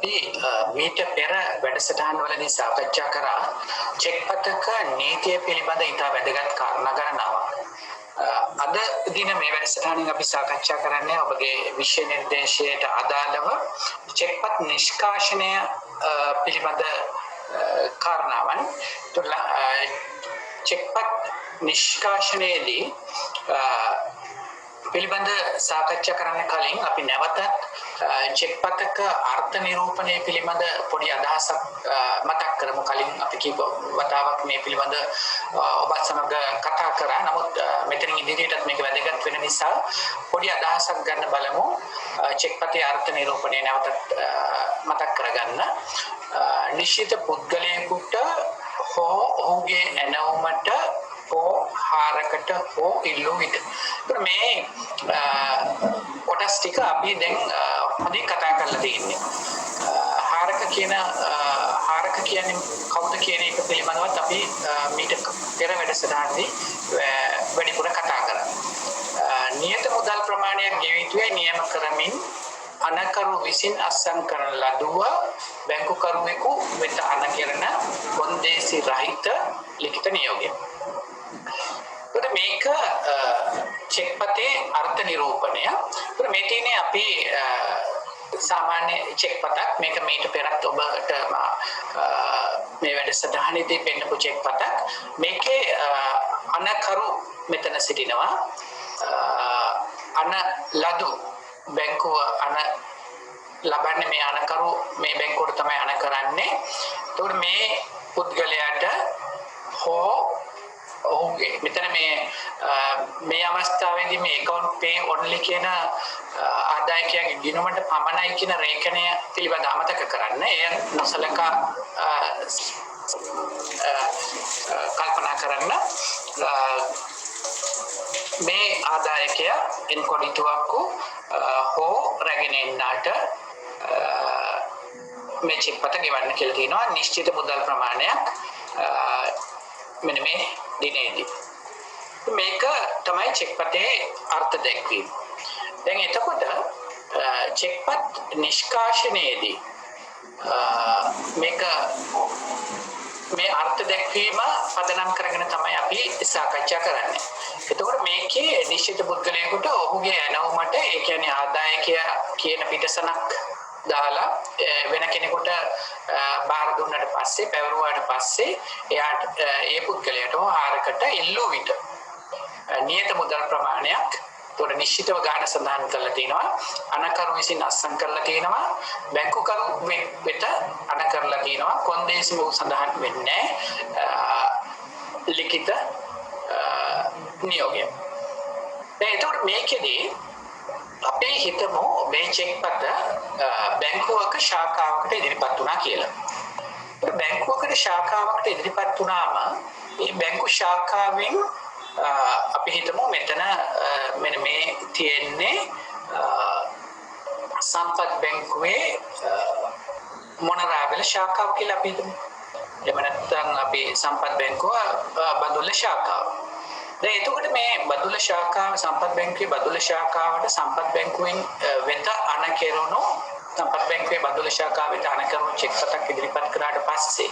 අපි මීට පෙර වැඩසටහන් වලදී සාකච්ඡා කරා චෙක් පතක නීතිය පිළිබඳ ඉතා වැදගත් කාරණා ගණනාවක්. අද දින මේ වැඩසටහනින් අපි සාකච්ඡා කරන්නේ ඔබගේ විෂය නිර්දේශයට අදාළව චෙක්පත් නිෂ්කාශනය පිළිබඳ කාරණාවන්. චෙක්පත් නිෂ්කාශනයේදී පිළිබඳ සාකච්ඡා කරන්න කලින් අපි නැවතත් චෙක්පතක අර්ථ නිරූපණය පිළිබඳ පොඩි අදහසක් මතක් කරමු. කලින් අපි කීප වතාවක් මේ පිළිබඳ ඔබත් සමග කතා කරා. නමුත් මෙතනින් ඉදිරියටත් මේක වැදගත් වෙන නිසා පොඩි අදහසක් ගන්න බලමු. චෙක්පතේ අර්ථ නිරූපණය නැවතත් මතක් කරගන්න. නිශ්චිත පුද්ගලයෙකුට හෝ ඔහුගේ ඇනවුමට හෝ හාරකට හෝ ඉල්ලු විට මේ කොටස් ටික අපි දැන් හොඳින් කතා කරලා තියෙන්නේ. හාරක කියන්නේ කවුද කියන එක පිළිබඳවත් අපි මීට පෙර වැඩසටහනේදී වැඩිපුර කතා කරා. නියත මුදල් ප්‍රමාණයක් ගෙවිය යුතුයි නියම කරමින් අනකරු විසින් අත්සන් කරන ලදුව බැංකුකරුවෙකු වෙත අනකරන කොන්දේසි රහිත ලිඛිත නියෝගය. මේක චෙක්පතේ අර්ථ නිරූපණය. මේ තියෙන්නේ අපි සාමාන්‍ය චෙක්පතක්. මේක මීට පෙරත් ඔබට මේ වැඩසටහනේදී පෙන්නපු චෙක්පතක්. මේකේ අනකරු මෙතන සිටිනවා. අන ලදු බැංකුව ලබන්නේ මේ අනකරු මේ බැංකුවට තමයි අන කරන්නේ. ඒතකොට මේ පුද්ගලයාට හෝ ඔහුගේ මෙතන මේ අවස්ථාවේදී මේ account pay only කියන ආදායකයාගේ ගිණුමට පමණයි කියන රේඛනය පිළිබඳව අමතක කරන්න. එය නොසලකා කල්පනා කරන්න. මේ ආදායකයා එන්කොඩිතුවක්කු හෝ රැගෙන එන්නාට මේ චෙක්පත ගෙවන්න කියලා තියෙනවා. නිශ්චිත මුදල් ප්‍රමාණයක් මෙන්න මේ දිනේදී. මේක තමයි චෙක්පතේ අර්ථ දැක්වීම. දැන් එතකොට චෙක්පත් නිෂ්කාශනයේදී මේ අර්ථ දැක්වීම පදනම් කරගෙන තමයි අපි සාකච්ඡා කරන්නේ. එතකොට මේකේ නිශ්චිත පුද්ගලයෙකුට ඔහුගේ ඇනවුමට ඒ කියන්නේ ආදායකයා කියන පිටසනක් දාලා වෙන කෙනෙකුට බාර දුන්නට පස්සේ පැවරුවාට පස්සේ එයාට ඒ පුද්ගලයාට හාරකට ඉල්ලුව විට නියත මුදල් ප්‍රමාණයක් උඩ නිශ්චිතව ගාණ සඳහන් කරලා තිනවා. අනකරු විසින් අත්සන් කරලා තිනවා. බැංකුකරු වෙත අන කරලා තිනවා. කොන්දේසිම සඳහන් වෙන්නේ ලිඛිත නියෝගය. එතකොට මේකෙදී අපි හිතමු මේ චෙක්පත බැංකුවක ශාඛාවකට ඉදිරිපත් වුණා කියලා. බැංකුවකට ශාඛාවකට ඉදිරිපත් වුණාම මේ බැංකු ශාඛාවෙන් අපි හිතමු මෙතන මෙන්න මේ තියෙන්නේ සම්පත් බැංකුවේ මොනරාගල ශාඛාව කියලා අපි හිතමු. එහෙම නැත්නම් අපි සම්පත් බැංකුව බදුල්ල ශාඛාව. දැන් එතකොට මේ බදුල්ල ශාඛාව සම්පත් බැංකුවේ බදුල්ල ශාඛාවට සම්පත් බැංකුවෙන් වෙත අන කෙරුණු සම්පත් බැංකුවේ බදුල්ල ශාඛාව වෙත අන කෙරුණු චෙක්පතක් ඉදිරිපත් කරාට පස්සේ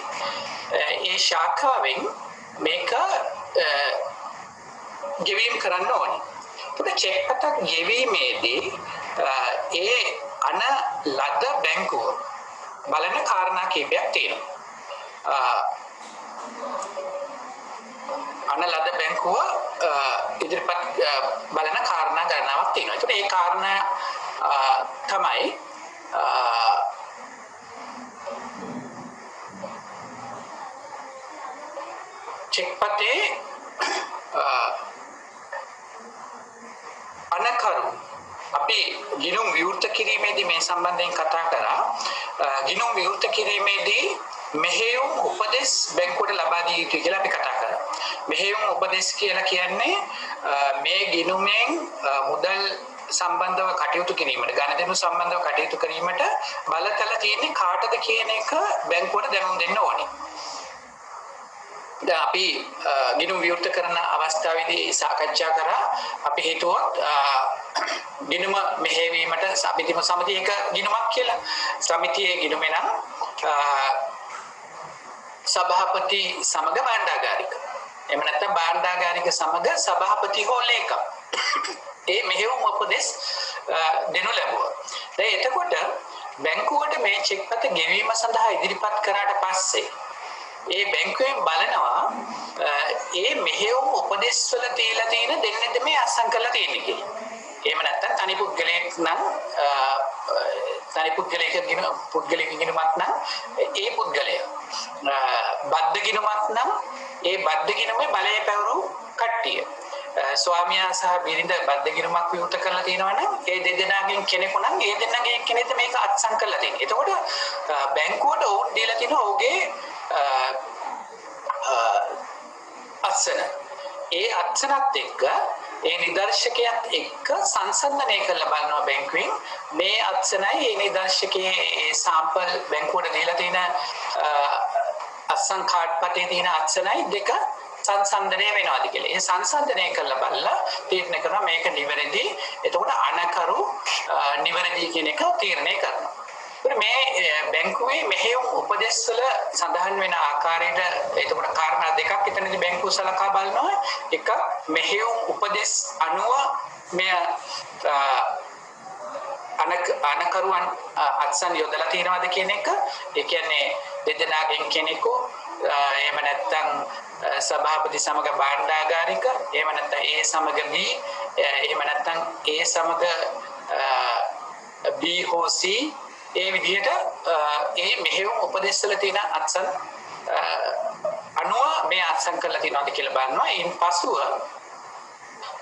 ඒ ශාඛාවෙන් මේක ගෙවීම් කරන්න ඕනේ. ඒකට චෙක්පතක් ගෙවීමේදී ඒ අන ලද බැංකුව බලන කාරණා කීපයක් තියෙනවා. අන ලද බැංකුව ඉදිරිපත් බලන කාරණා ගණනාවක් තියෙනවා. ඒකට ඒ කාරණා තමයි චෙක්පතේ අනකරු අපි ගිණුම් විවෘත කිරීමේදී මේ සම්බන්ධයෙන් කතා කරා. ගිණුම් විවෘත කිරීමේදී මෙහෙයුම් උපදෙස් බැංකුවට ලබා දී යුතුයි කියලා අපි කතා කරා. මෙහෙයුම් උපදෙස් කියලා කියන්නේ මේ ගිණුමෙන් මුදල් සම්බන්ධව කටයුතු කිරීමට ගණදෙනු සම්බන්ධව කටයුතු කිරීමට බලතල තියෙන්නේ කාටද කියන එක බැංකුවට දැනුම් දෙන්න ඕනේ. දැන් අපි ගිණුම් විවෘත කරන අවස්ථාවේදී සාකච්ඡා කරා අපි හිතුවොත් ගිණුම මෙහෙවීමට සමිතිම සමිතියක ගිණුමක් කියලා සමිතියේ ගිණුමේ නම් සභාපති සමග භාණ්ඩාගාරික එහෙම නැත්නම් භාණ්ඩාගාරික සමග සභාපති හෝ ලේකම් ඒ මෙහෙයුම් උපදෙස් දෙනු ලැබුවා. දැන් එතකොට බැංකුවට මේ චෙක්පත ගෙවීම සඳහා ඉදිරිපත් කරාට පස්සේ ඒ බැංකුවෙන් බලනවා ඒ මෙහෙයුම් උපදෙස් වල තියලා තියෙන දෙන්නෙද මේ අත්සන් කරලා තියෙන්නේ කියලා. එහෙම නැත්නම් තනි පුද්ගලයෙක් නම් තනි පුද්ගලයෙක් ගිණුමක් නම් ඒ පුද්ගලයා බද්ධ ගිණුමක් නම් ඒ බද්ධ ගිණුමේ බලය පැවරු කට්ටිය ස්වාමියා සහ බිරිඳ බද්ධ ගිණුමක් විවෘත කරලා තියෙනවා නම් ඒ දෙදෙනාගෙන් කෙනෙකු නම් ඒ දෙන්නගේ කෙනෙක්ද මේක අත්සන් කරලා තියෙන්නේ. එතකොට බැංකුවට ඕන් දීලා තියෙන ඔහුගේ අත්සන ඒ අත්සනත් එක්ක ඒ නිදර්ශකයත් එක්ක සංසන්දනය කරලා බලනවා බැංකුවෙන් මේ අත්සනයි ඒ නිදර්ශකයේ ඒ සාම්පල් බැංකුවට දීලා තියෙන අත්සන් කාඩ් පතේ තියෙන අත්සනයි දෙක සංසන්දනය වෙනවාද කියලා. ඒ සංසන්දනය කරලා බලලා තීරණය කරනවා මේක නිවැරදි. එතකොට අනකරු නිවැරදි කියන එක තීරණය කරනවා. මේ බැංකුවේ මෙහෙයුම් උපදෙස් වල සඳහන් වෙන ආකාරයට එතකොට කාරණා දෙකක් එතනදී බැංකුව සලකා බලනවා. එකක් මෙහෙයුම් උපදෙස් අනුව මෙය අනකරුවන් අත්සන් යොදලා තියෙනවද කියන එක. ඒ කියන්නේ දෙදෙනාගෙන් කෙනෙකු එහෙම නැත්නම් සභාපති සමග භාණ්ඩාගාරික එහෙම නැත්නම් ඒ සමග බී එහෙම නැත්නම් ඒ සමග බී හෝ සී ඒ විදිහට ඒ මෙහෙයුම් උපදෙස් වල තියෙන අත්සන් අනුව මේ අත්සන් කරලා තියෙනවද කියලා බලනවා. ඉන් පසුව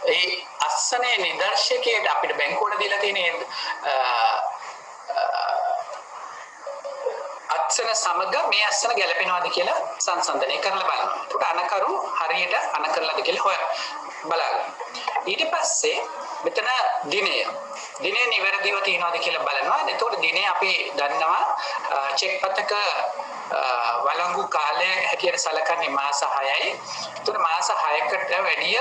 ඒ අත්සනේ නිදර්ශකයට අපිට බැංකුවට දීලා තියෙන අත්සන සමග මේ අත්සන ගැලපෙනවද කියලා සංසන්දනය කරලා බලනවා. ඒකට අනකරු හරියට අනකරලාද කියලා බලන්න. ඊට පස්සේ මෙතන දිනය නිවැරදිව තියෙනවද කියලා බලනවා. එතකොට දිනේ අපි දන්නවා චෙක් පතක වළංගු කාලය හැටියට සැලකන්නේ මාස 6යි. එතකොට මාස 6කට වැඩිය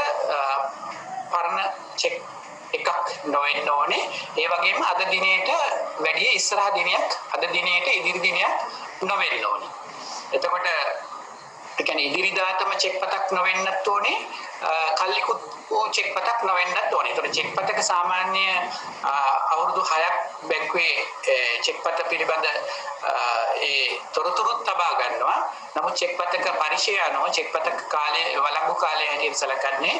පරණ චෙක් එකක් නොවෙන්න ඕනේ. ඒ වගේම අද දිනේට වැඩිය ඉස්සරහ දිනයක් අද දිනේට ඉදිරි දිනයක් නොවෙන්න ඕනේ. එතකොට ඒ කියන්නේ ඉදිරිදාතම චෙක් පතක් නොවෙන්නත් ඕනේ. කල්ලිකුත් චෙක් පතක් නොවෙන්නත් ඕනේ. ඒතකොට චෙක් පතක සාමාන්‍ය අවුරුදු 6ක් බැංකුවේ චෙක් පත පිළිබඳ ඒ තොරතුරුත් තබා ගන්නවා. නමුත් චෙක් පතක පරිචය අනුව චෙක් පතක කාලය වළංගු කාලය හැටියට සැලකන්නේ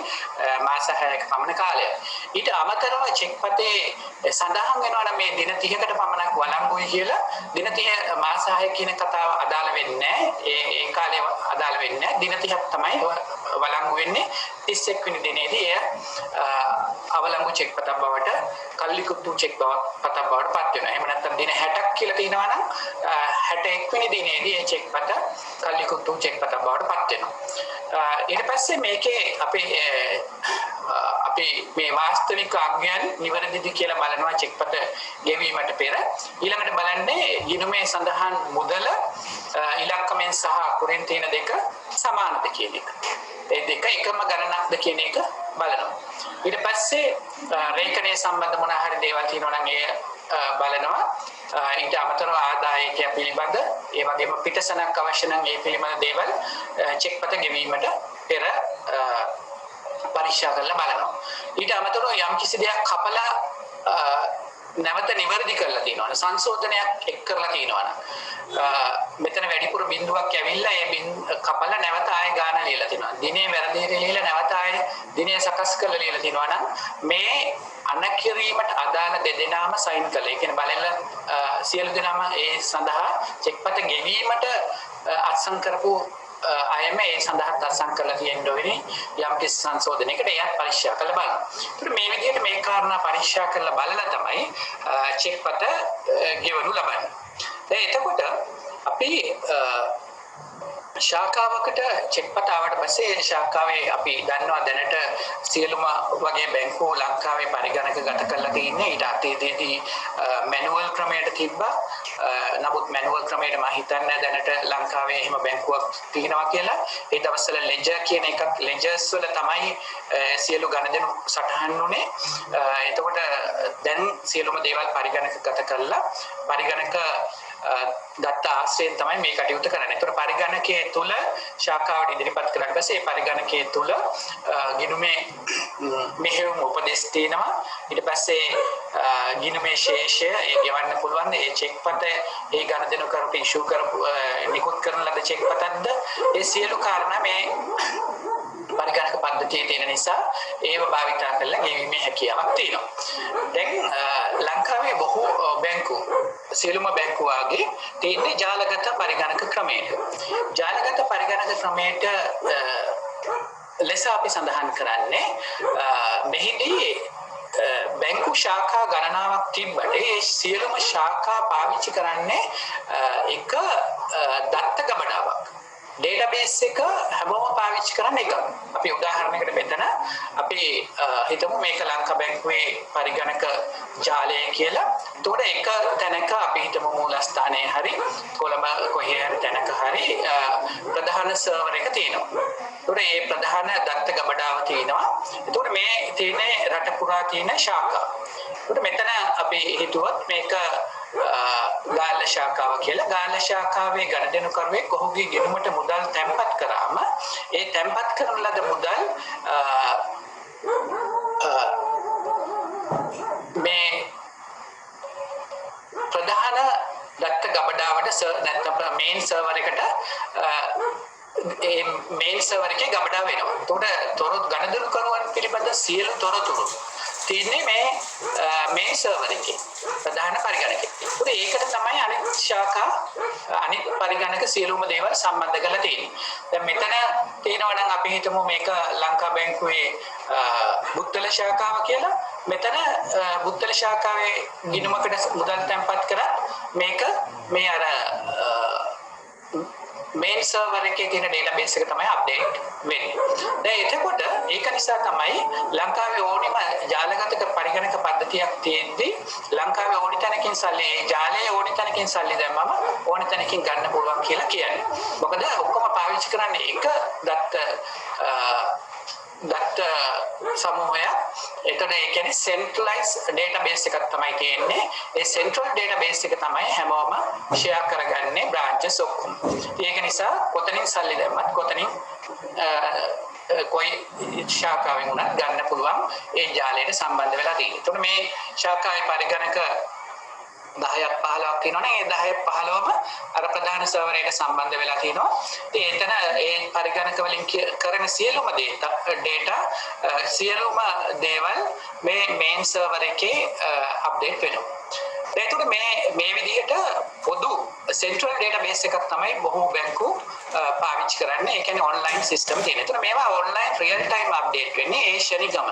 මාස 6ක පමණ කාලයක්. ඊට අමතරව චෙක් පතේ සඳහන් වෙනවා නම් මේ දින 30කට පමණක් වළංගුයි කියලා. දින 30 මාස 6 කියන කතාව අදාළ වෙන්නේ නැහැ. ඒ කාලේ අදාළ වෙන්නේ නැහැ. දින 30ක් තමයි වළංගු වෙන්නේ. 31 වෙනි දිනේදී එය අවලංගු චෙක් පතක් බවට කල්ලිකුත්තු චෙක් පතක් බවට පත් වෙනවා. එහෙම නැත්නම් දින 60ක් කියලා තියෙනවා නම් 61 වෙනි දිනේදී ඒ චෙක් පත කල්ලිකුත්තු චෙක් පතක් බවට පත් වෙනවා. ඊට පස්සේ මේකේ අපි මේ වාස්තවික අංගයන් නිවැරදිද කියලා බලනවා චෙක් පත ගෙවීමට පෙර. ඊළඟට බලන්නේ ගිණුමේ සඳහන් මුදල ඉලක්කමෙන් සහ අකුරෙන් තියෙන දෙක සමානද කියන එක. ඒ දෙක එකම ගණනක්ද කියන එක බලනවා. ඊට පස්සේ රේඛනයේ සම්බන්ධ මොන හරි දේවල් තියෙනවා නම් ඒ බලනවා. ඊට අමතරව ආදායකය පිළිබඳ ඒ වගේම පිටසනක් අවශ්‍ය නම් ඒ පිළිබඳ දේවල් චෙක් පත ගෙවීමට පෙර පරීක්ෂා කරලා බලනවා. ඊට අමතරව යම් කිසි දෙයක් කපලා නැවත නිවැරදි කරලා තියෙනවා. සංශෝධනයක් එක් කරලා තියෙනවා. මෙතන වැඩිපුර බිඳුවක් ඇවිල්ලා ඒ කපලා නැවත ආයෙ ගාන ලියලා තියෙනවා. දිනේ වැරදිට ලියලා නැවත ආයෙ දිනේ සකස් කරලා ලියලා තියෙනවා නම් මේ අනකිරීමට අදාළ දෙදෙනාම සයින් කළා. ඒ කියන්නේ බලෙල්ල සියලු දෙනාම ඒ සඳහා චෙක්පත ගෙවීමට අත්සන් කරපු අයම ඒ සඳහා අත්සන් කරලා තියෙන්න ඕනේ යම් කිසි සංශෝධනයකට එයත් පරීක්ෂා කරලා බලන්න. ඒත් මේ විදිහට මේ කාරණා පරීක්ෂා කරලා බලලා තමයි චෙක්පත ගෙවනු ලබන්නේ. එතකොට අපි ශාඛාවකට චෙක් පතාවට පස්සේ ශාඛාවේ අපි දන්නවා දැනට සියලුම වගේ බැංකු ලංකාවේ පරිගණක ගත කරලා තින්නේ ඊට අතීතයේදී මැනුවල් ක්‍රමයට තිබ්බා. නමුත් මැනුවල් ක්‍රමයට මම හිතන්නේ දැනට ලංකාවේ එහෙම බැංකුවක් තියෙනවා කියලා. ඒ දවස්වල ලෙජර් කියන එකත් ලෙජර්ස් වල තමයි සියලු ගණදෙනු සටහන් වුනේ. එතකොට දැන් සියලුම දේවල් පරිගණක ගත කරලා පරිගණක දත්ත ආශ්‍රයෙන් තමයි මේ කටයුතු කරන්නේ. ඒතර පරිගණකයේ තුල ශාඛාවට ඉදිරිපත් කරලා පස්සේ ඒ පරිගණකයේ තුල ගිණුමේ මෙහෙයුම් උපදෙස් තියෙනවා. ඊට පස්සේ ගිණුමේ ශේෂය ඒ ගෙවන්න පුළුවන් ඒ චෙක් පත ඒ ගණදෙනු කරපු ඉෂුව කරපු නිකුත් කරන ලද චෙක් පතක්ද ඒ සියලු කාරණා මේ පරිගණක පද්ධතියේ තියෙන නිසා ඒව භාවිතා කරලා ගෙවීමේ හැකියාවක් තියෙනවා. දැන් ලංකාවේ බොහෝ බැංකු සියලුම බැංකු වාගේ තියෙන්නේ ජාලගත පරිගණක ක්‍රමයට. ජාලගත පරිගණක ක්‍රමයට ලෙස අපි සඳහන් කරන්නේ මෙහිදී බැංකු ශාඛා ගණනාවක් තිබ්බට ඒ සියලුම ශාඛා පාවිච්චි කරන්නේ එක දත්ත ගබඩාවක්. ඩේටාබේස් එක හැමෝම පාවිච්චි කරන්නේ එක. අපි උදාහරණයකට මෙතන අපි හිතමු මේක ලංකා බැංකුවේ පරිගණක ජාලය කියලා. එතකොට එක තැනක අපි හිතමු මූලස්ථානයේ හරි කොළඹ කොහේ හරි තැනක හරි ප්‍රධාන සර්වර් එක තියෙනවා. එතකොට මේ ප්‍රධාන දත්ත ගබඩාව තියෙනවා. එතකොට මේ තියෙන්නේ රට පුරා තියෙන ශාඛා. එතකොට මෙතන අපි හිතුවොත් මේක ගාල්ල ශාඛාව කියලා. ගාල්ල ශාඛාවේ ගණදෙනු කරුවේ කොහොගේ ගෙනුමට මුදල් තැන්පත් කරාම ඒ තැන්පත් කරන ලද මුදල් මේ ප්‍රධාන දත්ත ගබඩාවට නැත්නම් මේන් සර්වර් එකට ඒ මේන් සර්වර් එකේ ගබඩාව වෙනවා. එතකොට ගණදෙනු කරුවන් පිළිබඳ සියලු තොරතුරු තියන්නේ මේ සර්වර් එකේ ප්‍රධාන පරිගණකේ. ඒකට තමයි අනිත් ශාඛා අනිත් පරිගණක සියලුම දේවල් සම්බන්ධ කරලා තියෙන්නේ. දැන් මෙතන තියෙනවා නම් අපි හිතමු මේක ලංකා බැංකුවේ බුත්තල ශාඛාව කියලා. මෙතන බුත්තල ශාඛාවේ ගිණුමකට මුදල් තැන්පත් කරත් මේක මේ අර මේන් සර්වර් එකේ තියෙන ඩේටාබේස් එක තමයි අප්ඩේට් වෙන්නේ. දැන් එතකොට ඒක නිසා තමයි ලංකාවේ ඕනිම ජාලගත පරිගණක පද්ධතියක් තියෙද්දී ලංකාවේ ඕනි තැනකින් සල්ලි ජාලයේ ඕනි තැනකින් සල්ලි දැම්මම ඕනි තැනකින් ගන්න පුළුවන් කියලා කියන්නේ. මොකද ඔක්කොම පාවිච්චි කරන්නේ එක දත්ත සමූහයක්. එතකොට ඒ කියන්නේ සෙන්ට්‍රලයිස් ඩේටාබේස් එකක් තමයි තියෙන්නේ. ඒ සෙන්ට්‍රල් ඩේටාබේස් එක තමයි හැමෝම ෂෙයා කරගන්නේ බ්‍රාන්චස් ඔක්කොම. ඒක නිසා කොතනින් සල්ලි දැම්මත් කොතනින් කොයි ශාඛාවෙන් උනත් ගන්න පුළුවන් ඒ ජාලයට සම්බන්ධ වෙලා තියෙන්නේ. එතකොට මේ ශාඛාවේ පරිගණක 10ක් 15ක් තියෙනවනේ. ඒ 10ක් 15ම අර ප්‍රධාන සර්වර් එකට සම්බන්ධ වෙලා තියෙනවා. ඉතින් එතන ඒ පරිගණක වලින් කරන සියලුම data සියලුම දේවල් මේ මේන් සර්වර් එකේ අප්ඩේට් වෙනවා. ඒකට මේ විදිහට පොදු සෙන්ට්‍රල් ඩේටාබේස් එකක් තමයි බොහෝ බැංකු පාවිච්චි කරන්නේ. ඒ කියන්නේ ඔන්ලයින් සිස්ටම් තියෙන. ඒතර මේවා ඔන්ලයින් රියල් ටයිම් අප්ඩේට් වෙන්නේ ඒ ශනිකම.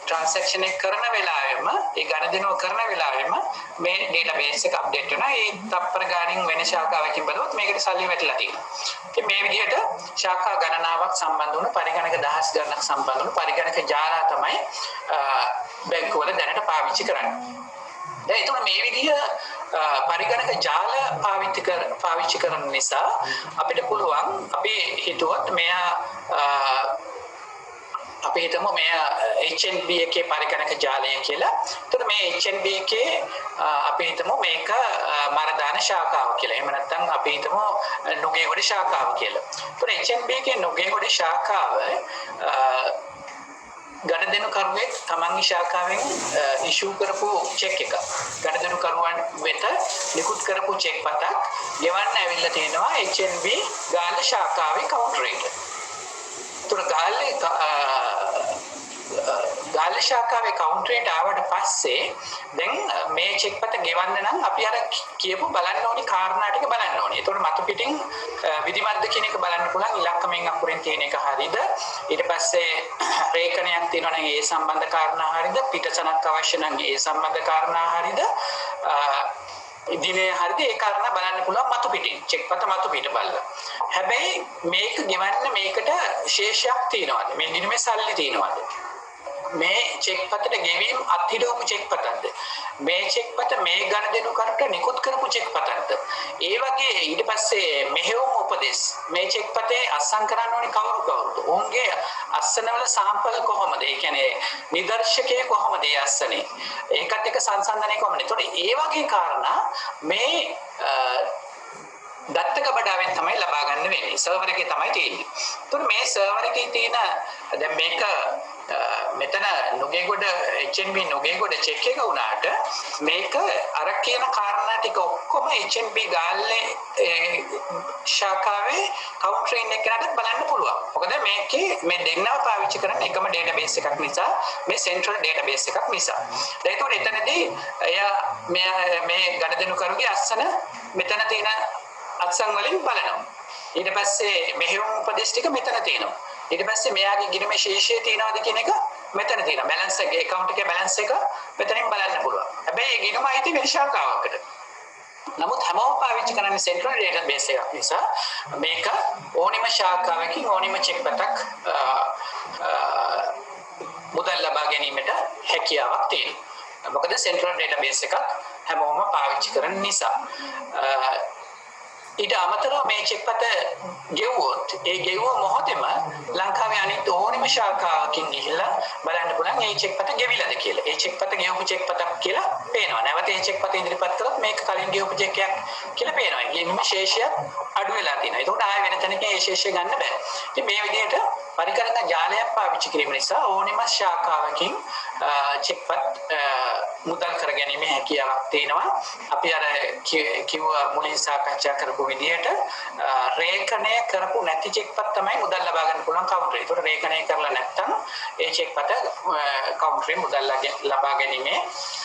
ට්‍රාන්සැක්ෂන් එක කරන වෙලාවෙම ඒ ගණදෙනුව කරන වෙලාවෙම මේ ඩේටාබේස් එක අප්ඩේට් වෙනවා. ඒ තප්පර ගාණින් වෙන ශාඛාවකින් බලුවොත් මේකට සල්ලි වැටලා තියෙනවා. ඉතින් මේ විදිහට ශාඛා ගණනාවක් සම්බන්ධ වුණ පරිගණක දහස් ගණනක් සම්බන්ධ වුණ පරිගණක ජාලා තමයි බැංකුවල දැනට පාවිච්චි කරන්නේ. දැන් ඒතකොට මේ විදිහ පරිගණක ජාල පාවිච්චි කරන නිසා අපිට පුළුවන් අපි හිතුවොත් මෙයා අපි හිතමු මෙයා HNB එකේ පරිගණක ජාලය කියලා. එතකොට මේ HNB එකේ අපි හිතමු මේක මරදාන ශාඛාව කියලා. එහෙම නැත්නම් අපි හිතමු නුගේගොඩ ශාඛාව කියලා. එතකොට HNB එකේ නුගේගොඩ ශාඛාව ගණදෙනු කරුවේ තමන්ගේ ශාඛාවෙන් ඉෂුව කරපු චෙක් එක ගණදෙනු කරුවන් වෙත නිකුත් කරපු චෙක් පතක් ගෙවන්න ඇවිල්ලා තියෙනවා HNB ගාල්ල ශාඛාවේ කවුන්ටරේට. ඒතර ගාල්ල ශාඛාවේ කවුන්ටරේට ආවට පස්සේ දැන් මේ චෙක් පත ගෙවන්න නම් අපි අර කියපු බලන්න ඕනි කාරණා ටික බලන්න ඕනි. ඒතකොට මතු පිටින් විධිමත්ද කියන එක බලන්න පුළුවන්. ඉලක්කමෙන් අකුරෙන් තියෙන එක හරියද? ඊට පස්සේ රේඛනයක් තියෙනවා නම් ඒ සම්බන්ධ කාරණා හරියද? පිටසනක් අවශ්‍ය නම් ඒ සම්බන්ධ කාරණා හරියද? දිනේ හරියට ඒ කාරණා බලන්න පුළුවන් මතු පිටින් චෙක් පත මතු පිට බලලා. හැබැයි මේක ගෙවන්න මේකට ශේෂයක් තියනවාද? මේ ගිණුමේ සල්ලි තියනවාද? මේ චෙක් පතට ගෙවීම් අත්හිටවපු චෙක් පතක්ද? මේ චෙක් පත මේ ගණදෙනු කරට නිකුත් කරපු චෙක් පතක්ද? ඒ වගේ ඊට පස්සේ මෙහෙයුම් උපදෙස් මේ චෙක් පතේ අස්සම් කරන්න ඕනේ කවුරුද? ඔවුන්ගේ අස්සනවල සාම්පල් කොහොමද? ඒ කියන්නේ නිදර්ශකයේ කොහොමද ඒ අස්සනේ? ඒකත් එක්ක සංසන්දනය කොහොමද? ඒතකොට ඒ වගේ කාරණා මේ දත්තක බඩාවෙන් තමයි ලබා ගන්න වෙන්නේ. සර්වර් එකේ තමයි තියෙන්නේ. ඒතකොට මේ සර්වර් එකේ තියෙන දැන් මේක මෙතන නුගේගොඩ HNB නුගේගොඩ චෙක් එක වුණාට මේක අර කියන කාරණා ටික ඔක්කොම HNB ගාල්ලේ ශාඛාවේ කවුන්ටරින් එකකට බලන්න පුළුවන්. මොකද මේකේ මේ දෙන්නව පාවිච්චි කරන්නේ එකම ඩේටාබේස් එකක් නිසා මේ සෙන්ට්‍රල් ඩේටාබේස් එකක් නිසා. දැන් ඒකට එතනදී එයා මේ ගණදෙනු කරුගේ අස්සන මෙතන තියෙන අත්සන් වලින් බලනවා. ඊට පස්සේ මෙහෙයුම් උපදෙස් ටික මෙතන තියෙනවා. ඊට පස්සේ මෙයාගේ ගිණුමේ ශේෂය තියනවාද කියන එක මෙතන තියෙනවා. බැලන්ස් එක account එකේ බැලන්ස් එක මෙතනින් බලන්න පුළුවන්. හැබැයි මේ ගිණුම අයිති වෙන ශාඛාවකට. නමුත් හැමෝම පාවිච්චි කරන්නේ සෙන්ට්‍රල් ඩේටාබේස් එකක් නිසා මේක ඕනිම ශාඛාවකින් ඕනිම චෙක් පතක් මුදල් ලබා ගැනීමට හැකියාවක් තියෙනවා. මොකද සෙන්ට්‍රල් ඩේටාබේස් එකක් හැමෝම පාවිච්චි කරන නිසා. ඊට අමතරව මේ චෙක් පත ගෙවුවොත් ඒ ගෙවුව මොහොතේම ලංකාවේ අනිත් ඕනෙම ශාඛාවකින් ගිහිල්ලා බලන්න පුළුවන් මේ චෙක් පත ගෙවිලාද කියලා. ඒ චෙක් පත ගෙවපු චෙක් පතක් කියලා පේනවා. නැවත ඒ චෙක් පත ඉදිරිපත් කළොත් මේක කලින් ගෙවපු චෙක් එකක් කියලා පේනවා. ගෙවීමේ ශේෂය අඩු වෙලා තියෙනවා. ඒකට ආයෙ වෙන තැනකින් ඒ ශේෂය ගන්න බෑ. ඉතින් මේ විදිහට පරිකරක ජාලයක් පාවිච්චි කිරීම නිසා ඕනෙම ශාඛාවකින් චෙක් පත් මුදල් කර ගැනීම හැකියාවක් තියෙනවා. අපි අර කිව්ව මුලින් සාකච්ඡා කරපු විදිහට රේඛනය කරපු නැති චෙක් පත් තමයි මුදල් ලබා ගන්න පුළුවන් කවුන්ටරේ. ඒකට රේඛනය කරලා නැත්නම් ඒ චෙක් පත කවුන්ටරේ මුදල් ලබා ගැනීමේ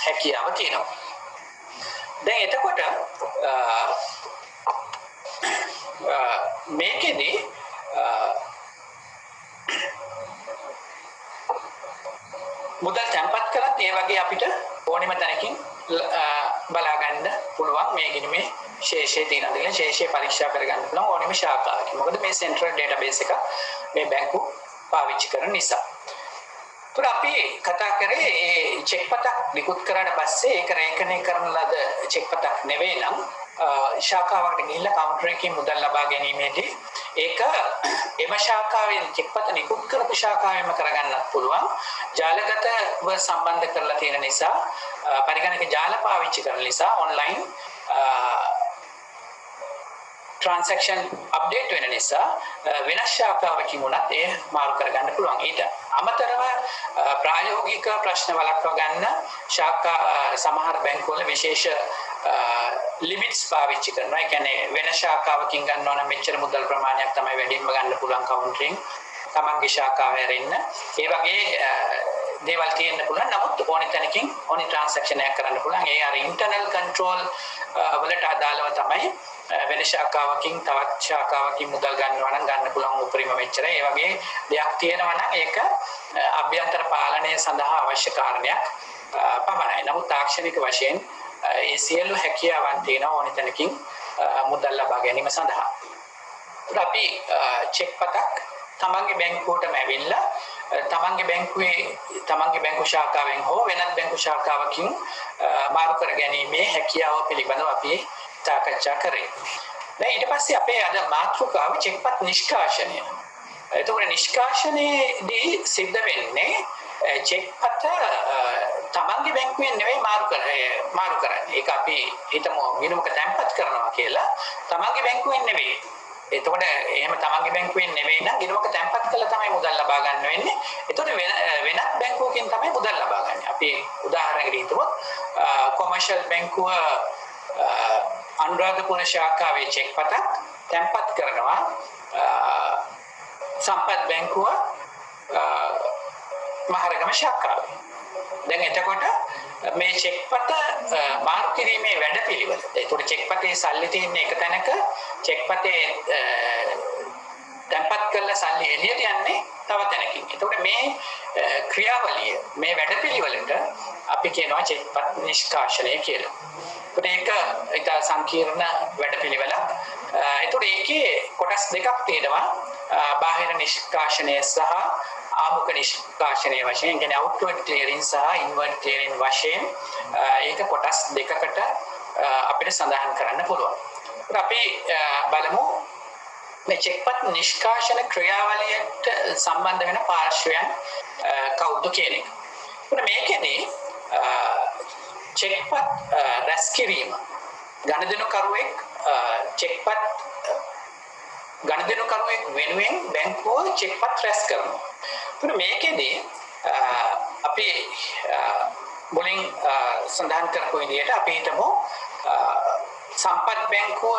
හැකියාව තියෙනවා. දැන් එතකොට මේකෙදී මුදල් තැන්පත් කරත් ඒ වගේ අපිට ඕනෙම තැනකින් බලා ගන්න පුළුවන් මේ ගිණුමේ ශේෂය තියෙනවද කියලා ශේෂය පරීක්ෂා කරගන්න පුළුවන් ඕනෙම ශාඛාවකින්. මොකද මේ සෙන්ට්‍රල් ඩේටාබේස් එක මේ බැංකු පාවිච්චි කරන නිසා. ඒත් අපි කතා කරේ මේ චෙක් පතක් නිකුත් කරාට පස්සේ ඒක රේඛනය කරන ලද චෙක් පතක් නෙවෙයි නම් ශාඛාවකට ගිහිල්ලා කවුන්ටර් එකකින් මුදල් ලබා ගැනීමේදී ඒක එම ශාඛාවෙන් චෙක් පත නිකුත් කරපු ශාඛාවෙන්ම කරගන්නත් පුළුවන්. ජාලගතව සම්බන්ධ කරලා තියෙන නිසා පරිගණක ජාල පාවිච්චි කරන නිසා ඔන්ලයින් transaction update වෙන නිසා වෙනස් ශාඛාවකින් උනත් ඒ මාරු කරගන්න පුළුවන්. ඊට අමතරව ප්‍රායෝගික ප්‍රශ්න වළක්වා ගන්න ශාඛා සමහර බැංකුවල විශේෂ ලිමිට්ස් පාවිච්චි කරනවා. ඒ කියන්නේ වෙන ශාඛාවකින් ගන්නවා නම් මෙච්චර මුදල් ප්‍රමාණයක් තමයි වැඩිම ගන්න පුළුවන් කවුන්ටරින්. තමන්ගේ ශාඛාව හැරෙන්න. ඒ වගේ දේවල් තියෙන්න පුළුවන්. නමුත් ඕනි තැනකින් ඕනි ට්‍රාන්සැක්ෂන් එකක් කරන්න පුළුවන්. ඒ අර ඉන්ටර්නල් කන්ට්‍රෝල් වලට අදාළව තමයි වෙන ශාඛාවකින් තවත් ශාඛාවකින් මුදල් ගන්නවා නම් ගන්න පුළුවන් උපරිම මෙච්චර. ඒ වගේ දෙයක් තියෙනවා නම් ඒක අභ්‍යන්තර පාලනය සඳහා අවශ්‍ය කාරණයක් පමණයි. නමුත් තාක්ෂණික වශයෙන් ඒ සියලු හැකියාවන් තියෙන ඕනි තැනකින් මුදල් ලබා ගැනීම සඳහා. අපි චෙක් පතක් තමන්ගේ බැංකුවටම ඇවිල්ලා තමන්ගේ බැංකු ශාඛාවෙන් හෝ වෙනත් බැංකු ශාඛාවකින් මාරු කර ගැනීමේ හැකියාව පිළිබඳව අපි සාකච්ඡා කරේ. දැන් ඊට පස්සේ අපේ අද මාතෘකාව චෙක්පත් නිෂ්කාශනය. එතකොට නිෂ්කාශනයේදී සිද්ධ වෙන්නේ චෙක්පත තමන්ගේ බැංකුවෙන් නෙවෙයි මාරු කරන්නේ. ඒක අපි හිතමු ගිණුමක තැන්පත් කරනවා කියලා තමන්ගේ බැංකුවෙන් නෙවෙයි. එතකොට එහෙම තමන්ගේ බැංකුවෙන් නෙවෙයි නම් ගිණුමක තැන්පත් කළා තමයි මුදල් ලබා ගන්න වෙන්නේ. එතකොට වෙනත් බැංකුවකින් තමයි මුදල් ලබා ගන්න. අපි උදාහරණයකට හිතමු කොමර්ෂල් බැංකුව අනුරාධපුර ශාඛාවේ චෙක් පතක් තැන්පත් කරනවා සම්පත් බැංකුව මහරගම ශාඛාවේ. දැන් එතකොට මේ චෙක් පත මාරු කිරීමේ වැඩපිළිවෙල. ඒකට චෙක් පතේ සල්ලි තියෙන එක තැනක චෙක් පතේ තැන්පත් කළ සල්ලි එළියට යන්නේ තව තැනකින්. එතකොට මේ ක්‍රියාවලිය මේ වැඩපිළිවෙලට අපි කියනවා චෙක්පත් නිෂ්කාශනය කියලා. ඒක ඉතා සංකීර්ණ වැඩපිළිවෙලක්. එතකොට ඒකේ කොටස් දෙකක් තියෙනවා. බාහිර නිෂ්කාශනය සහ ආමුඛ නිෂ්කාශනය වශයෙන්, කියන්නේ outward clearing සහ inward clearing වශයෙන් ඒක කොටස් දෙකකට අපිට සඳහන් කරන්න පුළුවන්. අපි බලමු මේ චෙක්පත් නිෂ්කාශන ක්‍රියාවලියට සම්බන්ධ වෙන පාර්ශ්වයන් කවුද කියන එක. මේකෙදී චෙක්පත් රැස් කිරීම ගණදෙනුකරුවෙක් චෙක්පත් ගණදෙනුකරුවෙක් වෙනුවෙන් බැංකුව චෙක්පත් රැස් කරනවා. මේකෙදී අපි මුලින් සඳහන් කරපු විදිහට අපි හිතමු සම්පත් බැංකුව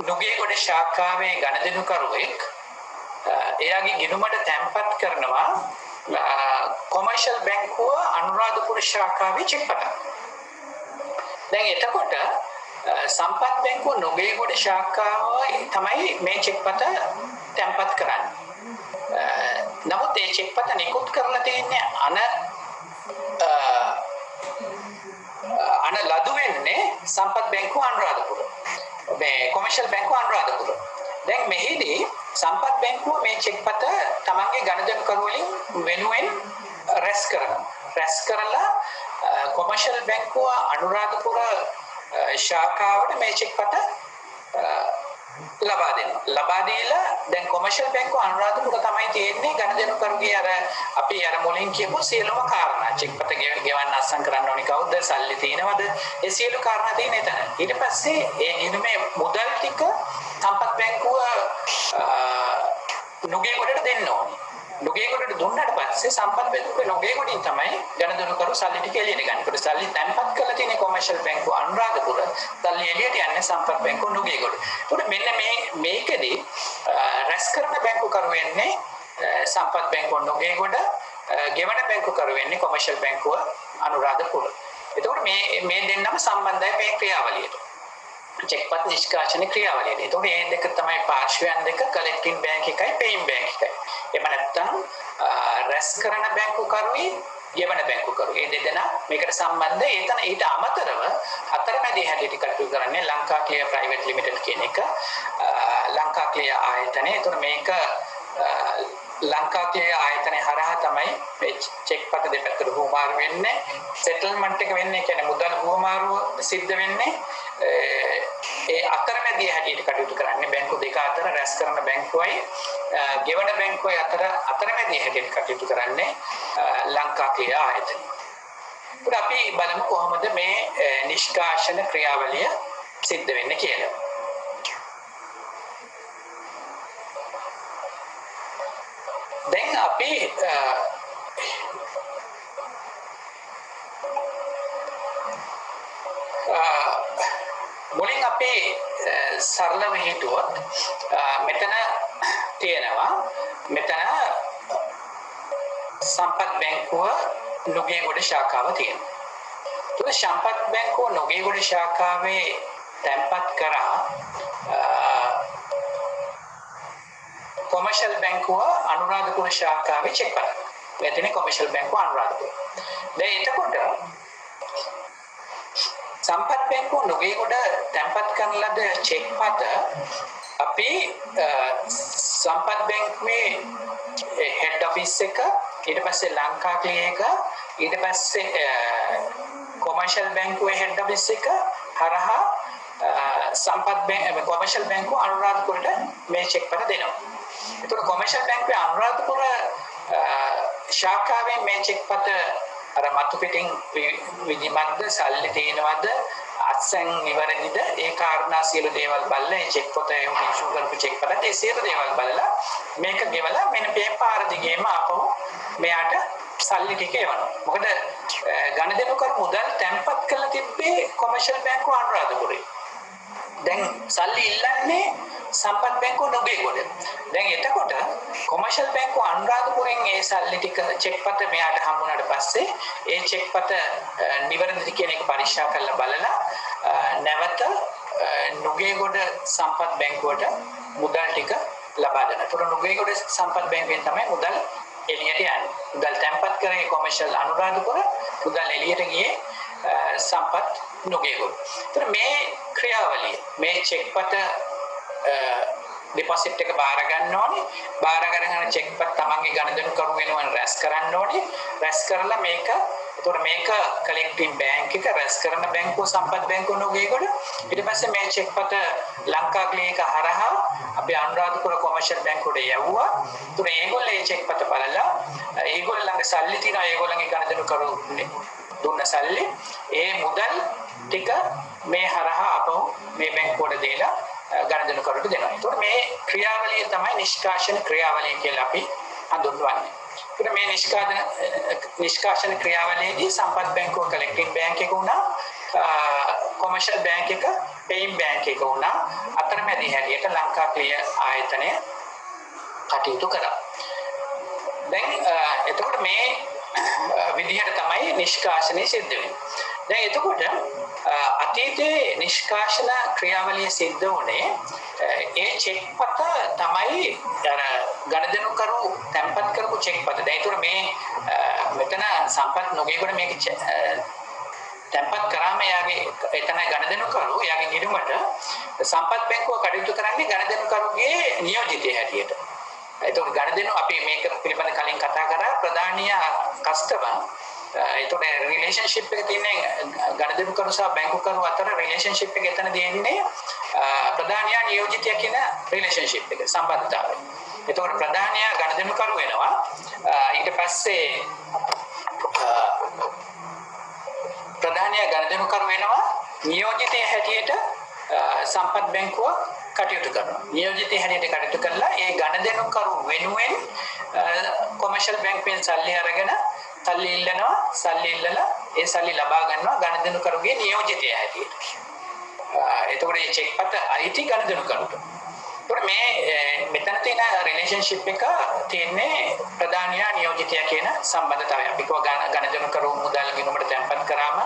නුගේගොඩ ශාඛාවේ ගණදෙනුකරුවෙක් එයාගේ ගිණුමට තැන්පත් කරනවා කොමර්ෂල් බැංකුව අනුරාධපුර ශාඛාවේ චෙක්පතක්. දැන් එතකොට සම්පත් බැංකුව නුගේගොඩ ශාඛාව තමයි මේ චෙක්පත තැන්පත් කරන්නේ. නමුත් මේ චෙක්පත නිකුත් කරලා තියෙන්නේ අන ලදු වෙන්නේ සම්පත් බැංකුව අනුරාධපුර. මේ කොමර්ෂල් බැංකුව අනුරාධපුර. දැන් මෙහිදී සම්පත් බැංකුව මේ චෙක්පත තමන්ගේ ගණදෙනුකරුවලින් වෙනුවෙන් රැස් කරනවා. රැස් කරලා කොමර්ෂල් බැංකුව අනුරාධපුර ශාඛාවට මේ චෙක්පත ලබා දෙනවා. ලබා දීලා දැන් කොමර්ෂල් බැංකුව අනුරාධපුර තමයි තියෙන්නේ ගණදෙනුකරුගේ අපි මුලින් කියපු සියලුම කාරණා. චෙක්පත ගෙවන්න අත්සන් කරන්න ඕනි කවුද? සල්ලි තියෙනවද? ඒ සියලු කාරණා තියෙන එතන. ඊට පස්සේ ඒ ගිණුමේ මුදල් ටික සම්පත් බැංකුව නුගේගොඩට දෙන්න ඕනේ. නුගේගොඩට දුන්නාට පස්සේ සම්පත් බැංකුවේ නුගේගොඩින් තමයි ගණදෙනුකරු සල්ලි ටික එළියට ගන්න. ඒකට සල්ලි තැන්පත් කරලා තියෙන කොමර්ෂල් බැංකුව අනුරාධපුර, සල්ලි එළියට යන්නේ සම්පත් බැංකුව නුගේගොඩ. ඒකට මෙන්න මේකදී රැස් කරන බැංකුකරු වෙන්නේ සම්පත් බැංකුව නුගේගොඩ, ගෙවන බැංකුකරු වෙන්නේ කොමර්ෂල් බැංකුව අනුරාධපුර. එතකොට මේ දෙන්නම සම්බන්ධයි මේ ක්‍රියාවලියට. චෙක්පත් නිෂ්කාශන ක්‍රියාවලියට. එතකොට මේ දෙක තමයි පාර්ශ්වයන් දෙක, කලෙක්ටින් බැංක් එකයි පේයින් බැංක් එකයි. එහෙම නැත්නම් රැස් කරන බැංකුකරුයි ගෙවන බැංකුකරු. මේ දෙදෙනා මේකට සම්බන්ධයි. එතන ඊට අමතරව අතරමැදි හැටියට කටයුතු කරන්නේ ලංකා ක්ලියර් ප්‍රයිවට් ලිමිටඩ් කියන එක. ලංකා ක්ලියර් ආයතනය. එතකොට මේක ලංකා ක්ලියර් ආයතනය හරහා තමයි මේ චෙක්පත් දෙපැත්තට හුවමාරු වෙන්නේ. සෙටල්මන්ට් එක වෙන්නේ කියන්නේ මුදල් හුවමාරුව සිද්ධ වෙන්නේ. ඒ අතරමැදි හැටියට කටයුතු කරන්නේ බැංකු දෙක අතර රැස් කරන බැංකුවයි ගෙවන බැංකුවයි අතරමැදි හැටියට කටයුතු කරන්නේ ලංකා ක්ලියර් ආයතනය. ඒත් අපි බලමු කොහොමද මේ නිෂ්කාශන ක්‍රියාවලිය සිද්ධ වෙන්නේ කියලා. දැන් අපි මුලින් අපි සරලව හිතුවොත් මෙතන තියෙනවා සම්පත් බැංකුව නුගේගොඩ ශාඛාව තියෙනවා. ඒක සම්පත් බැංකුව නුගේගොඩ ශාඛාවේ තැන්පත් කරා කොමර්ෂල් බැංකුව අනුරාධපුර ශාඛාවේ චෙක්පත්. මෙතන කොමර්ෂල් බැංකුව අනුරාධපුර. දැන් එතකොට සම්පත් බැංකුව නුගේගොඩ තැන්පත් කරන ලද චෙක්පත අපි සම්පත් බැංකුවේ හෙඩ් ඔෆිස් එක, ඊට පස්සේ ලංකා ක්ලියර් එක, ඊට පස්සේ කොමර්ෂල් බැංකුවේ හෙඩ් ඔෆිස් එක හරහා කොමර්ෂල් බැංකුව අනුරාධපුරට මේ චෙක්පත දෙනවා. ඒතකොට කොමර්ෂල් බැංකුවේ අනුරාධපුර ශාඛාවෙන් මේ චෙක්පත අර මතු පිටින් විධිමත්ද, සල්ලි තියෙනවද, අත්සන් නිවැරදිද, ඒ කාරණා සියලු දේවල් බලලා මේ චෙක් පොත ඉෂු කරපු චෙක් පොතට ඒ සියලු දේවල් බලලා මේක ගෙවලා මෙන්න මේ පාර දිගේම ආපහු මෙයාට සල්ලි ටික එවනවා. මොකද ගණදෙනුකරු මුදල් තැන්පත් කරලා තිබ්බේ කොමර්ෂල් බැංකුව අනුරාධපුරේ. දැන් සල්ලි ඉල්ලන්නේ සම්පත් බැංකුව නුගේගොඩ. දැන් එතකොට කොමර්ෂල් බැංකුව අනුරාධපුරෙන් ඒ සල්ලි ටික චෙක්පත මෙයාට හම්බුනාට පස්සේ ඒ චෙක්පත නිවැරදිද කියන එක පරීක්ෂා කරලා බලලා නැවත නුගේගොඩ සම්පත් බැංකුවට මුදල් ටික ලබා දෙනවා. ඒතර නුගේගොඩ සම්පත් බැංකුවෙන් තමයි මුදල් එළියට යන්නේ. මුදල් තැන්පත් කරේ කොමර්ෂල් අනුරාධපුර, මුදල් එළියට ගියේ සම්පත් නුගේගොඩ. ඒතර මේ ක්‍රියාවලිය මේ චෙක්පත ඩිපොසිට් එක බාර ගන්න ඕනේ. බාර ගන්න චෙක්පත් තමන්ගේ ගණදෙනු කරු වෙනුවෙන් රැස් කරන්න ඕනේ. රැස් කරලා මේක කලෙක්ටින් බැංක් එක රැස් කරන බැංකුව සම්පත් බැංකුව නුගේගොඩ. ඊට පස්සේ මේ චෙක්පත ලංකා ක්ලිනික හරහා අපි අනුරාධපුර කොමර්ෂල් බැංකුවට යවුවා. ඒතර ඒගොල්ලෝ මේ චෙක්පත බලලා ඒගොල්ලන්ගේ සල්ලි තියෙනවා, ඒගොල්ලන්ගේ ගණදෙනු කරු දුන්න සල්ලි ඒ මුදල් ටික මේ හරහා අපව මේ බැංකුවට දීලා ගණදෙනු කරුට දෙනවා. ඒතකොට මේ ක්‍රියාවලිය තමයි නිෂ්කාශන ක්‍රියාවලිය කියලා අපි හඳුන්වන්නේ. ඒතකොට මේ නිෂ්කාශන ක්‍රියාවලියේදී සම්පත් බැංකුව කලෙක්ටින් බැංක් එක වුණා, කොමර්ෂල් බැංක් එක පේයින් බැංක් එක වුණා, අතරමැදි හැටියට ලංකා ක්ලියර් ආයතනය කටයුතු කරා. දැන් එතකොට මේ විදිහට තමයි නිෂ්කාශනය සිද්ධ වෙන්නේ. දැන් එතකොට අතීතයේ නිෂ්කාශන ක්‍රියාවලිය සිද්ධ වුණේ ඒ චෙක්පත තමයි අර ගණදෙනු කරු තැන්පත් කරපු චෙක්පත. දැන් ඒතර මේ මෙතන සම්පත් නොගේකොට මේක තැන්පත් කරාම යාගේ එතන ගණදෙනු කරු යාගේ නිරුමට සම්පත් බැංකුව කටයුතු කරන්නේ ගණදෙනු කරුගේ නියෝජිතය හැටියට. ඒතකොට ගණදෙනු අපි මේක පිළිබඳ කලින් කතා කරා ප්‍රධානීය කස්ටමර් ඒතකොට රිලේෂන්ෂිප් එක තියෙන්නේ ගණදෙනු කරු සහ බැංකු කරු අතර රිලේෂන්ෂිප් එක එතන දෙන්නේ ප්‍රධානියා නියෝජිතයා කියන රිලේෂන්ෂිප් එක සම්බන්ධතාවය. ඒතකොට ප්‍රධානියා ගණදෙනු කරු වෙනවා. ඊට පස්සේ ප්‍රධානියා ගණදෙනු කරු වෙනවා නියෝජිතයා හැටියට සම්පත් බැංකුව කටයුතු කරනවා. නියෝජිතයා හැටියට කටයුතු කරලා ඒ ගණදෙනු කරු වෙනුවෙන් කොමර්ෂල් බැංකුවෙන් සල්ලි අරගෙන සල්ලි ඉල්ලනවා. සල්ලි ඉල්ලලා ඒ සල්ලි ලබා ගන්නවා ගණදෙනු කරුගේ නියෝජිතයා හැටියට. එතකොට මේ චෙක්පත අයිති ගණදෙනු කරුට. ඒතකොට මේ මෙතන තියෙන රිලේෂන්ෂිප් එක තියෙන්නේ ප්‍රධානියා නියෝජිතයා කියන සම්බන්ධතාවය. අපි කව ගණදෙනු කරු මුදල් ගිණුමට තැන්පත් කරාම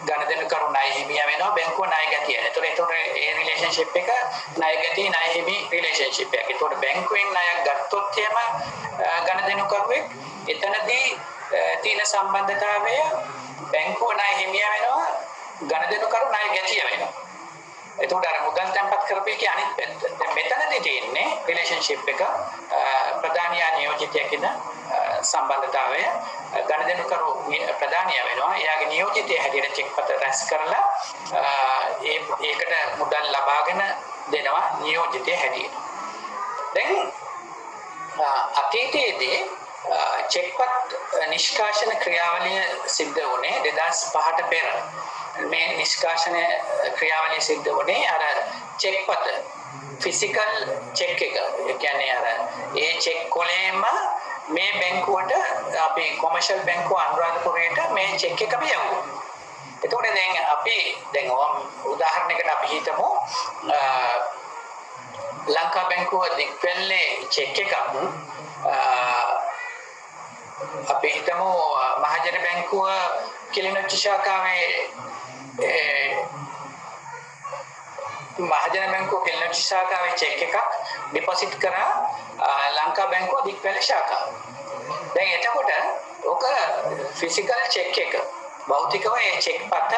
ගණදෙනු කරු ණය හිමියා වෙනවා, බැංකුව ණය ගැතිය. ඒතකොට ඒ රිලේෂන්ෂිප් එක ණය ගැතිය ණය හිමි රිලේෂන්ෂිප් එකක්. ඒතකොට බැංකුවෙන් ණයක් ගත්තොත් එහෙම ගණදෙනු කරුවෙක් එතනදී තියෙන සම්බන්ධතාවය බැංකුව ණය හිමියා වෙනවා, ගණදෙනු කරු ණය ගැතිය වෙනවා. එතකොට අර මුදල් තැන්පත් කරපු එකේ අනිත් පැත්ත. දැන් මෙතනදී තියෙන්නේ රිලේෂන්ෂිප් එක ප්‍රධානියා නියෝජිතයා කියන සම්බන්ධතාවය. ගණදෙනු කරු ප්‍රධානියා වෙනවා. එයාගේ නියෝජිතයා හැටියට චෙක්පත රැස් කරලා ඒකට මුදල් ලබාගෙන දෙනවා නියෝජිතයා හැටියට. දැන් අතීතයේදී චෙක්පත් නිෂ්කාශන ක්‍රියාවලිය සිද්ධ වුණේ 2005ට පෙර. මේ නිෂ්කාශන ක්‍රියාවලිය සිද්ධ වුණේ අර චෙක්පත ෆිසිකල් චෙක් එක. ඒ කියන්නේ අර ඒ චෙක් කොලේම මේ බැංකුවට අපි කොමර්ෂල් බැංකුව අනුරාධපුරයට මේ චෙක් එකම යවුවා. එතකොට දැන් අපි දැන් උදාහරණයකට අපි හිතමු ලංකා බැංකුව දික්වැල්ලේ චෙක් එකක් අපි හිතමු මහජන බැංකුව කිලිනොච්චි ශාඛාවේ මහජන බැංකුව කිලිනොච්චි ශාඛාවේ චෙක් එකක් ඩිපොසිට් කරා ලංකා බැංකුව දික්වැල්ලේ ශාඛාව. දැන් එතකොට ඔක ෆිසිකල් චෙක් එක භෞතිකව ඒ චෙක් පත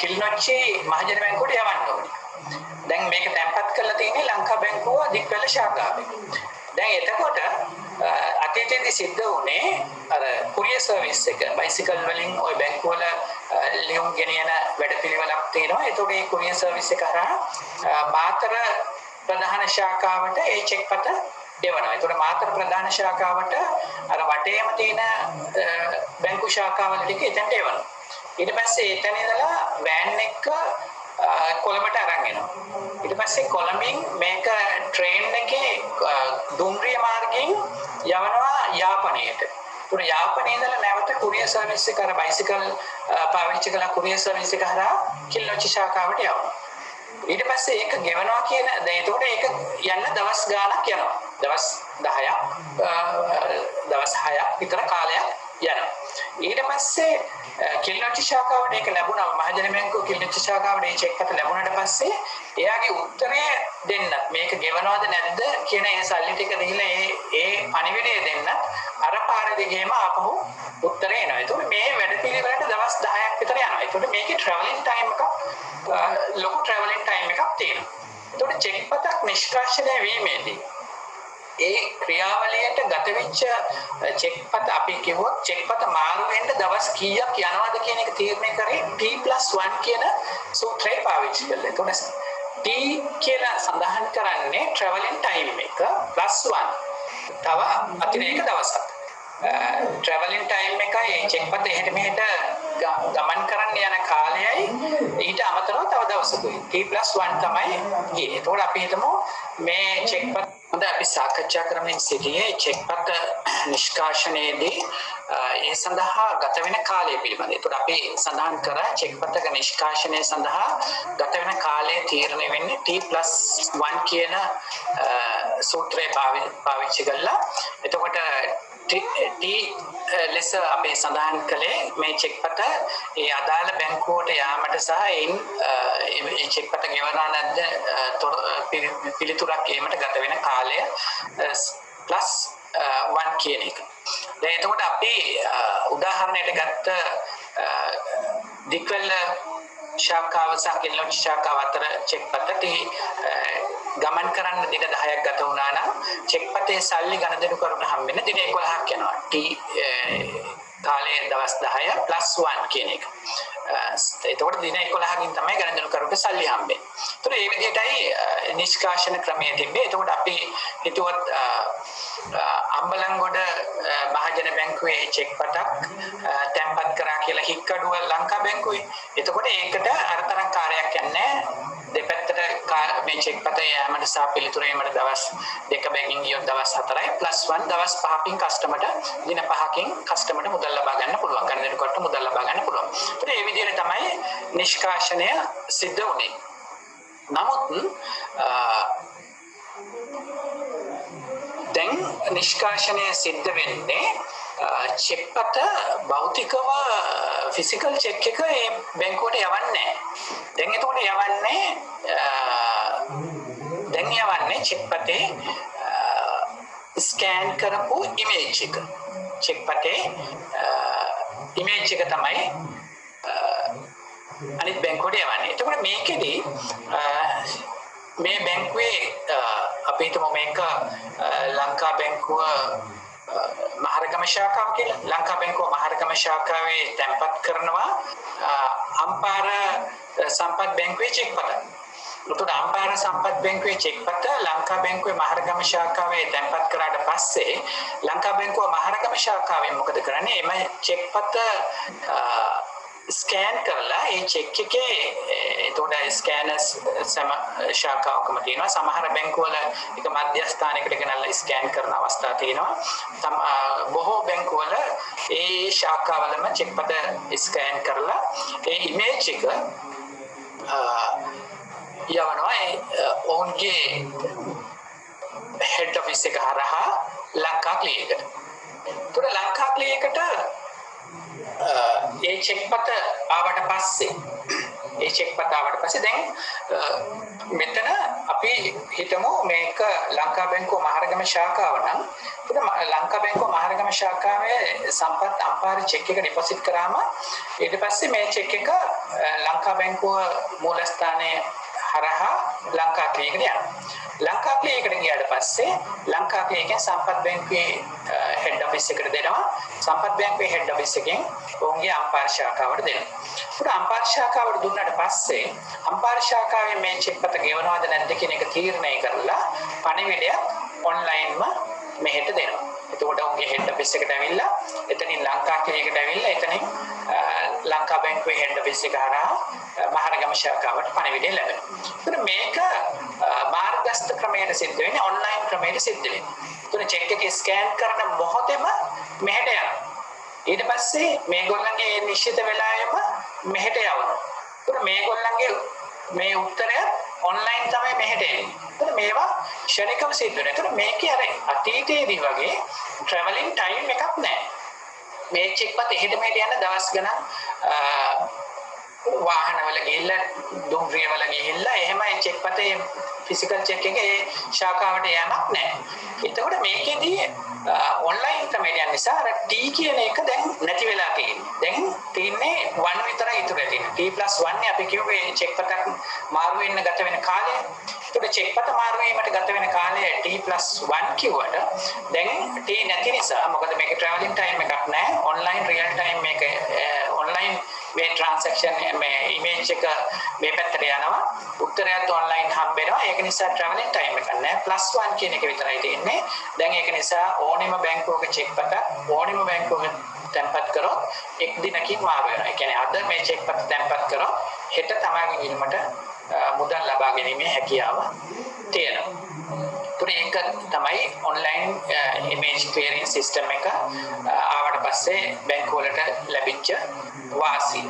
කිලිනොච්චි මහජන බැංකුවට යවන්න ඕනේ. දැන් මේක තැන්පත් කරලා තියෙන්නේ ලංකා බැංකුව දික්වැල්ලේ ශාඛාවේ. දැන් එතකොට අතීතයේදී සිද්ධ වුණේ අර කුරියර් සර්විස් එක බයිසිකල් වලින් ওই බැංකුවල ලියුම් ගෙනියන වැඩපිළිවෙලක් තියෙනවා. ඒතකොට මේ කුරියර් සර්විස් එක හරහා මාතර ප්‍රධාන ශාඛාවට ඒ චෙක්පත එවනවා. ඒතකොට මාතර ප්‍රධාන ශාඛාවට අර වටේම තියෙන බැංකු ශාඛාවල ටික එතනට එවනවා. ඊට පස්සේ එතන ඉඳලා වෑන් එක කොළඹට අරන් එනවා. ඊට පස්සේ කොළඹින් මේක ට්‍රේන් එකේ දුම්රිය මාර්ගයෙන් යවනවා යාපනයට. උන යාපනයේ ඉඳලා නැවත කුරියර් සර්විස් එක අර බයිසිකල් පාවිච්චි කළ කුරියර් සර්විස් එක හරහා කිලිනොච්චි ශාඛාවට යවනවා. ඊට පස්සේ ඒක ගෙවනවා කියන දැන් එතකොට ඒක යන්න දවස් ගාණක් යනවා. දවස් 10ක් දවස් 6ක් විතර කාලයක් යනවා. ඊට පස්සේ කිලිනොච්චි ශාඛාවට ඒක ලැබුණා මහජන බැංකුව කිලිනොච්චි ශාඛාවට ඒ චෙක් පත ලැබුණාට පස්සේ එයාගේ උත්තරය දෙන්න මේක ගෙවනවද නැද්ද කියන ඒ සල්ලි ටික දීලා ඒ පණිවිඩය දෙන්න අර පාරේ දිගේම ආපහු උත්තරේ එනවා. ඒතකොට මේ වැඩ පිළිවෙලට දවස් 10ක් විතර යනවා. ඒතකොට මේකේ ට්‍රැවලින් ටයිම් එකක් ලොකු ට්‍රැවලින් ටයිම් එකක් තියෙනවා. ඒතකොට චෙක් පතක් නිෂ්කාශනය වීමේදී ඒ ක්‍රියාවලියට ගත වෙච්ච චෙක් පත අපි කිව්වොත් චෙක් පත මාරු වෙන්න දවස් කීයක් යනවද කියන එක තීරණය කරේ T+1 කියන සූත්‍රය පාවිච්චි කරලා. එතකොට T කියලා සඳහන් කරන්නේ travelling time එක +1 තව අතිරේක දවසක්. travelling time එකයි චෙක් පත එහෙට මෙහෙට ගමන් කරන්න යන කාලයයි ඊට අමතරව තව දවසකුයි T+1 තමයි ගියේ. එතකොට අපි හිතමු මේ චෙක් පත හොඳ අපි සාකච්ඡා කරමින් සිටියේ චෙක් පත නිෂ්කාශනයේදී ඒ සඳහා ගත වෙන කාලය පිළිබඳව. ඒකට අපි සඳහන් කරා චෙක් පතක නිෂ්කාශනය සඳහා ගත වෙන කාලය තීරණය වෙන්නේ T+1 කියන සූත්‍රය පාවිච්චි කරලා. එතකොට T ලෙස අපි සඳහන් කළේ මේ චෙක් පත ඒ අදාළ බැංකුවට යාමට සහ ඒ චෙක් පත ගෙවනා නැද්ද පිළිතුරක් ඒමට ගත වෙන කාලය +1 කියන එක. දැන් එතකොට අපි උදාහරණයට ගත්ත දික්වැල්ල ශාඛාව සහ කිලිනොච්චි ශාඛාව අතර චෙක් පතට ගමන් කරන්න දින 10ක් ගත වුණා නම් චෙක් පතේ සල්ලි ගණදෙනු කරුට හම්බෙන්න දින 11ක් යනවා. කාලය දවස් 10 +1 කියන එක. එතකොට දින 11කින් තමයි ගණදෙනු කරුට සල්ලි හම්බෙන්නේ. ඒතකොට මේ විදිහටයි නිෂ්කාශන ක්‍රමය තිබ්බේ. එතකොට අපි හිතුවත් අම්බලන්ගොඩ මහජන බැංකුවේ චෙක් පතක් තැන්පත් කරා කියලා හික්කඩුව ලංකා බැංකුවේ. එතකොට ඒකට අරතරන් කාර්යයක් යන්නේ දෙපැත්තට මේ චෙක් පත යෑමට සහ පිළිතුරේමට දවස් 2 බැගින් ගියොත් දවස් 4යි +1 දවස් 5කින් කස්ටමර්ට දින 5කින් කස්ටමර්ට මුදල් ලබා ගන්න පුළුවන්. ගණනකට මුදල් ලබා ගන්න පුළුවන්. ඒත් මේ විදිහට තමයි නිෂ්කාශනය සිද්ධ වුනේ. නමුත් දැන් නිෂ්කාශනය සිද්ධ වෙන්නේ චෙක් පත භෞතිකව ෆිසිකල් චෙක් එක ඒ බැංකුවට යවන්නේ නැහැ. දැන් එතකොට යවන්නේ චෙක් පතේ ස්කෑන් කරපු ඉමේජ් එක. චෙක් පතේ ඉමේජ් එක තමයි අනිත් බැංකුවට යවන්නේ. එතකොට මේකෙදී මේ බැංකුවේ අපි හිතමු මේක ලංකා බැංකුව මහරගම ශාඛාව කියලා. ලංකා බැංකුව මහරගම ශාඛාවේ තැන්පත් කරනවා අම්පාර සම්පත් බැංකුවේ චෙක් පත. උතුර අම්පාර සම්පත් බැංකුවේ චෙක් පත ලංකා බැංකුවේ මහරගම ශාඛාවේ තැන්පත් කරාට පස්සේ ලංකා බැංකුව මහරගම ශාඛාවෙන් මොකද කරන්නේ? එම චෙක් පත ස්කෑන් කරලා ඒ චෙක් එකේ එතකොට ස්කෑනර්ස් සම ශාඛාවකම තියෙනවා. සමහර බැංකුවල එක මධ්‍යස්ථානයකට ගෙනල්ලා ස්කෑන් කරන අවස්ථා තියෙනවා. බොහෝ බැංකුවල ඒ ශාඛාවලම චෙක් පත ස්කෑන් කරලා ඒ ඉමේජ් එක යවනවා ඔවුන්ගේ හෙඩ් ඔෆිස් එක හරහා ලංකා ක්ලියර් එකට. ඒතකොට ලංකා ක්ලියර් එකට ඒ චෙක් පත ආවට පස්සේ දැන් මෙතන අපි හිතමු මේක ලංකා බැංකුව මහරගම ශාඛාව නම් ලංකා බැංකුව මහරගම ශාඛාවේ සම්පත් අම්පාර චෙක් එක ඩිපොසිට් කරාම ඊට පස්සේ මේ චෙක් එක ලංකා බැංකුව මූලස්ථානයේ හරහා ලංකා ක්ලියර් එකට යනවා. ලංකා ක්ලියර් එකට ගියාට පස්සේ ලංකා ක්ලියර් එකෙන් සම්පත් බැංකුවේ හෙඩ් ඔෆිස් එකට දෙනවා. සම්පත් බැංකුවේ හෙඩ් ඔෆිස් එකෙන් ඔවුන්ගේ අම්පාර ශාඛාවට දෙනවා. ඒකට අම්පාර ශාඛාවට දුන්නාට පස්සේ අම්පාර ශාඛාවේ මේ චෙක් පත ගෙවනවද නැද්ද කියන එක තීරණය කරලා පණිවිඩයක් ඔන්ලයින්ම මෙහෙට දෙනවා. එතකොට ඔවුන්ගේ හෙඩ් ඔෆිස් එකට ඇවිල්ලා එතනින් ලංකා ක්ලියර් එකට ඇවිල්ලා එතනින් ලංකා බැංකුවේ හෙඩ් ඔෆිස් එක හරහා මහරගම ශාඛාවට පණිවිඩය ලැබෙනවා. ඒතර මේක මාර්ගස්ථ ක්‍රමයට සිද්ධ වෙන්නේ ඔන්ලයින් ක්‍රමයට සිද්ධ වෙන්නේ. ඒතර චෙක් එක ස්කෑන් කරන මොහොතේම මෙහෙට යනවා. ඊට පස්සේ මේගොල්ලන්ගේ නිශ්චිත වෙලාවෙම මෙහෙට යවනවා. ඒතර මේගොල්ලන්ගේ මේ උත්තරය ඔන්ලයින් තමයි මෙහෙට එන්නේ. ඒතර මේවා ක්ෂණිකව සිද්ධ වෙනවා. ඒතර මේකේ අර අතීතයේදී වගේ ට්‍රැවලින් ටයිම් එකක් නැහැ. මේ චෙක් පත එහෙට මෙහෙට යන දවස් ගණන් වාහනවල ගිහිල්ලා දුම්රිය වල ගිහිල්ලා එහෙමයි චෙක් පතේ ෆිසිකල් චෙක් එකේ ඒ ශාඛාවට යamak නැහැ. එතකොට මේකෙදී ඔන්ලයින් ක්‍රමයට නිසා අර T කියන එක දැන් නැති වෙලා තියෙන්නේ. දැන් තියෙන්නේ 1 විතරයි ඉතුරු වෙලා තියෙන්නේ. T+1 අපි කියුවේ චෙක් පතක් මාරු වෙන්න ගත වෙන කාලය. එතකොට චෙක් පත මාරු වීමට ගත වෙන කාලය T+1 කිව්වට දැන් T නැති නිසා මොකද මේක ට්‍රැවලින් ටයිම් එකක් නැහැ. ඔන්ලයින් රියල් ටයිම් මේක ඔන්ලයින් මේ ට්‍රාන්සැක්ෂන් මේ ඉමේජ් එක මේ පැත්තට යනවා උත්තරයත් ඔන්ලයින් හම්බ වෙනවා ඒක නිසා ට්‍රැවලින් ටයිම් එකක් නැහැ +1 කියන එක විතරයි තියෙන්නේ දැන් ඒක නිසා ඕනෙම බැංකුවක චෙක් පත ඕනෙම බැංකුවක තැන්පත් කරොත් එක් දිනකින් මාරු වෙනවා ඒ කියන්නේ අද මේ චෙක් පත තැන්පත් කරොත් හෙට තමයි ගිහිල්මට මුදල් ලබා ගැනීමේ හැකියාව තියෙනවා ඒක තමයි ඔන්ලයින් ඉමේජ් ක්ලියරින් සිස්ටම් එක ආවට පස්සේ බැංකුව වලට ලැබිච්ච වාසිය.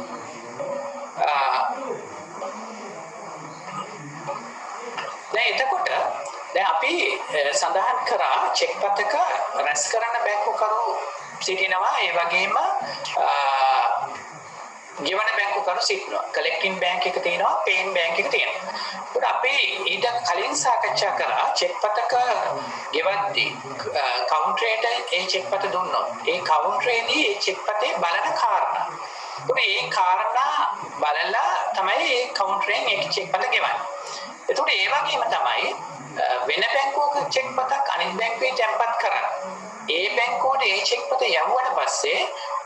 දැන් එතකොට දැන් අපි සඳහන් කරා චෙක් පතක රැස් කරන බැංකුකරු සිටිනවා ඒ වගේම ගෙවන බැංකුකරු සිටිනවා කලෙක්ටින් බැංක් එක තියෙනවා පේන් බැංක් එක තියෙනවා ඒත් අපි ඊට කලින් සාකච්ඡා කරා චෙක් පතක ගෙවද්දී කවුන්ටරේට ඒ චෙක් පත දුන්නොත් ඒ කවුන්ටරේදී ඒ චෙක් පතේ බලන කාරණා ඒ කාරණා බලලා තමයි ඒ කවුන්ටරෙන් ඒ චෙක් පත ගෙවන්නේ එතකොට ඒ වගේම තමයි වෙන බැංකුවක චෙක් පතක් අනිත් බැංකුවේ තැන්පත් කරන්නේ ඒ බැංකුවට ඒ චෙක් පත යවුවට පස්සේ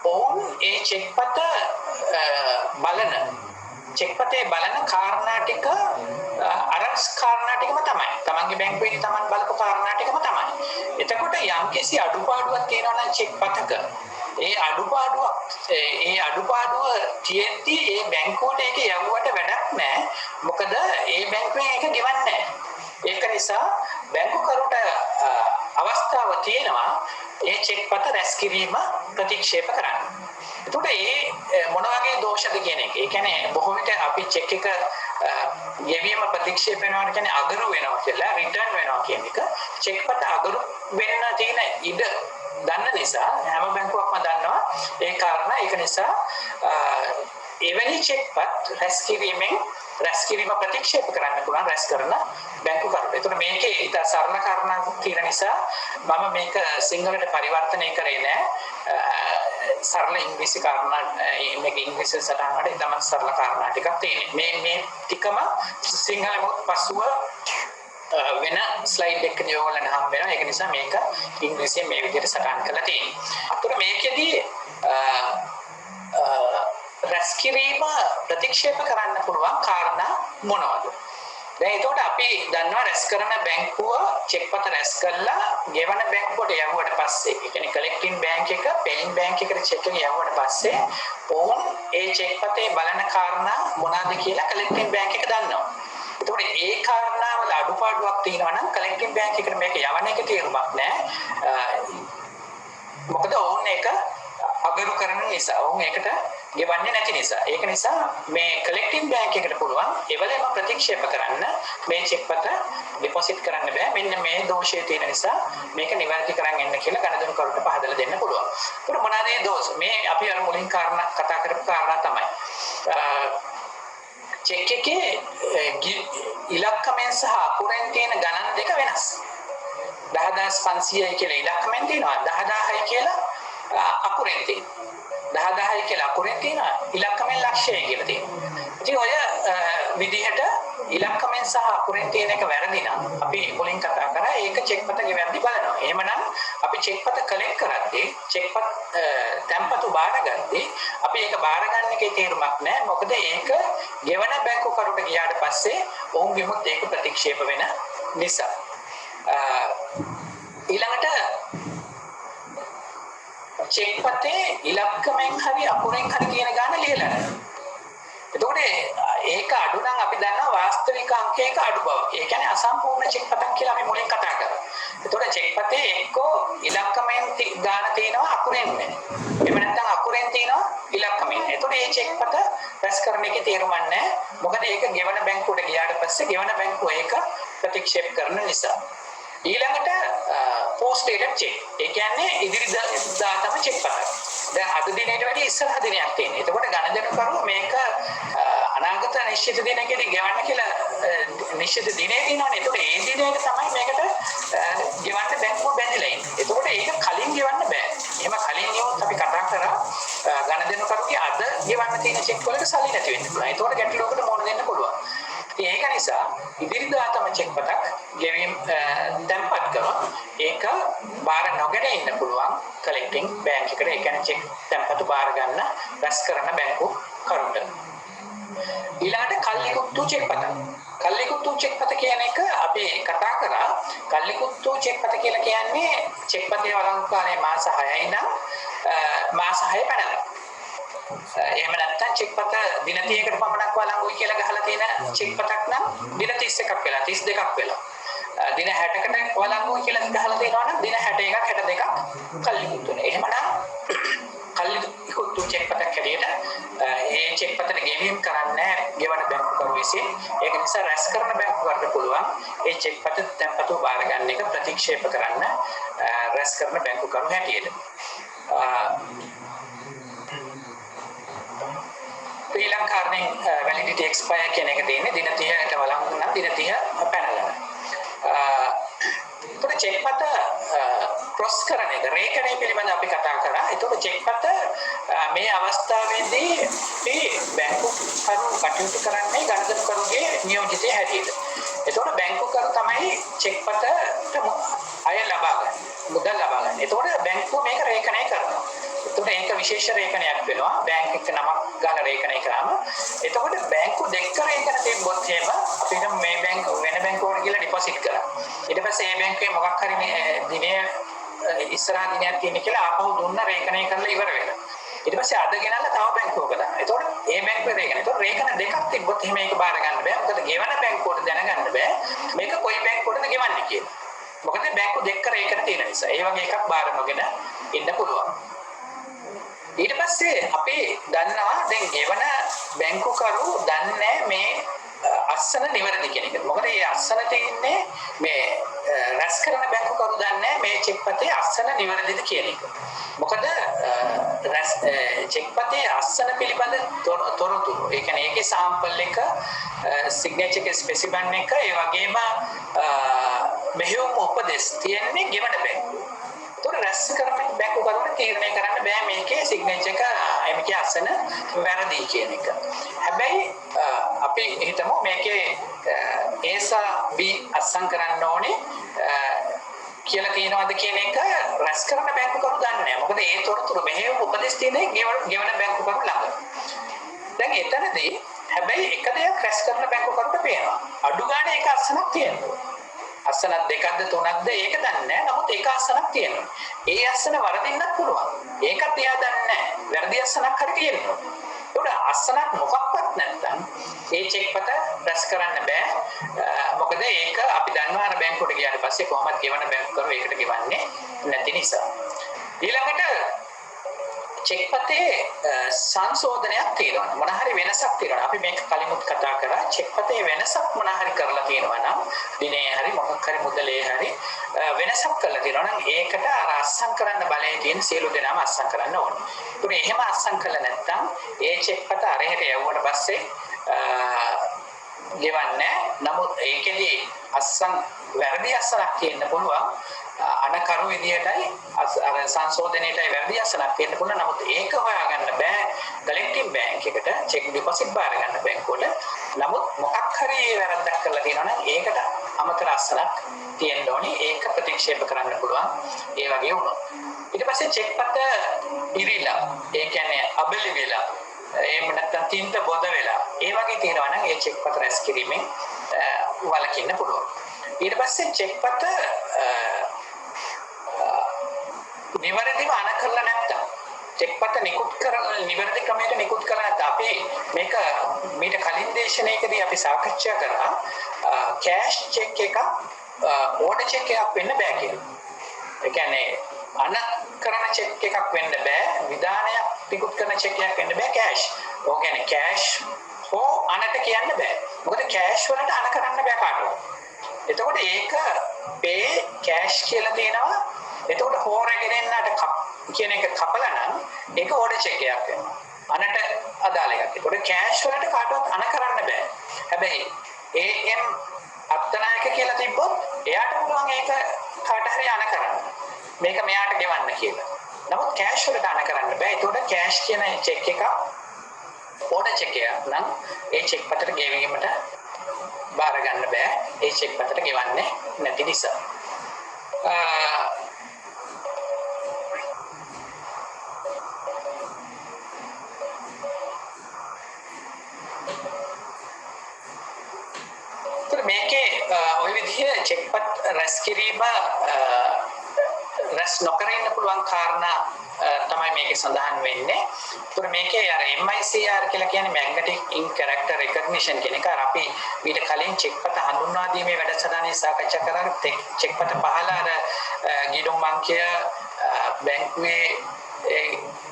ඔවුන් ඒ චෙක් පත බලන චෙක් පතේ බලන කාරණා ටික අරස් කාරණා ටිකම තමයි. තමන්ගේ බැංකුවේදී තමන් බලපු කාරණා ටිකම තමයි. එතකොට යම්කිසි අඩුපාඩුවක් තියෙනවා නම් චෙක් පතක ඒ අඩුපාඩුව තියෙද්දී ඒ බැංකුවට ඒක යවුවට වැඩක් නැහැ. මොකද ඒ බැංකුවෙන් ඒක ගෙවන්නේ නැහැ. ඒක නිසා බැංකුකරුට අවස්ථාව තියෙනවා ඒ චෙක් පත රැස් කිරීම ප්‍රතික්ෂේප කරන්න. එතකොට ඒ මොන වගේ දෝෂද කියන එක. ඒ කියන්නේ බොහෝ විට අපි චෙක් එක ගෙවීම ප්‍රතික්ෂේප වෙනවා කියන්නේ අගරු වෙනවා කියලා රිටර්න් වෙනවා කියන එක. චෙක් පත අගරු වෙන්න තියෙන ඉඩ දන්න නිසා හැම බැංකුවක්ම දන්නවා ඒ කාරණා. ඒක නිසා එවැනි චෙක් පත් රැස් කිරීම ප්‍රතික්ෂේප කරන්න පුළුවන් රැස් කරන බැංකුකරුට. ඒතර මේකේ ඊට සරල කාරණා තියෙන නිසා මම මේක සිංහලට පරිවර්තනය කරේ නෑ. සරල ඉංග්‍රීසි කාරණා මේක ඉංග්‍රීසි සටහන් වලට තමයි සරල කාරණා ටිකක් තියෙන්නේ. මේ ටිකම සිංහලෙම පසුව වෙන ස්ලයිඩ් එකක ඔයගොල්ලන්ට හම්බ වෙනවා. ඒක නිසා මේක ඉංග්‍රීසියෙන් මේ විදිහට සටහන් කරලා තියෙනවා. අතට මේකෙදී රැස් කිරීම ප්‍රතික්ෂේප කරන්න පුළුවන් කාරණා මොනවද? දැන් එතකොට අපි දන්නවා රැස් කරන බැංකුව චෙක් පත රැස් කළා ගෙවන බැංකුවට යවුවට පස්සේ ඒ කියන්නේ කලෙක්ටින් බැංක් එක පේයින් බැංක් එකට චෙක් එක යවුවට පස්සේ ඔවුන් ඒ චෙක් පතේ බලන කාරණා මොනවාද කියලා කලෙක්ටින් බැංක් එක දන්නවා. එතකොට ඒ කාරණාවල අඩුපාඩුවක් තියෙනවා නම් කලෙක්ටින් බැංක් එකට මේක යවන එක තේරුමක් නැහැ. මොකද ඔවුන් ඒක අගරු කරන නිසා ඔවුන් ඒකට ගෙවන්නේ නැති නිසා. ඒක නිසා මේ කලෙක්ටින් බැංක් එකට පුළුවන් එවලෙම ප්‍රතික්ෂේප කරන්න මේ චෙක් පත ඩිපොසිට් කරන්න බෑ. මෙන්න මේ දෝෂය තියෙන නිසා මේක නිවැරදි කරන් එන්න කියලා ගණදෙනුකරුට පහදලා දෙන්න පුළුවන්. ඒක මොනවාද මේ දෝෂ? මේ අපි අර මුලින් කාරණා කතා කරපු කාරණා තමයි. චෙක් එකේ ඉලක්කමෙන් සහ අකුරෙන් තියෙන ගණන් දෙක වෙනස්. 10500යි කියලා ඉලක්කමෙන් තියෙනවා 10000යි කියලා අකුරෙන් තියෙනවා. 10000යි කියලා අකුරෙන් තියෙනවා ඉලක්කමෙන් ලක්ෂයයි කියලා තියෙනවා. ඉතින් ඔය විදිහට ඉලක්කමෙන් සහ අකුරෙන් තියෙන එක වැරදි නම් අපි මුලින් කතා කරා ඒක චෙක් පත ගෙවද්දි බලනවා. එහෙමනම් අපි චෙක් පත කලෙක්ට් කරද්දී චෙක් පත තැන්පතු බාරගද්දී අපි ඒක බාරගන්න එකේ තේරුමක් නැහැ. මොකද ඒක ගෙවන බැංකුකරුට ගියාට පස්සේ ඔවුන්ගෙමුත් ඒක ප්‍රතික්ෂේප වෙන නිසා. ඊළඟට චෙක් පතේ ඉලක්කමෙන් හරි අකුරෙන් හරි කියන ගාන ලියලා නැහැ. එතකොට ඒක අඩු නම් අපි දන්නවා වාස්තවික අංකයක අඩු බව. ඒ කියන්නේ අසම්පූර්ණ චෙක් පතක් කියලා අපි මුලින් කතා කරා. එතකොට චෙක් පතේ එක්කෝ ඉලක්කමෙන් ගාන තියෙනවා අකුරෙන් නෙමෙයි. එහෙම නැත්නම් අකුරෙන් තියෙනවා ඉලක්කමෙන්. එතකොට මේ චෙක් පත රැස් කරන එකේ තේරුමක් නැහැ. මොකද ඒක ගෙවන බැංකුවට ගියාට පස්සේ ගෙවන බැංකුව ඒක ප්‍රතික්ෂේප කරන නිසා. ඊළඟට post dated check. ඒ කියන්නේ ඉදිරිදා තමයි චෙක් පතක්. දැන් අද දිනේට වැඩි ඉස්සරහ දිනයක් තියෙනවා. එතකොට ගණදෙනුකරු මේක අනාගත නිශ්චිත දිනකදී ගෙවන්න කියලා නිශ්චිත දිනේ තියෙනවානේ. එතකොට ඒ දිනේට තමයි මේකට ගෙවන්න බැංකුව බැඳිලා ඉන්නේ. එතකොට ඒක කලින් ගෙවන්න බෑ. එහෙම කලින් ගෙවුවොත් අපි කතා කරා ගණදෙනුකරුගේ අද ගෙවන්න තියෙන චෙක් වලට සල්ලි නැති වෙන්න පුළුවන්. එතකොට ගැටලුවකට මුහුණ දෙන්න පුළුවන්. ඒක නිසා ඉදිරිදා තම චෙක් පතක් ගෙවීම තැන්පත් කරොත් ඒක බාර නොගෙන ඉන්න පුළුවන් කලෙක්ටිං බැංක් එකට. ඒ කියන්නේ චෙක් තැන්පතු බාර ගන්න රැස් කරන බැංකු කරුට. ඊළඟට කල්ලිකුත්තු චෙක් පත. කල්ලිකුත්තු චෙක් පත කියන එක අපි කතා කරා. කල්ලිකුත්තු චෙක් පත කියලා කියන්නේ චෙක් පතේ වළංගු කාලය මාස 6යි නම් මාස 6 පැනලා. එහෙම නැත්නම් චෙක් පත දින 30කට පමණක් වළංගුයි කියලා ගහලා තියෙන චෙක් පතක් නම් දින 31ක් වෙලා 32ක් වෙලා. දින 60කට වළංගුයි කියලා ගහලා තියෙනවා නම් දින 61ක් 62ක් කල්ලිකුත්තුනේ. එහෙමනම් කල්ලිකුත්තු චෙක් පතක් හැටියට ඒ චෙක් පතට ගෙවීම කරන්නේ ගෙවන බැංකුකරු විසින්. ඒක නිසා රැස් කරන බැංකුකරුට පුළුවන් ඒ චෙක් පත තැන්පතු බාර ගන්න එක ප්‍රතික්ෂේප කරන්න රැස් කරන බැංකුකරු හැටියට. ශ්‍රී ලංකාවේ වැලිඩිටි එක්ස්පයර් කියන එක තියෙන්නේ දින 30කට වළංගු නම් දින 30 පැනලා. ඒතකොට චෙක් පත ක්‍රොස් කරන එක රේඛනය පිළිබඳව අපි කතා කරා. ඒතකොට චෙක් පත මේ අවස්ථාවේදී මේ බැංකු කරු කටයුතු කරන්නේ ගණදෙනුකරුගේ නියෝජිතය හැටියට. ඒතකොට බැංකුකරු තමයි චෙක් පතට අය ලබා ගන්න. මුදල් ලබා ගන්න. ඒතකොට බැංකුව මේක රේඛනය කරනවා. එතකොට ඒක විශේෂ රේඛනයක් වෙනවා. බැංක් එක නමක් ගාලා රේඛනය කරාම එතකොට බැංකු දෙක රේඛන තිබ්බොත් එහෙම අපිට මේ බැංක වෙන බැංකුවකට ගිහලා ඩිපොසිට් කරා. ඊට පස්සේ මේ බැංකුවේ මොකක් හරි දිනේ ඉස්සරහ දිනයක් තියෙන කියලා ආපහු දුන්න රේඛනය කරලා ඉවර වෙනවා. ඊට පස්සේ අද ගෙනල්ලා තව බැංකුවක දානවා. එතකොට මේ බැංකුවේ රේඛන. එතකොට රේඛන දෙකක් තිබ්බොත් එහෙම මේක බාර ගන්න බෑ. මොකද ගෙවන බැංකුවට දැනගන්න බෑ මේක කොයි බැංකුවටද ගෙවන්නේ කියලා. මොකද බැංකු දෙක රේඛන තියෙන නිසා. ඒ වගේ එකක් බාර නොගෙන ඉන්න පුළුවන්. ඊට පස්සේ අපි දන්නවා දැන් ගෙවන බැංකුකරු දන්නේ මේ අස්සන නිවැරදි කියන එක. මොකද මේ අස්සන තියෙන්නේ මේ රැස් කරන බැංකුකරු දන්නේ මේ චෙක් පතේ අස්සන නිවැරදිද කියන එක. මොකද චෙක් පතේ අස්සන පිළිබඳ තොරතුරු ඒ කියන්නේ ඒකේ සාම්පල් එක සිග්නේචර් එකේ ස්පෙසිෆිකන් එක ඒ වගේම මෙහෙයුම් උපදෙස් තියෙන්නේ ගෙවන බැංකුව. ඒතකොට රැස් කරන බැංකුකරුට තීරණය කරන්න බෑ මේකේ සිග්නේචර් එක මේකේ අස්සන වැරදි කියන එක. හැබැයි අපි හිතමු මේකේ ඒසා B අස්සම් කරන්න ඕනේ කියලා කියනවාද කියන එක රැස් කරන බැංකුකරු දන්නේ නැහැ. මොකද ඒ තොරතුරු මෙහෙම උපදෙස් තියෙන්නේ ගෙවන බැංකුකරු ළඟ. දැන් එතනදී හැබැයි එක දෙයක් රැස් කරන බැංකුකරුට පේනවා. අඩු ගානේ එක අස්සනක් තියෙනවා. අස්සනක් දෙකක්ද තුනක්ද ඒක දන්නේ නැහැ. නමුත් ඒක අස්සනක් තියෙනවා. ඒ අස්සන වරදින්නත් පුළුවන්. ඒකත් එයා දන්නේ නැහැ. වැරදි අස්සනක් හරි තියෙනවා. ඒකට අස්සනක් මොකක්වත් නැත්නම් ඒ චෙක් පත රැස් කරන්න බෑ. මොකද ඒක අපි දන්නවා අර බැංකුවට ගියාට පස්සේ කොහොමද ගෙවන බැංකුකරු ඒකට ගෙවන්නේ නැති නිසා. ඊළඟට චෙක් පතේ සංශෝධනයක් තියෙනවා. මොන හරි වෙනසක් තියෙනවා. අපි මේක කලිමුත් කතා කරා. චෙක් පතේ වෙනසක් මොන හරි කරලා තියෙනවා නම් දිනේ හරි මොකක් හරි මුදලේ හරි වෙනසක් කරලා තියෙනවා නම් ඒකට අර අස්සම් කරන්න බලය තියෙන සියලු දෙනාම අස්සම් කරන්න ඕනේ. ඒත් එහෙම අස්සම් කළා නැත්නම් ඒ චෙක් පත අරහෙට යවුවට පස්සේ ගෙවන්නේ. නමුත් ඒකෙදි අස්සම් වැරදි අස්සනක් තියෙන්න පුළුවන්. අනකරු විදියටයි අර සංශෝධනයේටයි වැරදි අස්සනක් තියෙන්න පුළුවන්. නමුත් ඒක හොයාගන්න බෑ කලෙක්ටිව් බැංක් එකට චෙක් ඩිපොසිට් බාර ගන්න බැංකුවල. නමුත් මොකක් හරි වැරද්දක් කරලා තියෙනවා නම් ඒකට අමතර අස්සනක් තියෙන්න ඕනේ. ඒක ප්‍රතික්ෂේප කරන්න පුළුවන්. ඒ වගේ වුණොත්. ඊට පස්සේ චෙක් පත ඉරිලා ඒ කියන්නේ අබලි වෙලා එහෙම නැත්නම් තින්ත බොද වෙලා ඒ වගේ තියෙනවා නම් ඒ චෙක් පත රැස් කිරීමෙන් වළකින්න පුළුවන්. ඊට පස්සේ චෙක් පත නිවැරදිව අනකරලා නැත්තම් චෙක් පත නිකුත් කරලා නිවැරදි ක්‍රමයට නිකුත් කරලා නැත්නම් අපි මේක මීට කලින් දේශනාවකදී අපි සාකච්ඡා කරා කෑෂ් චෙක් එක ඕඩර් චෙක් එකක් වෙන්න බෑ කියලා. ඒ කියන්නේ අනකරන චෙක් එකක් වෙන්න බෑ විධානයක් නිකුත් කරන චෙක් එකක් වෙන්න බෑ කෑෂ්. ඕක කියන්නේ කෑෂ් හෝ අනට කියන්න බෑ. මොකද කෑෂ් වලට අන කරන්න බෑ කාටවත්. එතකොට ඒක pay cash කියලා තියෙනවා. එතකොට හොරගෙන එන්නට කියන එක කපලා නම් ඒක order check එකක් වෙනවා. අනට අදාළ එකක්. ඒකට කෑෂ් වලට කාටවත් අන කරන්න බෑ. හැබැයි AM අත්නායක කියලා තිබ්බොත් එයාට පුළුවන් ඒක කාට හරි අන කරන්න. මේක මෙයාට ගෙවන්න කියලා. නමුත් කෑෂ් වලට අන කරන්න බෑ. ඒකට කෑෂ් කියන චෙක් එක order check එකක් නම් ඒ චෙක් පතට ගෙවීමට බාර ගන්න බෑ. ඒ චෙක් පතට ගෙවන්නේ නැති නිසා. මේකේ ওই විදිහේ චෙක්පත් රැස් කිරීම රැස් නොකර ඉන්න පුළුවන් කාරණා තමයි මේකේ සඳහන් වෙන්නේ. ඒතර මේකේ අර MICR කියලා කියන්නේ magnetic ink character recognition කියන එක අපි ඊට කලින් චෙක්පත හඳුන්වා දීමේ වැඩසටහනේ සාකච්ඡා කරා. චෙක්පත පහළ අර ගිණුම් අංකය බැංකුවේ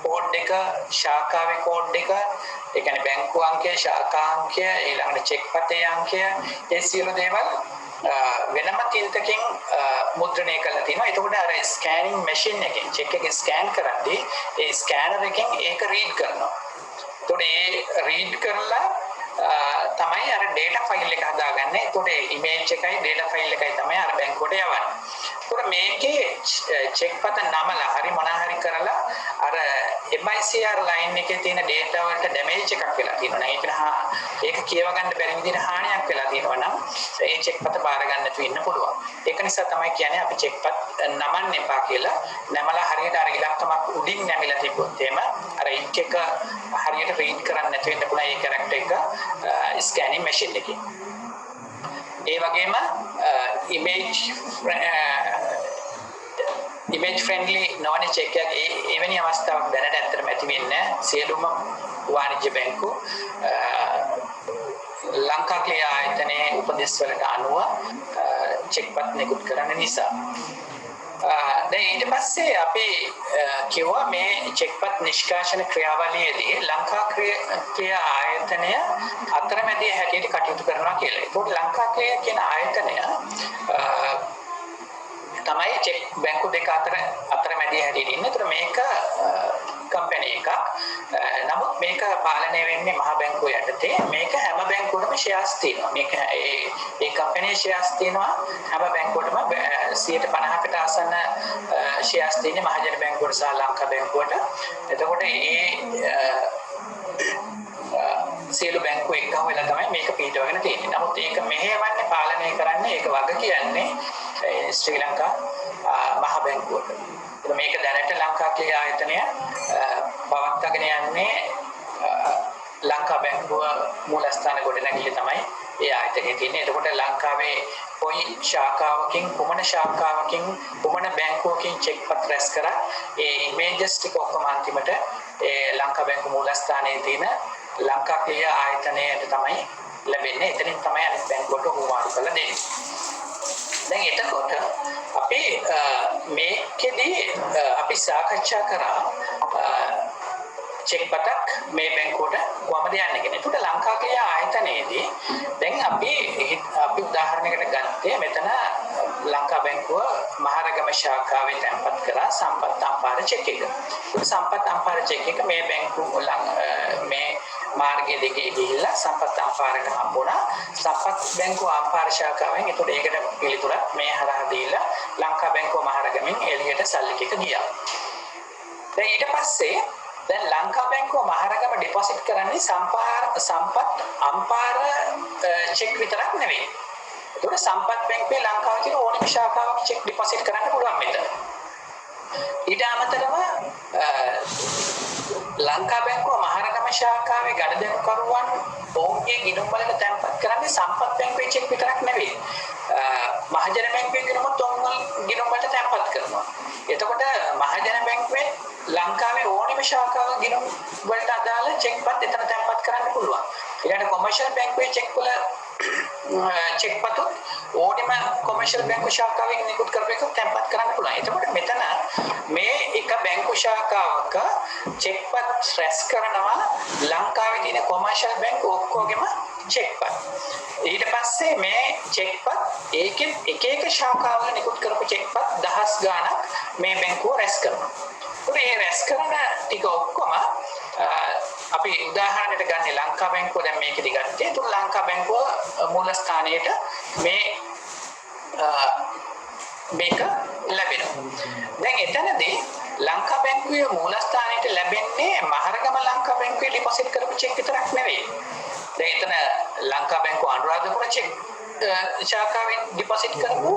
කෝඩ් එක ශාඛාවේ කෝඩ් එක ඒ කියන්නේ බැංකු අංකය ශාඛා අංකය ඊළඟට චෙක්පතේ අංකය ඒ සියලු දේවල් වෙනම තින්තකින් මුද්‍රණය කරලා තියෙනවා. එතකොට අර ස්කෑනින් මැෂින් එකෙන් චෙක් එක ස්කෑන් කරද්දී ඒ ස්කෑනර් එකෙන් ඒක රීඩ් කරනවා. එතකොට ඒ රීඩ් කරලා තමයි අර data file එක හදාගන්නේ. එතකොට image එකයි data file එකයි තමයි අර බැංකුවට යවන්නේ. එතකොට මේකේ චෙක්පත නමලා හරි මොනවා හරි කරලා අර MICR line එකේ තියෙන data වලට damage එකක් වෙලා තියෙනවා. ඒක කියව ගන්න බැරි විදිහට හානියක් වෙලා තියෙනවා නම් ඒ චෙක්පත බාර ගන්න නැතුව ඉන්න පුළුවන්. ඒක නිසා තමයි කියන්නේ අපි චෙක්පත් නමන්න එපා කියලා. නමලා හරියට අර ඉලක්කමක් උඩින් නැමිලා තිබ්බොත් එහෙම අර ink එක හරියට read කරන්න නැතුව ඉන්න පුළුවන් ඒ character එක ස්කෑනින් මැෂින් එකේ. ඒ වගේම image friendly නොවන චෙක් එකක් එවැනි අවස්ථාවක් දැනට ඇත්තටම ඇති වෙන්නේ සියලුම වාණිජ්‍ය බැංකු ලංකා ක්‍රියා ආයතනයේ උපදෙස් වලට අනුව චෙක්පත් නිකුත් කරන නිසා. දැන් ඊට පස්සේ අපි කිව්වා මේ චෙක්පත් නිෂ්කාශන ක්‍රියාවලියේදී ලංකා ක්‍රියා ආයතනය අතරමැදිය හැටියට කටයුතු කරනවා කියලා. ඒකෝට ලංකා ක්‍රියා කියන ආයතනය තමයි චෙක් බැංකු දෙක අතරමැදිය හැටියට ඉන්නේ. ඒතර මේක කම්පැනි එකක්. නමුත් මේක පාලනය වෙන්නේ මහ බැංකුව යටතේ. මේක හැම බැංකුවකම ෂෙයාර්ස් තියෙනවා. මේක ඒ කම්පැනි ෂෙයාර්ස් තියෙනවා හැම බැංකුවකම 50%කට ආසන්න ෂෙයාර්ස් තියෙන්නේ මහජන බැංකුවට සහ ලංකා බැංකුවට. එතකොට සියලු බැංකු එක්කම වෙලා තමයි මේක පිටවගෙන තියෙන්නේ. නමුත් ඒක මෙහෙවන්නේ පාලනය කරන්නේ ඒක වග කියන්නේ ශ්‍රී ලංකා මහ බැංකුවට. මේක දැනට ලංකා ක්‍රියා ආයතනය පවත්වාගෙන යන්නේ ලංකා බැංකුව මූලස්ථාන ගොඩනැගිලි තමයි ඒ ආයතනයේ තියෙන්නේ. එතකොට ලංකාවේ කොයි ශාඛාවකින් කුමන බැංකුවකින් චෙක්පත් රැස් කරා ඒ ඉමේජස් ටික ඔක්කොම අන්තිමට ඒ ලංකා බැංකුව මූලස්ථානයේ තියෙන ලංකා ක්‍රියා ආයතනයට තමයි ලැබෙන්නේ. එතනින් තමයි අනිත් බැංකුවට හුවාරු කරලා දෙන්නේ. දැන් එතකොට අපි මේකෙදී අපි සාකච්ඡා කරා චෙක්පතක් මේ බැංකුවට කොහමද යන්නේ කියන. ඒකට ලංකා ක්‍රියා ආයතනයේදී දැන් අපි උදාහරණයකට ගත්තේ මෙතන ලංකා බැංකුව මහරගම ශාඛාවේ තැන්පත් කරා සම්පත් අම්පාර චෙක් එක. සම්පත් අම්පාර චෙක් එක මේ බැංකුව මේ මාර්ගයේ දිගේ ගිහිල්ලා සම්පත් අම්පාරට හම්බුණා. සම්පත් බැංකුව අම්පාර ශාඛාවෙන් ඒකට ඒකට පිළිතුරක් මේ හරහා දීලා ලංකා බැංකුව මහරගමින් එළියට සල්ලි ටික ගියා. දැන් ඊට පස්සේ දැන් ලංකා බැංකුව මහරගම ඩිපොසිට් කරන්නේ සම්පත් අම්පාර චෙක් විතරක් නෙවෙයි. ඒකට සම්පත් බැංකුවේ ලංකාවේ තියෙන ඕනම ශාඛාවක් චෙක් ඩිපොසිට් කරන්න පුළුවන් මෙතන. ඊට අමතරව ලංකා බැංකුව මහරගම ශාඛාවේ ගනුදෙනුකරුවන් ඔවුන්ගේ ගිණුම් වලට තැන්පත් කරන්නේ සම්පත් බැංකුවේ චෙක් විතරක් නෙවෙයි. මහජන බැංකුවේ ගිණුමත් ඔවුන් ගිණුම් වලට තැන්පත් කරනවා. එතකොට මහජන බැංකුවේ ලංකාවේ ඕනම ශාඛාවක ගිණුම් වලට අදාළ චෙක්පත් එතන තැන්පත් කරන්න පුළුවන්. ඊළඟට කොමර්ෂල් බැංකුවේ චෙක්වල චෙක්පත් ඕනම කොමර්ෂල් බැංකු ශාඛාවකින් නිකුත් කරපේක තැන්පත් කරන්න පුළුවන්. එතකොට මෙතන මේ එක බැංකු ශාඛාවක චෙක්පත් රැස් කරනවා ලංකාවේ තියෙන කොමර්ෂල් බැංකු ඔක්කොගෙම චෙක්පත්. ඊට පස්සේ මේ චෙක්පත් ඒකෙන් එක ශාඛාවල නිකුත් කරපු චෙක්පත් දහස් ගාණක් මේ බැංකුව රැස් කරනවා. ඒ රැස් කරන ටික ඔක්කොම අපි උදාහරණයට ගන්න ලංකා බැංකුව දැන් මේකෙදි ගත්තේ. ඒක ලංකා බැංකුව මූල ස්ථානයේට මේක ලැබෙනවා. දැන් එතනදී ලංකා බැංකුවේ මූල ස්ථානයට ලැබෙන්නේ මහරගම ලංකා බැංකුවේ ඩිපොසිට් කරපු චෙක් විතරක් නෙවෙයි. දැන් එතන ලංකා බැංකුව අනුරාධපුර චෙක් ශාඛාවෙන් ඩිපොසිට් කරපු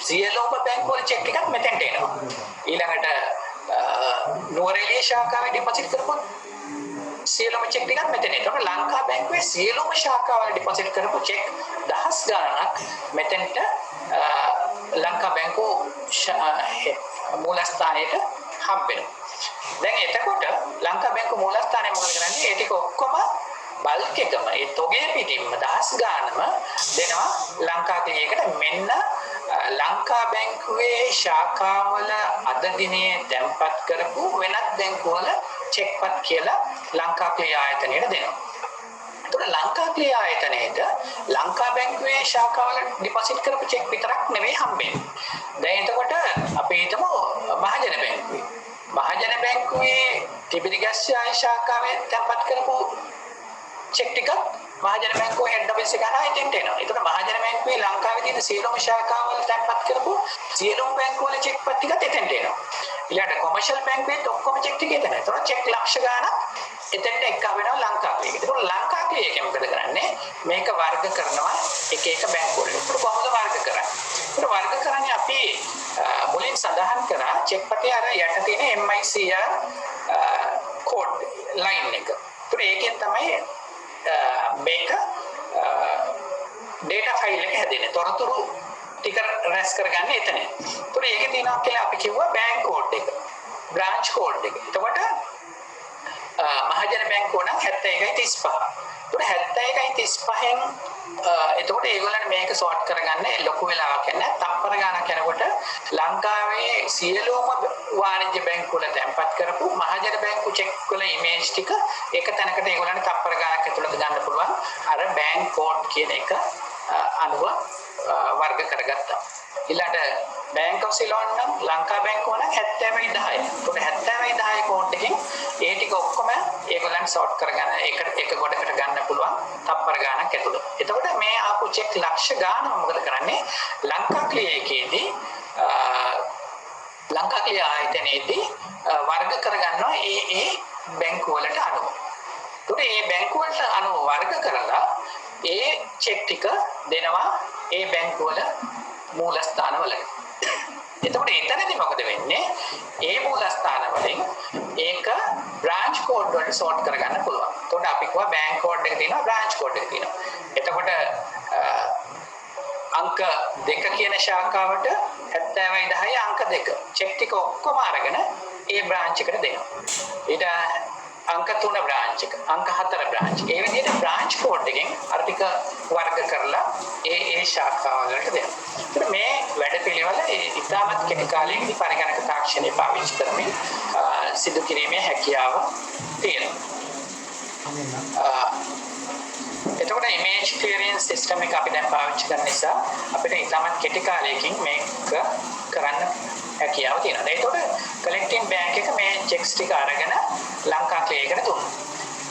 සියලුම බැංකුවල චෙක් ටිකක් මෙතෙන්ට එනවා. ඊළඟට නුවරඑළිය ශාඛාවේ ඩිපොසිට් කරපු සියලුම චෙක් ටිකක් මෙතන එනවා. ලංකා බැංකුවේ සියලුම ශාඛාවල ඩිපොසිට් කරපු චෙක් දහස් ගණනක් මෙතෙන්ට ලංකා බැංකුව මූලස්ථානයට හම්බ වෙනවා. දැන් එතකොට ලංකා බැංකුව මූලස්ථානයේ මොකද කරන්නේ? ඒ ටික ඔක්කොම බල්ක් එකම ඒ තොගේ පිටින්ම දහස් ගානම දෙනවා ලංකා ක්ලියරයකට. මෙන්න ලංකා බැංකුවේ ශාඛාවල අද දිනේ තැන්පත් කරපු වෙනත් බැංකුවල චෙක්පත් කියලා ලංකා ක්ලියර් ආයතනයට දෙනවා. එතකොට ලංකා ක්ලියර් ආයතනයේට ලංකා බැංකුවේ ශාඛාවල ඩිපොසිට් කරපු චෙක් විතරක් නෙවෙයි හම්බෙන්නේ. දැන් එතකොට අපි හිතමු මහජන බැංකුවේ. මහජන බැංකුවේ තිබිරිගස්සා ශාඛාවේ තැන්පත් කරපු චෙක් ටිකක් මහජන බැංකුව හෙඩ් ඔෆිස් එක හරහා එතෙන්ට එනවා. ඒතකොට මහජන බැංකුවේ ලංකාවේ තියෙන සියලුම ශාඛාවල තැන්පත් කරපු සියලුම බැංකුවල චෙක්පත් ටිකත් එතෙන්ට එනවා. ඊළඟට කොමර්ෂල් බැංකුවේත් ඔක්කොම චෙක් ටික එතන. ඒතකොට චෙක් ලක්ෂ ගාණක් එතෙන්ට එක්ක වෙනවා ලංකා ක්ලියර්. ඒතකොට ලංකා ක්ලියර් එක මොකද කරන්නේ? මේක වර්ග කරනවා එක බැංකුවලට. ඒතකොට කොහොමද වර්ග කරන්නේ? ඒතකොට වර්ග කරන්නේ අපි මුලින් සඳහන් කරා චෙක්පතේ අර යට තියෙන MICR කෝඩ් ලයින් එක. ඒතකොට ඒකෙන් තමයි මේක data file එක හැදෙන්නේ. තොරතුරු ටික රැස් කරගන්නේ එතන. ඒතකොට ඒකේ තියෙනවා කියලා අපි කිව්වා බැංක් කෝඩ් එක, බ්‍රාන්ච් කෝඩ් එක. එතකොට මහජන බැංකුව නම් 7135. එතකොට 7135න් එතකොට ඒගොල්ලන් මේක සෝට් කරගන්න ලොකු වෙලාවක් යන තප්පර ගානක් යනකොට ලංකාවේ සියලුම වාණිජ්‍ය බැංකුවල තැන්පත් කරපු මහජන බැංකු චෙක් වල ඉමේජ් ටික එක තැනකට ඒගොල්ලන්ට තප්පර ගානක් ඇතුළත ගන්න පුළුවන් අර බැංක් කෝඩ් කියන එක අනුව වර්ග කරගත්තා. ඊළඟට බැංක් ඔෆ් සිලෝන් නම් ලංකා බැංකුව නම් 7010. ඒකට 7010 කෝඩ් එකෙන් ඒ ටික ඔක්කොම ඒගොල්ලන් සෝට් කරගන්න එක ගොඩකට ගන්න පුළුවන් තප්පර ගානක් ඇතුළත. එතකොට මේ ආපු චෙක් ලක්ෂ ගානම මොකද කරන්නේ? ලංකා ක්ලියර් එකේදී ලංකා ක්ලියර් ආයතනයේදී වර්ග කරගන්නවා ඒ බැංකුව වලට අනුව. ඒකට මේ බැංකුව වලට අනුව වර්ග කරලා ඒ චෙක් ටික දෙනවා ඒ බැංකුව වල මූලස්ථාන වලට. එතකොට එතනදී මොකද වෙන්නේ? ඒ මූලස්ථාන වලින් ඒක බ්‍රාන්ච් කෝඩ් වලට සෝට් කරගන්න පුළුවන්. එතකොට අපි කිව්වා බැංක් කෝඩ් එක තියෙනවා, බ්‍රාන්ච් කෝඩ් එක තියෙනවා. එතකොට අංක 2 කියන ශාඛාවට 7010 අංක 2 චෙක් ටික ඔක්කොම අරගෙන ඒ බ්‍රාන්ච් එකට දෙනවා. ඊට අංක 3 බ්‍රාන්ච් එක, අංක 4 බ්‍රාන්ච්. ඒ විදිහට බ්‍රාන්ච් කෝඩ් එකෙන් අර ටික වර්ග කරලා ඒ ශාඛාවලට දෙනවා. ඒත් මේ වැඩපිළිවෙල ඉතාමත් කෙටි කාලයකදී පරිගණක තාක්ෂණය පාවිච්චි කරමින් සිදු කිරීමේ හැකියාව තියෙනවා. එතකොට ඉමේජ් ක්ලියරන්ස් සිස්ටම් එක අපි දැන් පාවිච්චි කරන නිසා අපිට ඉතාමත් කෙටි කාලයකින් මේක කරන්න හැකියාව තියෙනවා. ඒකට කලෙක්ටිං බැංක් එක මේ චෙක්ස් ටික අරගෙන ලංකා ක්ලියර් එකට දුන්නා.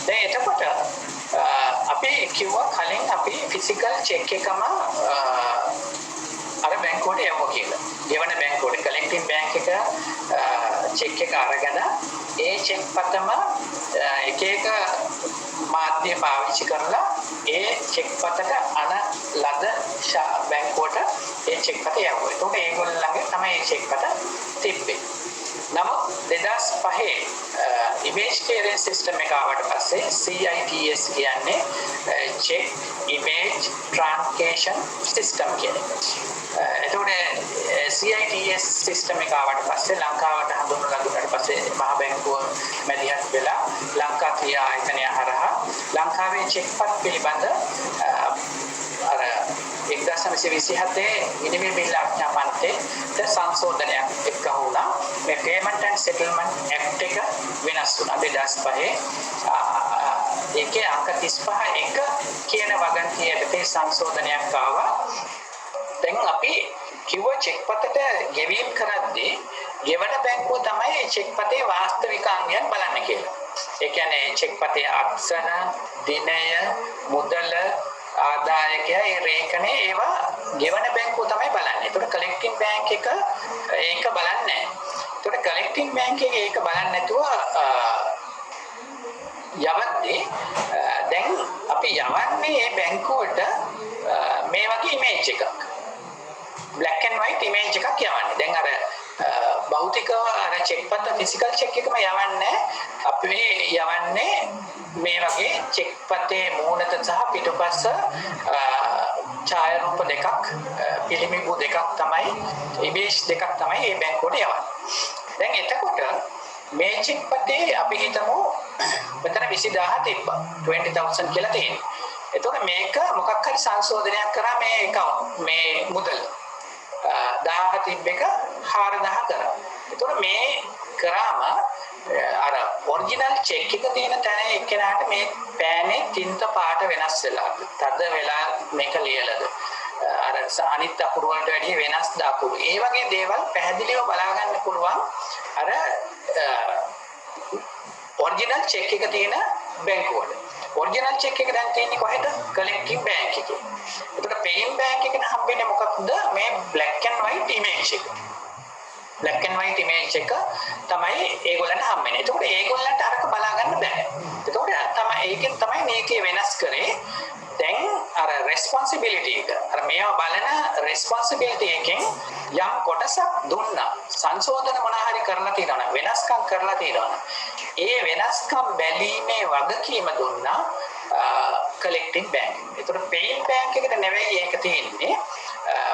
දැන් එතකොට අපි කිව්වා කලින් අපි ෆිසිකල් චෙක් එකම අර බැංකුවට යවුවා කියලා. ගෙවන බැංකුවට කලෙක්ටිං බැංක් එක චෙක් එක අරගෙන ඒ චෙක් පතම එක මාධ්‍ය පාවිච්චි කරලා ඒ චෙක් පතට අන ලද බැංකුවට ඒ චෙක් පත යවුවා. ඒකට ඒගොල්ලෝ ළඟ තමයි ඒ චෙක් පත තිබ්බේ. නමුත් 2005 ඉමේජ් ක්ලියරන්ස් සිස්ටම් එක ආවට පස්සේ CITS කියන්නේ චෙක් ඉමේජ් ට්‍රාන්ස්ලේෂන් සිස්ටම් කියන්නේ. එතකොට CITS සිස්ටම් එක ආවට පස්සේ ලංකාවට හඳුන්වලා දුන්නාට පස්සේ මහ බැංකුව මැදිහත් වෙලා ලංකා ක්‍රියා ආයතනය හරහා ලංකාවේ චෙක්පත් පිළිබඳ අර 1927 මිනිමම් බිල් ආඥා පන්තේ සංශෝධනයක් එක්ක වුණා. මේ පේමන්ට් ඇන්ඩ් සෙටල්මන්ට් ඇක්ට් එක වෙනස් වුණා 2005. ඒකේ අංක 35 එක කියන වගන්තියට තේ සංශෝධනයක් ආවා. දැන් අපි කිව්ව චෙක් පතට ගෙවීම් කරද්දී ගෙවන බැංකුව තමයි චෙක් පතේ වාස්තවික අංගයන් බලන්න කියලා. ඒ කියන්නේ චෙක් පතේ අක්ෂර, දිනය, මුදල, ආදායකය, ඒ රේඛනේ ඒවා ගෙවන බැංකුව තමයි බලන්නේ. ඒකට කලෙක්ටිං බැංක් එක ඒක බලන්නේ නැහැ. ඒකට කලෙක්ටිං බැංක් එකේ ඒක බලන්නේ නැතුව යවද්දී දැන් අපි යවන්නේ මේ බැංකුවට මේ වගේ ඉමේජ් එකක්. black and white image එකක් යවන්නේ. දැන් අර භෞතිකව අර චෙක් පත ෆිසිකල් චෙක් එකම යවන්නේ. අපි මේ යවන්නේ මේ වගේ චෙක් පතේ මූණත සහ පිටුපස ඡායාරූප දෙකක් පිළිමිබු දෙකක් තමයි ඉමේජ් දෙකක් තමයි මේ බැංකුවට යවන්නේ. දැන් එතකොට මේ චෙක් පතේ අපි හිතමු මෙතන 20000 තිබ්බා 20000 කියලා තියෙනවා. එතකොට මේක මොකක් හරි සංශෝධනයක් කරා මේ මුදල 1000 තිබ්බ එක 4000 කරා. එතකොට මේ කරාම අර ඔරිජිනල් චෙක් එක තියෙන තැන එක්කෙනාට මේ පෑනේ තින්ත පාට වෙනස් වෙලා තද වෙලා මේක ලියලාද අර අනිත් අකුරු වලට වැඩිය වෙනස් දකුණු ඒ වගේ දේවල් පැහැදිලිව බලා ගන්න පුළුවන් අර ඔරිජිනල් චෙක් එක තියෙන බැංකුවල. ඔරිජිනල් චෙක් එක දැන් තියෙන්නේ කොහෙද? කලෙක්ටිව් බැංක් එකේ. ඒකට පේයින් බැංක් එකෙන් හම්බෙන්නේ මොකක්ද? මේ black and white image එක. black and white image එක තමයි ඒගොල්ලන්ට හම්බෙන්නේ. ඒකට ඒගොල්ලන්ට අරක බලා ගන්න බෑ. ඒකට තමයි ඒකෙන් තමයි මේකේ වෙනස් කරේ. දැන් අර responsibility එක අර මේවා බලන responsibility එකෙන් යම් කොටසක් දුන්නා සංශෝධන මොන හරි කරලා තියෙනවා වෙනස්කම් කරලා තියෙනවා ඒ වෙනස්කම් බැලීමේ වගකීම දුන්නා collecting bank. ඒතර paying bank එකට නෙවෙයි ඒක තියෙන්නේ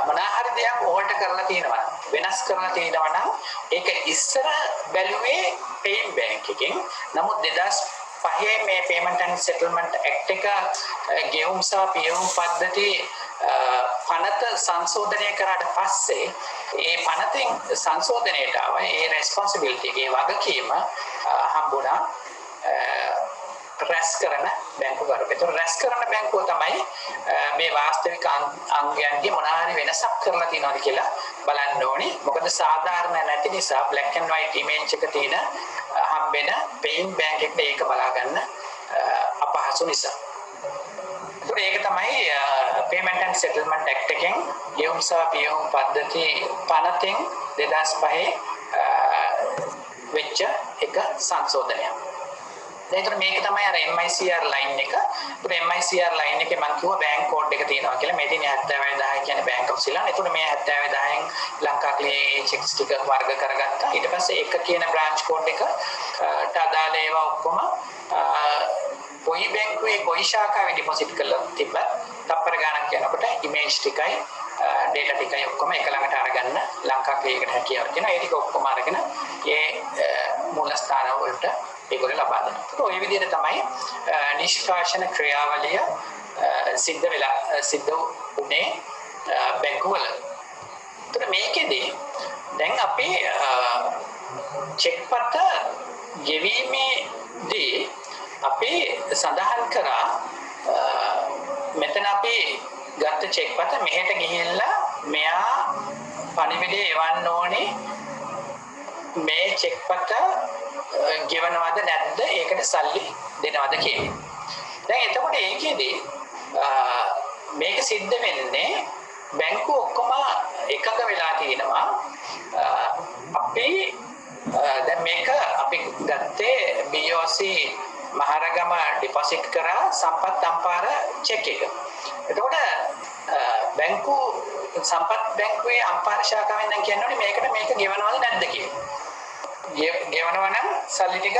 මොන හරි දෙයක් ඕල්ටර් කරලා තියෙනවා වෙනස් කරලා තියෙනවා නම් ඒක ඉස්සර බැලුවේ paying bank එකෙන්. නමුත් 2005 මේ Payment and Settlement Act එක ගෙවුම් සහ පියවුම් පද්ධති පනත සංශෝධනය කරාට පස්සේ ඒ පනතෙන් සංශෝධනයට ආව ඒ responsibility එකේ වගකීම හම්බුණා රැස් කරන බැංකුවකට. ඒතර රැස් කරන බැංකුව තමයි මේ වාස්තවික අංගයන්ගේ මොන හරි වෙනසක් කරලා තියෙනවද කියලා බලන්න ඕනේ. මොකද සාධාරණ නැති නිසා black and white image එක තියෙන හම්බෙන paying bank එකට ඒක බලා ගන්න අපහසු නිසා. ඒක තමයි Payment and Settlement Act එකෙන් ගෙවුම් සහ පියවුම් පද්ධති පනතෙන් 2005 වෙච්ච එක සංශෝධනයක්. දැන් මේක තමයි අර MICR ලයින් එක. ඒත් MICR ලයින් එකේ මම කිව්වා බැංක් කෝඩ් එක තියෙනවා කියලා. මේ තියෙන 70010 කියන්නේ බැංක් ඔෆ් ශ්‍රී ලංකා. ඒත් මේ 70010න් ලංකාවේ චෙක්ස් ටික වර්ග කරගත්තා. ඊට පස්සේ එක කියන බ්‍රාන්ච් කෝඩ් එකට අදාළ ඒවා ඔක්කොම කොයි බැංකුවේ කොයි ශාඛාවේ ඩිපොසිට් කරලා තිබ්බත් තප්පර ගණක් යනකොට ඉමේජ් ටිකයි ඩේටා ටිකයි ඔක්කොම එක ළඟට අරගන්න ලංකාවේ ඒකට හැකියාවක් තියෙනවා. ඒ ටික ඔක්කොම අරගෙන ඒ මූලස්ථාන වලට ඒගොල්ලෝ ලබා දෙනවා. ඒක ওই විදිහට තමයි නිෂ්කාශන ක්‍රියාවලිය සිද්ධ වුණේ බැංකුවල. ඒත් මේකෙදී දැන් අපි චෙක් පත ගෙවීමේදී අපි සඳහන් කරා මෙතන අපි ගත්ත චෙක් පත මෙහෙට ගිහිල්ලා මෙයා පණිවිඩය එවන්න ඕනේ මේ චෙක් පත ගෙවනවද නැද්ද ඒකට සල්ලි දෙනවද කියන්නේ. දැන් එතකොට ඒකෙදී මේක සිද්ධ වෙන්නේ බැංකුව ඔක්කොම එකඟ වෙලා තියෙනවා අපි දැන් මේක අපි ගත්තේ BOC මහරගම ඩිපොසිට් කරා සම්පත් අම්පාර චෙක් එක. එතකොට බැංකු සම්පත් බැංකුවේ අම්පාර ශාඛාවෙන් නම් කියන්නේ මේක ගෙවනවද නැද්ද කියලා. ගෙවනවා නම් සල්ලි ටික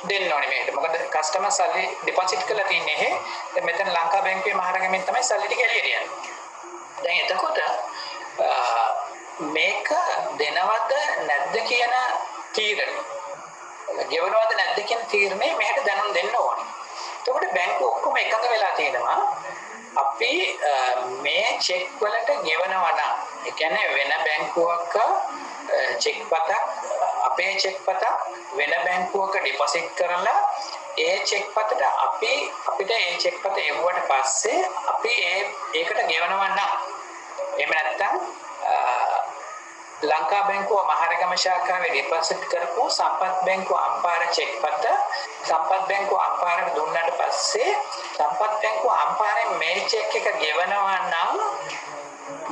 දෙන්න ඕනේ මේකට. මොකද කස්ටමර් සල්ලි ඩිපොසිට් කරලා තින්නේ එහෙ. දැන් මෙතන ලංකා බැංකුවේ මහරගමෙන් තමයි සල්ලි ටික එළියට යන්නේ. දැන් එතකොට මේක දෙනවද නැද්ද කියන තීරණය ගෙවනවද නැද්ද කියන තීරණය මෙහෙට දැනුම් දෙන්න ඕනේ. එතකොට බැංකුව ඔක්කොම එකඟ වෙලා තියෙනවා අපි මේ චෙක් වලට ගෙවනවා නම් ඒ කියන්නේ වෙන බැංකුවක චෙක් පතක් අපේ චෙක් පතක් වෙන බැංකුවක ඩිපොසිට් කරලා ඒ චෙක් පතට අපිට ඒ චෙක් පත එවුවට පස්සේ අපි ඒකට ගෙවනවා නම් එහෙම නැත්නම් ලංකා බැංකුව මහරගම ශාඛාවේ ඩිපොසිට් කරපු සම්පත් බැංකුව අම්පාර චෙක් පත සම්පත් බැංකුව අම්පාරට දුන්නාට පස්සේ සම්පත් බැංකුව අම්පාරෙන් මේ චෙක් එක ගෙවනවා නම්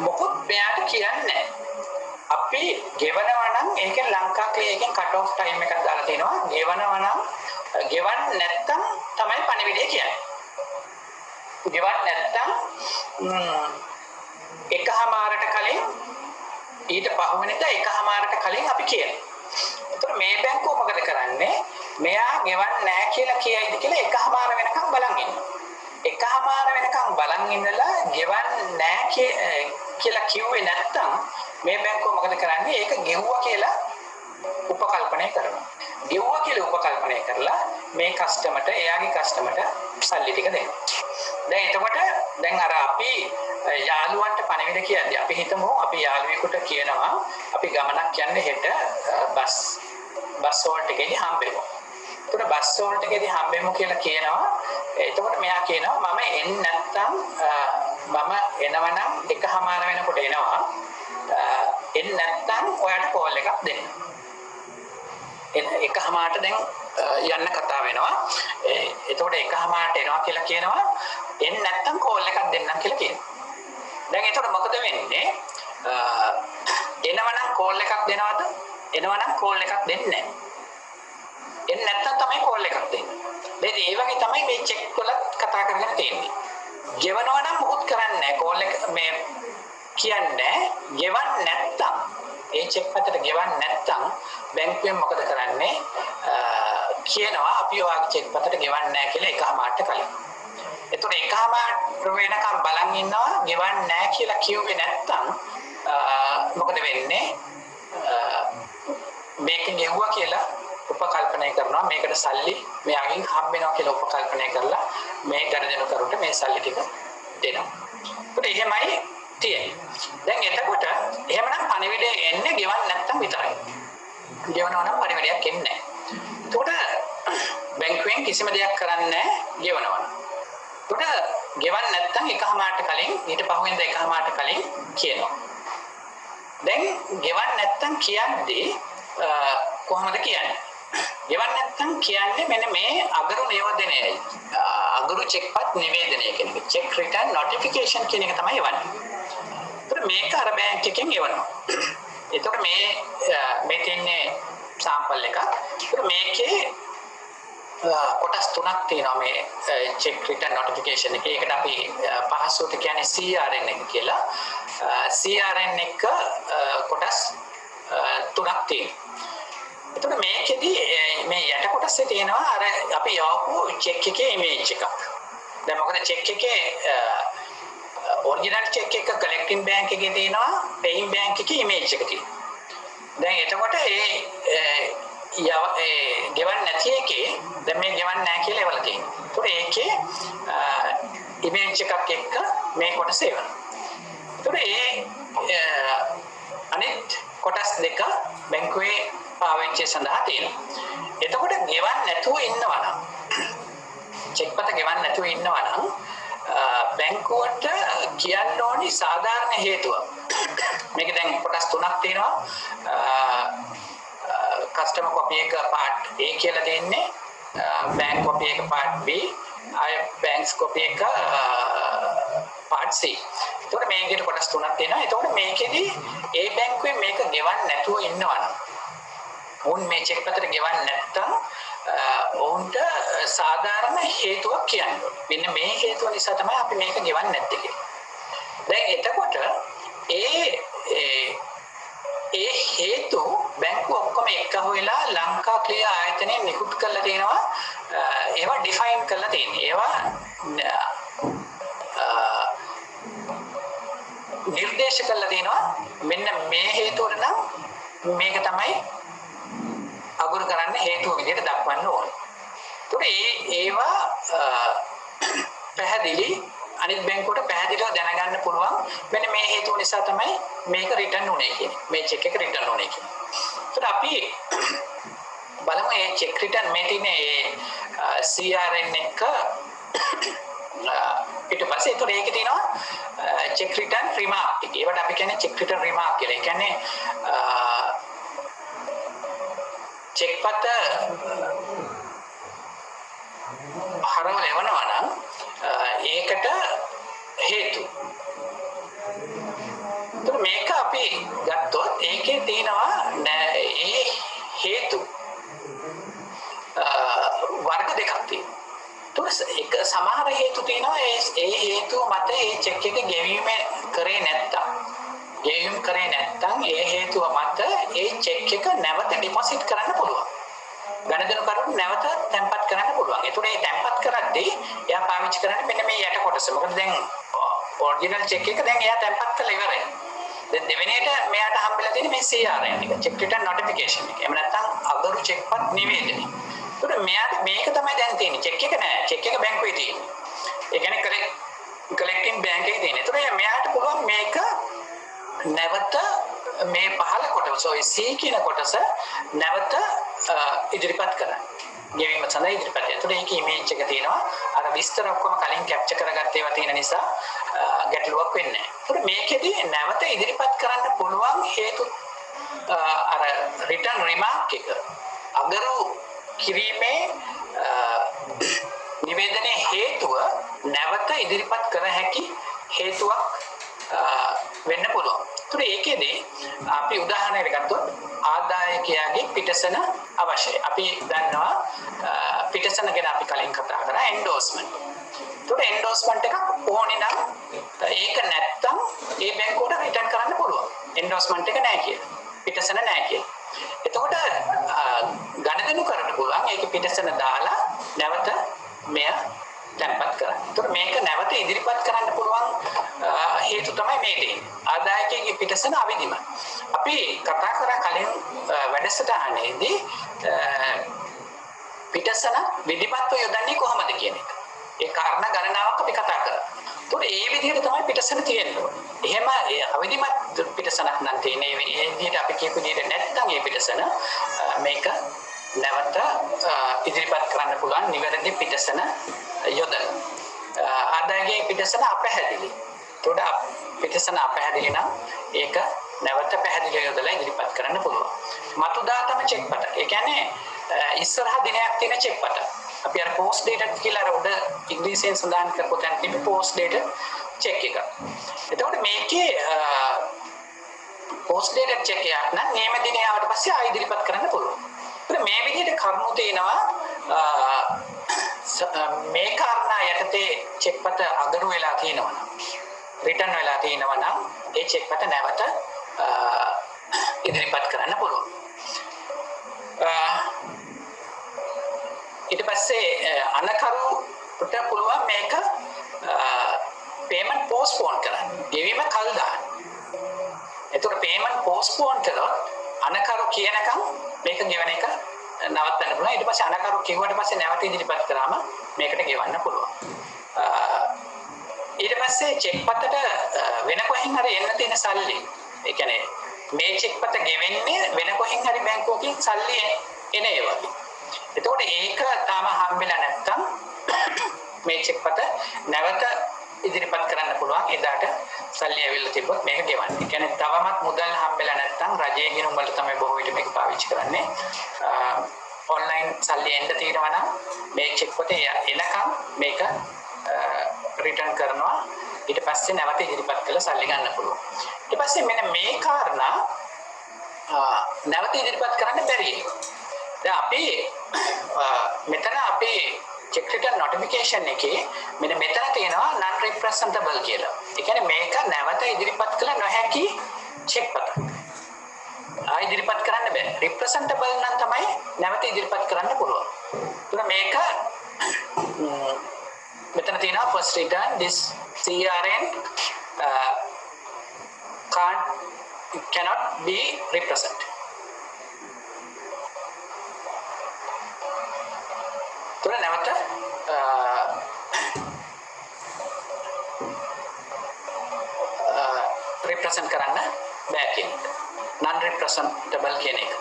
මොකොත් මෙයාට කියන්නේ අපි ගෙවනවා නම් ඒකෙන් ලංකා ක්ලියර් එකෙන් කට් ඔෆ් ටයිම් එකක් දාලා තිනවා ගෙවනවා නම් ගෙවන්න නැත්තම් තමයි පණිවිඩය කියන්නේ ගෙවන්න නැත්තම් එකහමාරට කලින් ඊට පහුවෙනිදා එකහමාරට කලින් අපි කියනවා. ඒතර මේ බැංකුව මොකද කරන්නේ? මෙයා ගෙවන්නේ නැහැ කියලා කියයිද කියලා එකහමාර වෙනකම් බලන් ඉන්නවා. එකහමාර වෙනකම් බලන් ඉඳලා ගෙවන්නේ නැහැ කියලා කිව්වේ නැත්තම් මේ බැංකුව මොකද කරන්නේ? ඒක ගෙවුවා කියලා උපකල්පනය කරනවා. ගෙවුවා කියලා උපකල්පනය කරලා මේ කස්ටමර්ට එයාගේ කස්ටමර්ට සල්ලි ටික දෙනවා. දැන් එතකොට දැන් අර අපි යාළුවන්ට පණිවිඩ කියන්නේ අපි හිතමු අපි යාළුවෙකුට කියනවා අපි ගමනක් යන්නේ හෙට බස් වෝල්ට් එකේදී හම්බෙමු. එතකොට බස් වෝල්ට් එකේදී හම්බෙමු කියලා කියනවා. එතකොට මෙයා කියනවා මම එන්නේ නැත්තම් මම එනවනම් එකහමාර වෙනකොට එනවා. එන්නේ නැත්තම් ඔයාලට කෝල් එකක් දෙන්න. එකහමාරට දැන් යන්න කතා වෙනවා. එතකොට එකහමාරට එනවා කියලා කියනවා. එන්නේ නැත්තම් කෝල් එකක් දෙන්නම් කියලා කියනවා. දැන් එතකොට මොකද වෙන්නේ? එනවනම් කෝල් එකක් දෙනවද? එනවනම් කෝල් එකක් දෙන්නේ නැහැ. එන්නේ නැත්තම් තමයි කෝල් එකක් දෙන්නේ. දැන් ඒ වගේ තමයි මේ චෙක් වල කතා කරගෙන තියෙන්නේ. ගෙවනවා නම් මොකුත් කරන්නේ නැහැ. කෝල් එක මේ කියන්නේ ගෙවන්නේ නැත්තම් ඒ චෙක් පතට ගෙවන්නේ නැත්තම් බැංකුවෙන් මොකද කරන්නේ? කියනවා අපි ඔයාගේ චෙක් පතට ගෙවන්නේ නැහැ කියලා එකමාරට කලින්. එතකොට එකමාර වෙනකම් බලන් ඉන්නවා ගෙවන්නේ නැහැ කියලා කිව්වේ නැත්තම් මොකද වෙන්නේ? මේක ගෙවුවා කියලා උපකල්පනය කරනවා මේකට සල්ලි මෙයාගෙන් හම්බ වෙනවා කියලා උපකල්පනය කරලා මේ ගණදෙනු කරුට මේ සල්ලි ටික දෙනවා. ඒකට එහෙමයි තියෙන්නේ. දැන් එතකොට එහෙමනම් පණිවිඩය එන්නේ ගෙවන්න නැත්තම් විතරයි. ගෙවනවා නම් පණිවිඩයක් එන්නේ නැහැ. ඒකට බැංකුවෙන් කිසිම දෙයක් කරන්නේ නැහැ ගෙවනවා නම්. ඒකට ගෙවන්න නැත්තම් එකහමාරට කලින් ඊට පහුවෙන්ද එකහමාරට කලින් කියනවා. දැන් ගෙවන්න නැත්තම් කියන්නේ කොහොමද කියන්නේ? ගෙවන්න නැත්තම් කියන්නේ මෙන්න මේ අගරු නිවේදනයයි. අගරු චෙක්පත් නිවේදනය කියන එක. චෙක් රිටර්න් නොටිෆිකේෂන් කියන එක තමයි එවන්නේ. ඒත් මේක අර බැංක් එකෙන් එවනවා. එතකොට මේ තියෙන්නේ සාම්පල් එකක්. ඒත් මේකේ කොටස් තුනක් තියෙනවා මේ චෙක් රිටර්න් නොටිෆිකේෂන් එකේ. ඒකට අපි පහසුවට කියන්නේ CRN එක කියලා. CRN එක කොටස් තුනක් තියෙනවා. එතකොට මේකෙදි මේ යට කොටසේ තියෙනවා අර අපි යවපු චෙක් එකේ ඉමේජ් එකක්. දැන් මොකද චෙක් එකේ ඔරිජිනල් චෙක් එක කලෙක්ටින් බැංක් එකේ තියෙනවා පේයින් බැංක් එකේ ඉමේජ් එක තියෙනවා. දැන් එතකොට ගෙවන්න නැති එකේ දැන් මේ ගෙවන්න නැහැ කියලා එවලා තියෙනවා. ඒකේ ඉමේජ් එකක් එක්ක මේ කොටස එවනවා. අනිත් කොටස් දෙක බැංකුවේ පාවිච්චි සඳහා තියෙනවා. එතකොට ගෙවන්න නැතුව ඉන්නවා නම් චෙක්පත ගෙවන්න නැතුව ඉන්නවා නම් බැංකුවට කියන්න ඕනි සාධාරණ හේතුව. මේක දැන් කොටස් තුනක් තියෙනවා. කස්ටමර් කොපි එක පාර්ට් A කියලා දෙන්නේ. බැංක් කොපි එක පාර්ට් B. අය බැංක්ස් කොපි එක පාර්ට් C. එතකොට මේකේ කොටස් තුනක් තියෙනවා. එතකොට මේකෙදි ඒ බැංකුවේ මේක ගෙවන්න නැතුව ඉන්නවා නම් උන් මේ චෙක් පතට ගෙවන්නේ නැත්තම් ඔවුන්ට සාධාරණ හේතුවක් කියන්න ඕනේ. මෙන්න මේ හේතුව නිසා තමයි අපි මේක ගෙවන්නේ නැත්තේ කියලා. දැන් එතකොට ඒ හේතු බැංකුව ඔක්කොම එක හොයලා ලංකා ක්ලියර් ආයතනයෙන් නිකුත් කරලා තියෙනවා. ඒවා ඩිෆයින් කරලා තියෙනවා. ඒවා නිර්දේශ කරලා තියෙනවා. මෙන්න මේ හේතුවට නම් මේක තමයි අගුරු කරන්න හේතුව විදිහට දක්වන්න ඕනේ. ඒකට ඒවා පැහැදිලි අනිත් බැංකුවට පැහැදිලිව දැනගන්න පුළුවන් මෙන්න මේ හේතුව නිසා තමයි මේක රිටර්න් උනේ කියන්නේ. මේ චෙක් එක රිටර්න් උනේ කියන්නේ. ඒකට අපි බලමු මේ චෙක් රිටර්න් මේ තියෙන්නේ CRN එක ඊට පස්සේ ඒතර ඒකේ තියෙනවා check return remark එක. ඒවට අපි කියන්නේ check return remark කියලා. ඒ කියන්නේ check පත හරවල එවනවා නම් ඒකට හේතු. ඒතර මේක අපි ගත්තොත් ඒකේ තියෙනවා ඒ හේතු වර්ග දෙකක් තියෙනවා. ඒක සමහර හේතු තියෙනවා ඒ හේතුව මත ඒ චෙක් එක ගෙවීම කරේ නැත්තම් ඒ හේතුව මත ඒ චෙක් එක නැවත ඩිපොසිට් කරන්න පුළුවන්. ගණදෙනු කරුණු නැවත තැන්පත් කරන්න පුළුවන්. ඒතකොට මේ තැන්පත් කරද්දී එයා පාවිච්චි කරන්නේ මෙන්න මේ යට කොටස. මොකද දැන් ඔරිජිනල් චෙක් එක දැන් එයා තැන්පත් කරලා ඉවරයි. දැන් දෙවෙනියට මෙයාට හම්බෙලා තියෙන්නේ මේ CRN එක, check return notification එක. එහෙම නැත්නම් අගරු චෙක්පත් නිවේදනය. ඒතකොට මෙයාට මේක තමයි දැන් තියෙන්නේ. චෙක් එක නෑ. චෙක් එක බැංකුවේ තියෙන්නේ. ඒ කියන්නේ කලෙක්ටිං බැංක් එකේ තියෙන්නේ. ඒතකොට මෙයාට පුළුවන් මේක නැවත මේ පහළ කොටස ඔය C කියන කොටස නැවත ඉදිරිපත් කරන්න. ගෙවීම සඳහා ඉදිරිපත් කරන්න. ඒතකොට මේකේ ඉමේජ් එක තියෙනවා. අර විස්තර ඔක්කොම කලින් කැප්චර් කරගත්ත ඒවා තියෙන නිසා ගැටලුවක් වෙන්නේ නැහැ. ඒතකොට මේකෙදි නැවත ඉදිරිපත් කරන්න පුළුවන් හේතු අර රිටර්න් රිමාර්ක් එක අගරු කිරීමේ නිවේදනයේ හේතුව නැවත ඉදිරිපත් කර හැකි හේතුවක් වෙන්න පුළුවන්. ඒතර ඒකෙදී අපි උදාහරණයක් ගත්තොත් ආදායකයාගේ පිටසන අවශ්‍යයි. අපි දන්නවා පිටසන ගැන අපි කලින් කතා කරා එන්ඩෝස්මන්ට්. ඒතර එන්ඩෝස්මන්ට් එකක් ඕනේ නම් ඒක නැත්තම් ඒ බැංකුවට රිටර්න් කරන්න පුළුවන්. එන්ඩෝස්මන්ට් එක නැහැ කියලා. පිටසන නැහැ කියලා. එතකොට ගණදෙනු කරන්න පුළුවන් ඒක පිටසන දාලා නැවත මෙය තැන්පත් කරන්න. ඒතකොට මේක නැවත ඉදිරිපත් කරන්න පුළුවන් හේතු තමයි මේ දෙන්නේ. ආදායකයේ පිටසන අවිධිමත්. අපි කතා කරා කලින් වැඩසටහනේදී පිටසන විධිමත්ව යොදන්නේ කොහොමද කියන එක. ඒ කාරණා ගණනාවක් අපි කතා කරා. ඒතකොට ඒ විදිහට තමයි පිටසන තියෙන්නේ. එහෙම අවිධිමත් පිටසනක් නම් තියෙන්නේ. මේ විදිහට අපි කියපු විදිහට නැත්නම් ඒ පිටසන මේක නැවත ඉදිරිපත් කරන්න පුළුවන් නිවැරදි පිටසන යොදන. ආදායකයේ පිටසන අපැහැදිලි. ඒතකොට පිටසන අපැහැදිලි නම් ඒක නැවත පැහැදිලිව යොදලා ඉදිරිපත් කරන්න පුළුවන්. මතුදාතම චෙක්පත. ඒ කියන්නේ ඉස්සරහ දිනයක් තියෙන චෙක්පත. අපි අර post dated කියලා අර උඩ ඉංග්‍රීසියෙන් සඳහන් කරපු තැන තිබි post dated check එක. එතකොට මේකේ post dated check එකක් නම් නියම දිනේ ආවට පස්සේ ආයෙ ඉදිරිපත් කරන්න පුළුවන්. ඒත් මේ විදිහට කරුණු තියෙනවා මේ කාරණා යටතේ චෙක්පත අගරු වෙලා තියෙනවා නම් රිටර්න් වෙලා තියෙනවා නම් ඒ චෙක්පත නැවත ඉදිරිපත් කරන්න පුළුවන්. ඊට පස්සේ අනකරුට පුළුවන් මේක පේමන්ට් පෝස්ට්පෝන් කරන්න. ගෙවීම කල් දාන්න. එතකොට පේමන්ට් පෝස්ට්පෝන් කරොත් අනකරු කියනකම් මේක ගෙවන එක නවත්තන්න පුළුවන්. ඊට පස්සේ අනකරු කිව්වට පස්සේ නැවත ඉදිරිපත් කරාම මේකට ගෙවන්න පුළුවන්. ඊට පස්සේ චෙක්පතට වෙන කොහෙන් හරි එන්න තියෙන සල්ලි. ඒ කියන්නේ මේ චෙක්පත ගෙවෙන්නේ වෙන කොහෙන් හරි බැංකුවකින් සල්ලි එන ඒ වගේ. එතකොට ඒක තාම හම්බෙලා නැත්තම් මේ චෙක්පත නැවත ඉදිරිපත් කරන්න පුළුවන්. එදාට සල්ලි ඇවිල්ලා තිබ්බොත් මේක ගෙවන්න. ඒ කියන්නේ තවමත් මුදල් හම්බෙලා නැත්තම් රජයේ ගිණුම් වල තමයි බොහෝ විට මේක පාවිච්චි කරන්නේ. ඔන්ලයින් සල්ලි එන්න තියෙනවා නම් මේ චෙක්පත එනකම් මේක රිටර්න් කරනවා. ඊට පස්සේ නැවත ඉදිරිපත් කළ සල්ලි ගන්න පුළුවන්. ඊට පස්සේ මෙන්න මේ කාරණා නැවත ඉදිරිපත් කරන්න බැරි එක. දැන් අපි මෙතන අපි check return notification එකේ මෙන්න මෙතන තියෙනවා non representable කියලා. ඒ කියන්නේ මේක නැවත ඉදිරිපත් කළ නොහැකි චෙක් පත. ඉදිරිපත් කරන්න බෑ. representable නම් තමයි නැවත ඉදිරිපත් කරන්න පුළුවන්. ඒක මේක මෙතන තියෙනවා first return this CRN cannot be represented. තුන නැවත රිප්‍රසන්ට් කරන්න බෑ කියන එක. non representable කියන එක.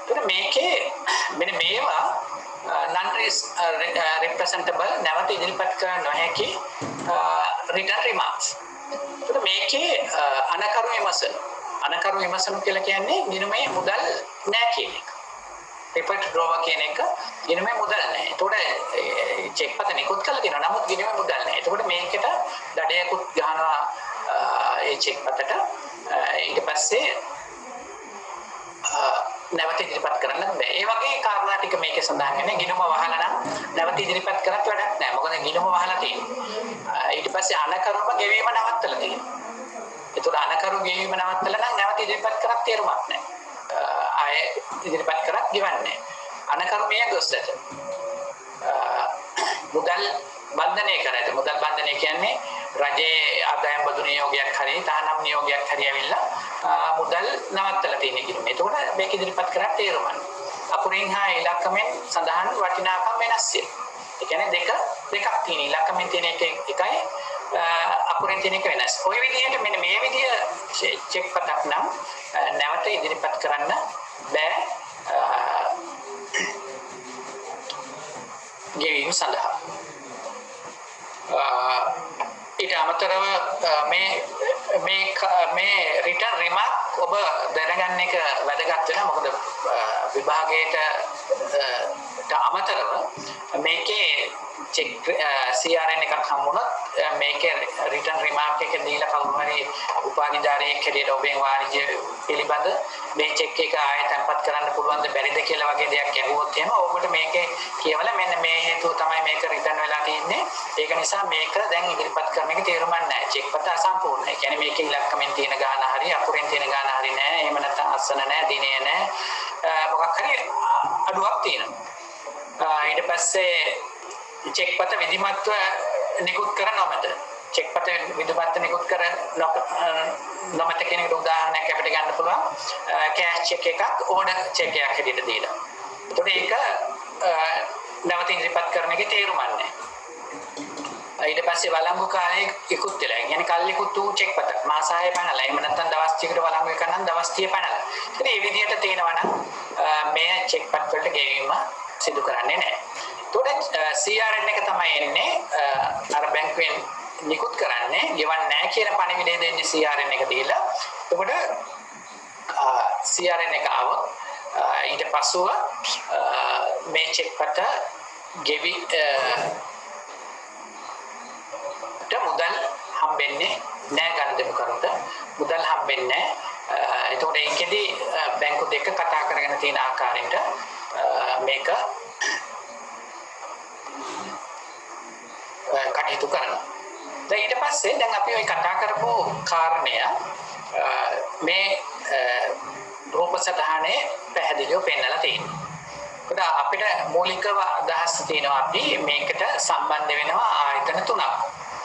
එතකොට මේකේ මෙන්න මේවා non representable නැවත ඉදිරිපත් කර නොහැකි written remarks. එතකොට මේකේ අනකරු විමසන කියලා කියන්නේ ගිණුමේ මුදල් නැහැ කියන එක. paper drawer කියන එක ගිණුමේ මුදල් නැහැ. එතකොට චෙක් පත නිකුත් කළා කියනවා. නමුත් ගිණුමේ මුදල් නැහැ. එතකොට මේකට දඩයකුත් ගහනවා ඒ චෙක් පතට. ඊට පස්සේ නැවත ඉදිරිපත් කරන්න බෑ. ඒ වගේ කාරණා ටික මේකේ සඳහන් වෙන්නේ. ගිණුම වහලා නම් නැවත ඉදිරිපත් කරත් වැඩක් නැහැ. මොකද ගිණුම වහලා තියෙන්නේ. ඊට පස්සේ අනකරුම ගෙවීම නවත්තලා තියෙනවා. ඒතකොට අනකරු ගෙවීම නවත්තලා නම් නැවත ඉදිරිපත් කරත් තේරුමක් නැහැ. ආය ඉදිරිපත් කරත් ගෙවන්නේ. අනකරු මිය ගොස්සට මුදල් බන්ධනය කරයිද? මුදල් බන්ධනය කියන්නේ රජයේ ආදායම් බදු නියෝගයක් හරි තානම් නියෝගයක් හරි ඇවිල්ලා මුදල් නවත්තලා තියෙන කිනුම. එතකොට මේක ඉදිරිපත් කරත් තේරුමක්. අකුරින් හා ඉලක්කමෙන් සඳහන් වටිනාකම් වෙනස් වෙනවා. ඒ කියන්නේ දෙකක් තියෙන. ඉලක්කමෙන් තියෙන එකයි අකුරෙන් තියෙන එක වෙනස්. ওই විදිහට මෙන්න මේ විදිහ චෙක් පතක් නම් නැවත ඉදිරිපත් කරන්න බෑ ගෙවීම සඳහා. ඊට අමතරව මේ රිටර්න් රිමාර්ක් ඔබ දැනගන්න එක වැදගත් වෙනවා. මොකද විභාගයට අමතරව මේකේ චෙක් CRN එකක් හම්බුනොත් මේකේ රිටර්න් රිමාර්ක් එක දීලා කවුරු හරි උපාධිධාරියෙක් හැටියට ඔබෙන් වාණිජ්‍ය පිළිබඳ මේ චෙක් එක ආයෙ තැන්පත් කරන්න පුළුවන්ද බැරිද කියලා වගේ දෙයක් ඇහුවොත් එහෙම ඔබට මේකේ කියවලා මෙන්න මේ හේතුව තමයි මේක රිටර්න් වෙලා තියෙන්නේ. ඒක නිසා මේක දැන් ඉදිරිපත් කරන එක තේරුමක් නැහැ. චෙක් පත අසම්පූර්ණයි. ඒ කියන්නේ මේකේ ඉලක්කමෙන් තියෙන ගාන හරි අකුරෙන් තියෙන ගාන හරි නැහැ. එහෙම නැත්නම් අස්සන නැහැ, දිනේ නැහැ. මොකක් හරි අඩුවක් තියෙනවා. ඊට පස්සේ චෙක් පත විධිමත්ව නිකුත් කර නොමැත. චෙක් පත විධිමත්ව නිකුත් කර නොමැත කියන එක උදාහරණයක් අපිට ගන්න පුළුවන්. කෑෂ් චෙක් එකක් ඕඩර් චෙක් එකක් හැටියට දීලා. එතකොට ඒක නැවත ඉදිරිපත් කරන එකේ තේරුමක් නැහැ. ඊට පස්සේ වළංගු කාලේ ඉක්ුත් වෙලා. يعني කල් ඉක්ුත් වූ චෙක් පතක් මාස 6 පැනලා. එහෙම නැත්නම් දවස් 30කට වළංගු එක නම් දවස් 30 පැනලා. ඉතින් මේ විදිහට තේනවා නම් මේ චෙක් පත් වලට ගෙවීම සිදු කරන්නේ නැහැ. එතකොට CRN එක තමයි එන්නේ අර බැංකුවෙන් නිකුත් කරන්නේ ගෙවන්නේ නැහැ කියන පණිවිඩය දෙන්නේ CRN එක දීලා. එතකොට CRN එක ආවොත් ඊට පස්සුව මේ චෙක් පත ගෙවි මුදල් හම්බෙන්නේ නැහැ ගනුදෙනු කරුට. මුදල් හම්බෙන්නේ නැහැ. එතකොට ඒකෙදි බැංකු දෙක කතා කරගෙන තියෙන ආකාරයට මේක කටයුතු කරනවා. දැන් ඊට පස්සේ දැන් අපි ওই කතා කරපු කාරණය මේ රූප සටහනේ පැහැදිලිව පෙන්නලා තියෙනවා. ඒකද අපිට මූලිකව අදහස් තියෙනවා අපි මේකට සම්බන්ධ වෙනවා ආයතන තුනක්.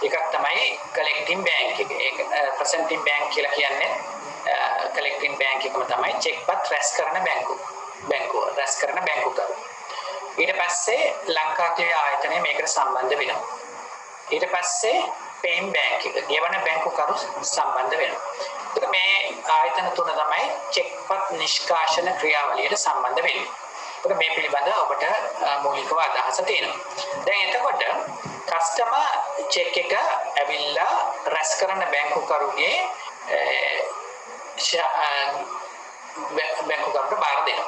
එකක් තමයි කලෙක්ටිං බැංක් එක. ඒක ප්‍රසෙන්ටිං බැංක් කියලා කියන්නේ කලෙක්ටිං බැංක් එකම තමයි චෙක්පත් රැස් කරන බැංකුව රැස් කරන බැංකුකරු. ඊට පස්සේ ලංකාවේ ආයතනය මේකට සම්බන්ධ වෙනවා. ඊට පස්සේ පේන් බැංක් එක ගෙවන බැංකුකරු සම්බන්ධ වෙනවා. ඒක මේ ආයතන තුන තමයි චෙක්පත් නිෂ්කාශන ක්‍රියාවලියට සම්බන්ධ වෙන්නේ. ඒක මේ පිළිබඳව ඔබට මූලිකව අදහස තියෙනවා. දැන් එතකොට කස්ටමර් චෙක් එක ඇවිල්ලා රැස් කරන බැංකුකරුගේ බැංකුකරුට බාර දෙනවා.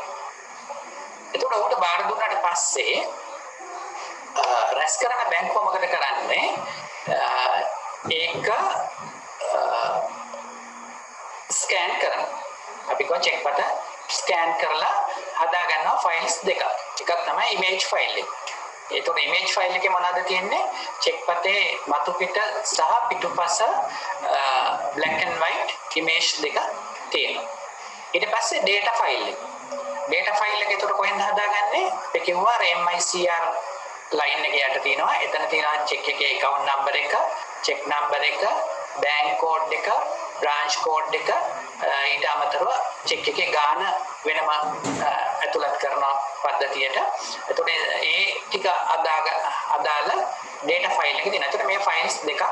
එතකොට ඔහුට බාර දුන්නාට පස්සේ රැස් කරන බැංකුව මොකද කරන්නේ? ඒක ස්කෑන් කරනවා. අපි කො චෙක් පත ස්කෑන් කරලා හදා ගන්නවා ෆයිල්ස් දෙකක්. එකක් තමයි ඉමේජ් ෆයිල් එක. ඒතකොට ඉමේජ් ෆයිල් එකේ මොනවද තියෙන්නේ? චෙක් පතේ මතු පිට සහ පිටුපස black and white ඉමේජ් දෙක තියෙනවා. ඊට පස්සේ data ෆයිල් එක. data ෆයිල් එක ඒතකොට කොහෙන්ද හදාගන්නේ? අපි කිව්වා MICR ලයින් එක යට තියෙනවා. එතන තියෙනවා චෙක් එකේ account number එක, check number එක, bank code එක, branch code එක, ඊට අමතරව චෙක් එකේ ගාණ වෙනම ඇතුළත් කරන පද්ධතියට. එතකොට ඒ ටික අදාළ data file එකේ තියෙනවා. එතකොට මේ files දෙකක්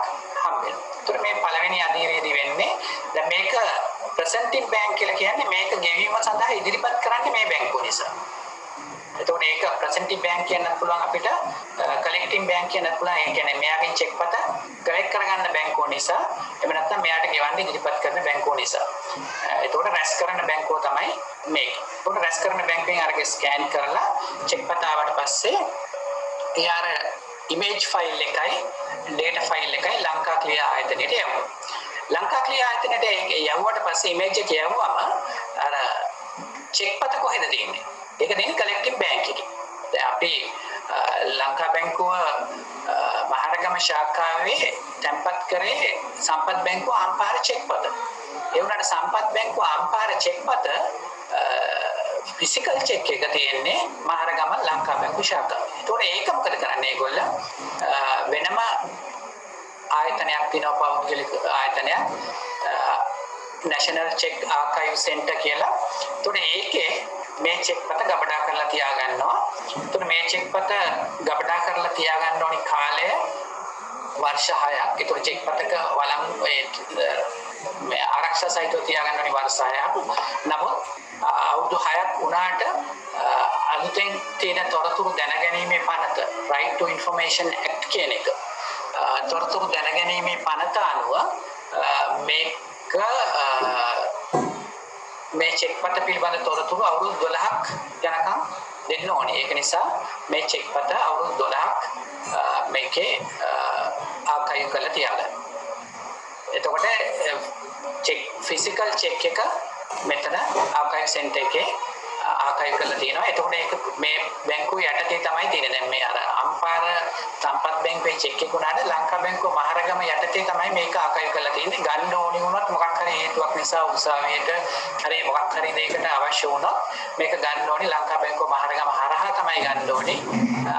හම්බ වෙනවා. එතකොට මේ පළවෙනි අදියරේදී වෙන්නේ දැන් මේක presenting bank කියලා කියන්නේ මේක ගෙවීම සඳහා ඉදිරිපත් කරන්නේ මේ බැංකුව නිසා. ඒක ප්‍රසෙන්ටිව් බැංක් කියන්නත් පුළුවන් අපිට කලෙක්ටිව් බැංක් කියන්නත් පුළුවන්. ඒ කියන්නේ මෙයාගෙන් චෙක් පත කලෙක්ට් කරගන්න බැංකුව නිසා එහෙම නැත්නම් මෙයාට ගෙවන්න ඉදිරිපත් කරන බැංකුව නිසා. එතකොට රැස් කරන බැංකුව තමයි මේක. එතකොට රැස් කරන බැංකුවෙන් අරගෙන ස්කෑන් කරලා චෙක් පත ආවට පස්සේ එයාර ඉමේජ් ෆයිල් එකයි ඩේටා ෆයිල් එකයි ලංකා ක්ලියර් ආයතනයට යවනවා. ලංකා ක්ලියර් ආයතනයට යවුවට පස්සේ ඉමේජ් එක යවුවම අර චෙක් පත කොහෙද තියෙන්නේ? ඒක දෙන්නේ කලෙක්ටිව් බැංක් එකේ. දැන් අපි ලංකා බැංකුව මහරගම ශාඛාවේ තැන්පත් කරේ සම්පත් බැංකුව අම්පාර චෙක් පත. ඒ වුණාට සම්පත් බැංකුව අම්පාර චෙක් පත ෆිසිකල් චෙක් එක තියෙන්නේ මහරගම ලංකා බැංකුව ශාඛාවේ. ඒතකොට ඒක මොකද කරන්නේ ඒගොල්ල වෙනම ආයතනයක් තියෙනවා පෞද්ගලික ආයතනයක් National Check Archive Center කියලා. එතකොට ඒකේ මේ චෙක් පත ගබඩා කරලා තියාගන්නවා. එතකොට මේ චෙක් පත ගබඩා කරලා තියාගන්න ඕනි කාලය වර්ෂ 6ක්. ඒතකොට චෙක් පතක වළං මේ ආරක්ෂා සහිතව තියාගන්න ඕනි වර්ෂ 6ක්. නමුත් අවුරුදු 6ක් වුණාට අලුතෙන් තියෙන තොරතුරු දැනගැනීමේ පනත Right to Information Act කියන එක තොරතුරු දැනගැනීමේ පනත අනුව මේ චෙක් පත පිළිබඳ තොරතුරු අවුරුදු 12ක් යනකම් දෙන්න ඕනේ. ඒක නිසා මේ චෙක් පත අවුරුදු 12ක් මේකේ ආකයිව් කරලා තියාගන්න. එතකොට චෙක් ෆිසිකල් චෙක් එක මෙතන ආකයිව් සෙන්ටර් එකේ ආකයිව් කරලා තියෙනවා. එතකොට ඒක මේ බැංකුව යටතේ තමයි තියෙන්නේ. දැන් මේ අර අම්පාර සම්පත් බැංකුවේ චෙක් එක උනාට ලංකා බැංකුව මහරගම යටතේ තමයි මේක ආකයිව් කරලා තියෙන්නේ. ගන්න ඕනි වුණොත් මොකක් හරි හේතුවක් නිසා උසාවියට හරි මොකක් හරි දෙයකට අවශ්‍ය වුණොත් මේක ගන්න ඕනි ලංකා බැංකුව මහරගම හරහා තමයි ගන්න ඕනි.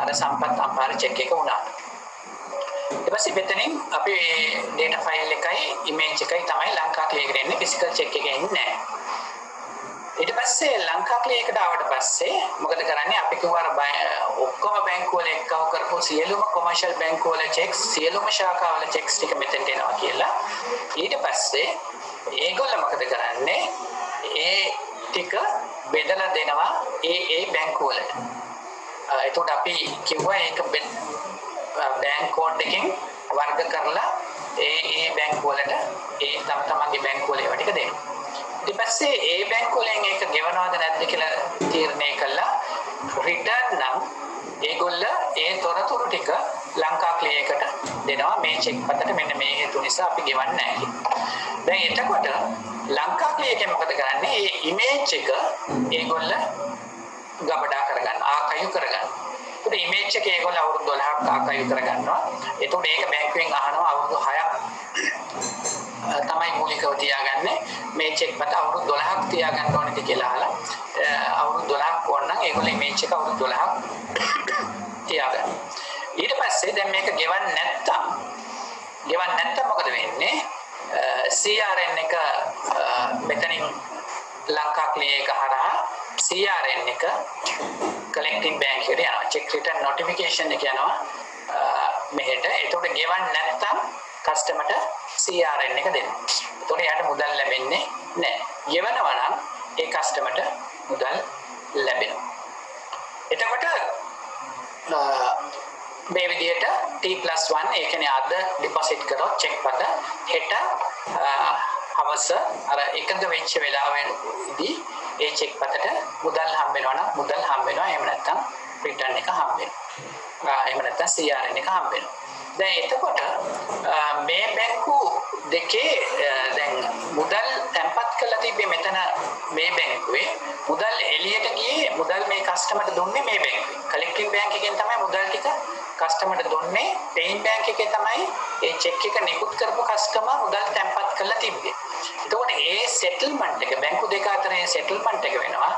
අර සම්පත් අම්පාර චෙක් එක උනාට. ඊට පස්සේ මෙතනින් අපි ඩේටා ෆයිල් එකයි ඉමේජ් එකයි තමයි ලංකා ක්ලියර් එන්නේ. ෆිසිකල් චෙක් එකේ එන්නේ නැහැ. ඊට පස්සේ ලංකා ක්ලියර් එකට ආවට පස්සේ මොකද කරන්නේ? අපි කිව්වා ඔක්කොම බැංකුව වල එක්කව කරපු සියලුම කොමර්ෂල් බැංකුව වල චෙක්ස් සියලුම ශාඛාවල චෙක්ස් ටික මෙතෙන්ට එනවා කියලා. ඊට පස්සේ ඒගොල්ල මොකද කරන්නේ? ඒ ටික බෙදලා දෙනවා ඒ බැංකුව වලට. එතකොට අපි කිව්වා ඒක බැංක් කෝඩ් එකෙන් වර්ග කරලා ඒ බැංකුව වලට ඒ තමන්ගේ බැංකුව වල ඒවා ටික දෙනවා. ඊට පස්සේ ඒ බැංකුව වලින් ඒක ගෙවනවද නැද්ද කියලා තීරණය කළා. රිටර්න් නම් ඒගොල්ල ඒ තොරතුරු ටික ලංකා ක්ලියර් එකට දෙනවා. මේ චෙක් පතට මෙන්න මේ හේතු නිසා අපි ගෙවන්නේ නැහැ කියලා. දැන් එතකොට ලංකා ක්ලියර් එකෙන් මොකද කරන්නේ? මේ ඉමේජ් එක ඒගොල්ල ගබඩා කරගන්න, ආකයිව් කරගන්න. ඒත් ඉමේජ් එක ඒගොල්ල අවුරුදු 12ක් ආකයිව් කරගන්නවා. ඒතකොට ඒක බැංකුවෙන් අහනවා අවුරුදු 6ක් තමයි මූලිකව තියාගන්නේ. මේ චෙක් පත අවුරුදු 12ක් තියාගන්න ඕනේද කියලා අහලා අවුරුදු 12ක් ඕන නම් ඒගොල්ලෝ ඉමේජ් එක අවුරුදු 12ක් තියාගන්න. ඊට පස්සේ දැන් මේක ගෙවන්නේ නැත්තම් මොකද වෙන්නේ? CRN එක මෙතනින් ලංකා ක්ලියර් එක හරහා CRN එක කලෙක්ටිව් බැංක් එකට යනවා. චෙක් රිටර්න් නොටිෆිකේෂන් එක යනවා මෙහෙට. ඒකට ගෙවන්නේ නැත්තම් කස්ටමර්ට CRN එක දෙනවා. ඒතකොට යාට මුදල් ලැබෙන්නේ නැහැ. ගෙවනවා නම් ඒ කස්ටමර්ට මුදල් ලැබෙනවා. එතකොට මේ විදිහට T+1 ඒ කියන්නේ අද ඩිපොසිට් කරොත් චෙක් පත හෙට හවස අර එකඟ වෙච්ච වෙලාවෙදී ඒ චෙක් පතට මුදල් හම්බ වෙනවා නම් මුදල් හම්බ වෙනවා. එහෙම නැත්නම් රිටර්න් එක හම්බ වෙනවා. එහෙම නැත්නම් CRN එක හම්බ වෙනවා. දැන් එතකොට මේ බැංකු දෙකේ දැන් මුදල් තැන්පත් කරලා තිබ්බේ මෙතන මේ බැංකුවේ මුදල් එළියට ගියේ මුදල් මේ කස්ටමර්ට දුන්නේ මේ බැංකුවේ. කලෙක්ටිව් බැංක් එකෙන් තමයි මුදල් ටික කස්ටමර්ට දුන්නේ. පේයින් බැංක් එකේ තමයි ඒ චෙක් එක නිකුත් කරපු කස්ටමර් මුදල් තැන්පත් කරලා තිබ්බේ. එතකොට ඒ සෙටල්මන්ට් එක බැංකු දෙක අතරේ සෙටල්මන්ට් එක වෙනවා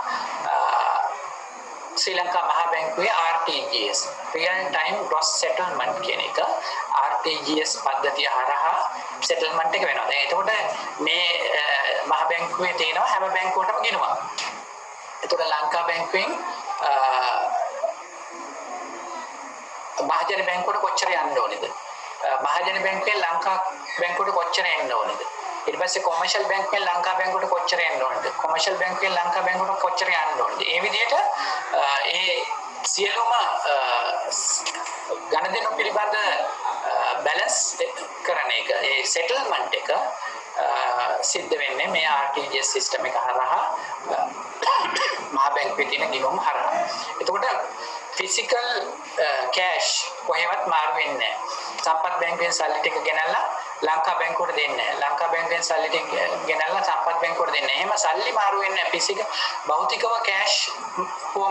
ශ්‍රී ලංකා මහා බැංකුවේ RTGS real time gross settlement කියන එක RTGS පද්ධතිය හරහා සෙටල්මන්ට් එක වෙනවා. දැන් එතකොට මේ මහා බැංකුවේ තියෙනවා හැම බැංකුවකටම ගෙනවා. එතකොට ලංකා බැංකුවෙන් මහජන බැංකුවට කොච්චර යන්න ඕනේද? මහජන බැංකුවෙන් ලංකා බැංකුවට කොච්චර යන්න ඕනේද? ඊට පස්සේ කොමර්ෂල් බැංකුවෙන් ලංකා බැංකුවට කොච්චර යන්න ඕනේද? කොමර්ෂල් බැංකුවෙන් ලංකා බැංකුවට කොච්චර යන්න ඕනේද? මේ විදිහට ඒ සියලුම ගණදෙනු පිළිබඳ බැලන්ස් කරන එක ඒ සෙටල්මන්ට් එක සිද්ධ වෙන්නේ මේ RTGS සිස්ටම් එක හරහා මහ බැංකුවේ තියෙන ගිණුම් හරහා. එතකොට ෆිසිකල් කෑෂ් කොහෙවත් මාරු වෙන්නේ නැහැ. සම්පත් බැංකුවෙන් සල්ලි ටික ගෙනල්ලා ලංකා බැංකුවට දෙන්නේ නැහැ. ලංකා බැංකුවෙන් සල්ලි ටික ගෙනල්ලා සම්පත් බැංකුවට දෙන්නේ නැහැ. එහෙම සල්ලි මාරු වෙන්නේ නැහැ. ෆිසිකල් භෞතිකව කෑෂ්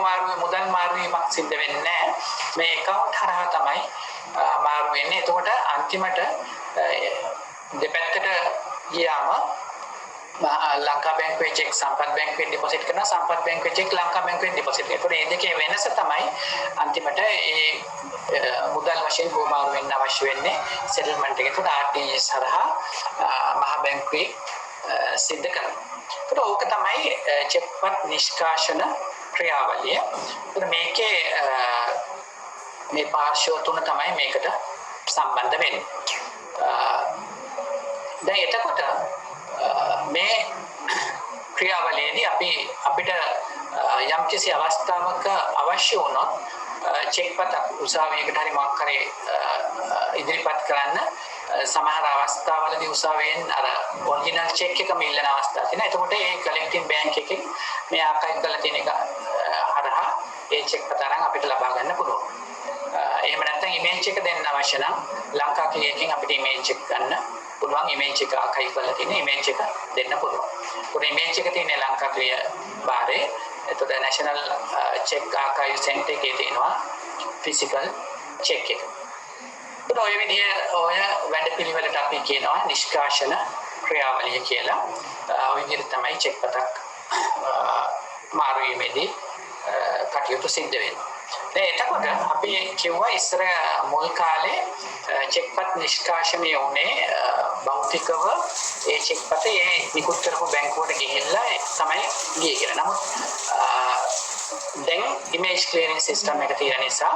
මාරු මුදල් මාරු වීමක් සිද්ධ වෙන්නේ නැහැ. මේ account හරහා තමයි මාරු වෙන්නේ. එතකොට අන්තිමට දෙපැත්තට ගියාම ලංකා බැංකුවේ චෙක් සම්පත් බැංකුවෙන් ඩිපොසිට් කරනවා සම්පත් බැංකුවේ චෙක් ලංකා බැංකුවෙන් ඩිපොසිට් කරනවා. ඒකට මේ දෙකේ වෙනස තමයි අන්තිමට මේ මුදල් වශයෙන් ගෝමාරු වෙන්න අවශ්‍ය වෙන්නේ සෙටල්මන්ට් එක. ඒකට RTGS හරහා මහ බැංකුවේ සිද්ධ කරනවා. ඒකට ඕක තමයි චෙක්පත් නිෂ්කාශන ක්‍රියාවලිය. ඒකට මේකේ මේ පාර්ශ්ව තුන තමයි මේකට සම්බන්ධ වෙන්නේ. දැන් එතකොට මේ ක්‍රියාවලියේදී අපිට යම්කිසි අවස්ථාවක අවශ්‍ය වුණොත් චෙක්පත උසාවියකට හරි මොකක් හරි ඉදිරිපත් කරන්න සමහර අවස්ථාවලදී උසාවියෙන් අර ඔරිජිනල් චෙක් එකම ඉල්ලන අවස්ථා තියෙනවා. එතකොට ඒ කලෙක්ටින් බැංක් එකෙන් මේ ආකයිව් කරලා තියෙන එක හරහා ඒ චෙක්පත අරන් අපිට ලබා ගන්න පුළුවන්. එහෙම නැත්නම් ඉමේජ් එක දෙන්න අවශ්‍ය නම් ලංකා ක්ලියරකින් අපිට ඉමේජ් එක ගන්න පුළුවන්. ඉමේජ් එක ආකයිව් කරලා තියෙන ඉමේජ් එක දෙන්න පුළුවන්. ඒකට ඉමේජ් එක තියෙන ලංකා ක්ලියර් බාරේ එතකොට නැෂනල් චෙක් ආකයිව් සෙන්ටර් එකේ තියෙනවා ෆිසිකල් චෙක් එක. ඒත් ඔය විදිහේ ඔය වැඩපිළිවෙලට අපි කියනවා නිෂ්කාශන ක්‍රියාවලිය කියලා. ඔය විදිහට තමයි චෙක්පතක් මාරු වීමේදී කටයුතු සිද්ධ වෙන්නේ. එතකොට අපි කිව්වා ඉස්සර මුල් කාලේ චෙක්පත් නිෂ්කාශනය වුණේ භෞතිකව ඒ චෙක්පත ඒ නිකුත් කරපු බැංකුවට ගිහිල්ලා තමයි ගියේ කියලා. නමුත් දැන් ඉමේජ් ක්ලියරින් සිස්ටම් එක තියෙන නිසා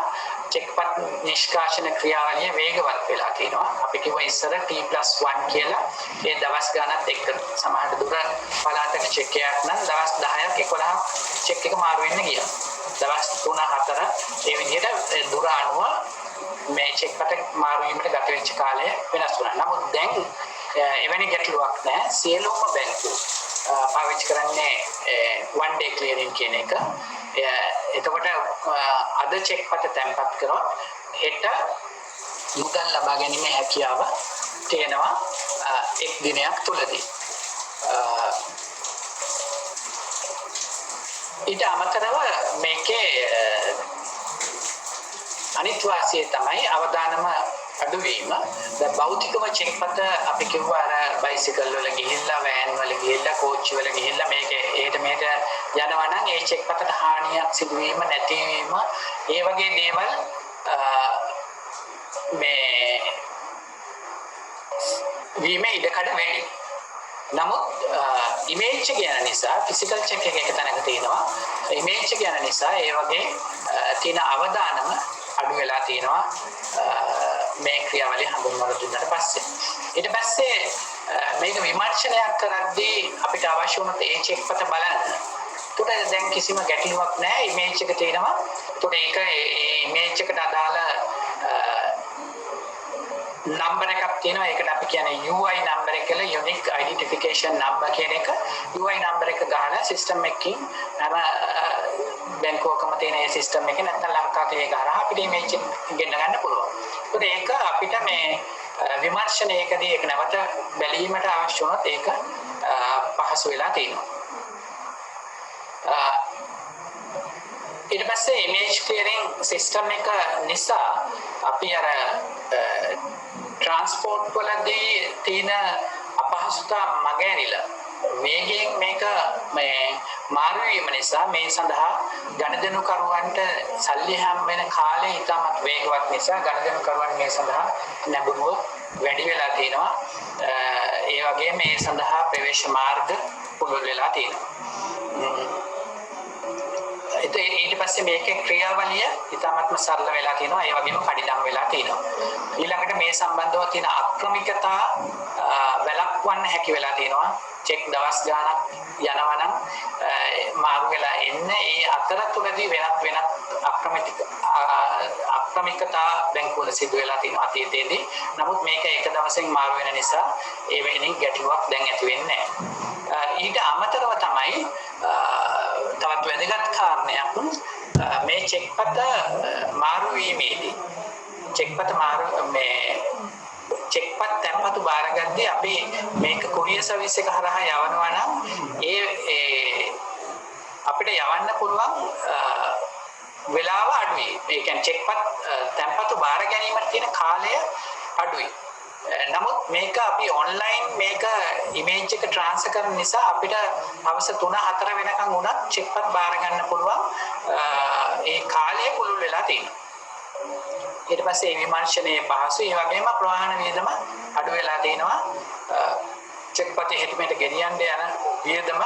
චෙක්පත් නිෂ්කාශන ක්‍රියාවලිය වේගවත් වෙලා තියෙනවා. අපි කිව්වා ඉස්සර T+1 කියලා. ඒ දවස් ගණනත් එක්ක සමහර දුර පළාතක චෙක් එකක් නම් දවස් 10ක් 11ක් චෙක් එක මාරු වෙන්න ගියා. දවස් 3-4 ඒ විදිහට දුර අනුව මේ චෙක්පත මාරු වීමට ගත වෙච්ච කාලය වෙනස් වුණා. නමුත් දැන් එවැනි ගැටලුවක් නැහැ. සියලුම බැංකු පාවිච්චි කරන්නේ one day clearing කියන එක. එතකොට අද චෙක්පත තැන්පත් කරොත් හෙට මුදල් ලබා ගැනීමේ හැකියාව තියෙනවා එක් දිනයක් තුලදී. ඊට අමතරව මේකේ අනිත් වාසිය තමයි අවදානම අඩුවීම. දැන් භෞතිකව චෙක්පත අපි කිව්වා අර බයිසිකල් වල ගිහිල්ලා වෑන් වල ගිහිල්ලා කෝච්චි වල ගිහිල්ලා මේකේ එහෙට මෙහෙට යනවා නම් ඒ චෙක්පතට හානියක් සිදුවීම නැතිවීම ඒ වගේ දේවල් මේ වීමේ ඉඩකඩ වැඩි. නමුත් ඉමේජ් එක යන නිසා ෆිසිකල් චෙක් එක තැනක තියෙනවා. ඉමේජ් එක යන නිසා ඒ වගේ තියෙන අවදානම අඩු වෙලා තියෙනවා මේ ක්‍රියාවලිය හඳුන්වලා දුන්නාට පස්සේ. ඊට පස්සේ මේක විමර්ශනයක් කරද්දී අපිට අවශ්‍ය වුණොත් ඒ චෙක්පත බලන්න. ඒකට දැන් කිසිම ගැටලුවක් නැහැ. ඉමේජ් එක තියෙනවා. ඒකට ඒක ඉමේජ් එකට අදාළ නම්බර් එකක් තියෙනවා. ඒකට අපි කියන්නේ UI නම්බර් එක කියලා, unique identification number කියන එක. UI නම්බර් එක ගහලා සිස්ටම් එකකින් හැම බැංකුවකම තියෙන ඒ සිස්ටම් එකේ නැත්නම් ලංකාවේ ඒක හරහා අපිට ඉමේජ් එක ගෙන්න ගන්න පුළුවන්. ඒක අපිට මේ විමර්ශනයකදී ඒක නැවත බැලීමට අවශ්‍ය වුණොත් ඒක පහසු වෙලා තියෙනවා. ඊට පස්සේ ඉමේජ් ක්ලියරින් සිස්ටම් එක නිසා අපි අර ට්‍රාන්ස්පෝර්ට් වලදී තියෙන අපහසුතා මගහැරිලා වේගයෙන් මේක මේ මාරු වීම නිසා මේ සඳහා ගණදෙනුකරුවන්ට සල්ලි හැම වෙන කාලේ ඉතාමත් වේගවත් නිසා ගණදෙනුකරුවන් මේ සඳහා නැඹුරුව වැඩි වෙලා තියෙනවා. ඒ වගේම මේ සඳහා ප්‍රවේශ මාර්ග පුළුල් වෙලා තියෙනවා. ඊට පස්සේ මේකේ ක්‍රියාවලිය ඉතාමත්ම සරල වෙලා තියෙනවා. ඒ වගේම කඩිනම් වෙලා තියෙනවා. ඊළඟට මේ සම්බන්ධව තියෙන අක්‍රමිකතා වළක්වන්න හැකි වෙලා තියෙනවා. චෙක් දවස් ගාණක් යනවා නම් මාරු වෙලා වෙන්නේ ඒ අතර තුලදී වෙනත් අක්‍රමිකතා බැංකුවල සිදු වෙලා තියෙන අතීතයේදී. නමුත් මේක එක දවසෙන් මාරු වෙන නිසා ඒ වෙනින් ගැටලුවක් දැන් ඇති වෙන්නේ නැහැ. ඊට අමතරව තමයි තවත් වැදගත් කාරණයක් මේ චෙක්පත මාරු වීමේදී චෙක්පත් තැන්පතු බාරගද්දී අපි මේක කුරියර් සර්විස් එක හරහා යවනවා නම් ඒ අපිට යවන්න පුළුවන් වෙලාව අඩුයි. ඒ කියන්නේ චෙක්පත් තැන්පතු බාර ගැනීමට තියෙන කාලය අඩුයි. නමුත් මේක අපි ඔන්ලයින් මේක ඉමේජ් එක ට්‍රාන්ස්ෆර් කරන නිසා අපිට හවස 3-4 වෙනකන් වුණත් චෙක්පත් බාර ගන්න පුළුවන්. ඒ කාලය පුළුල් වෙලා තියෙනවා. ඊට පස්සේ විමර්ශනයේ පහසු ඒ වගේම ප්‍රවාහන වියදම අඩු වෙලා තිනවා. චෙක්පත් හිටීමට ගෙනියන්න යන වියදම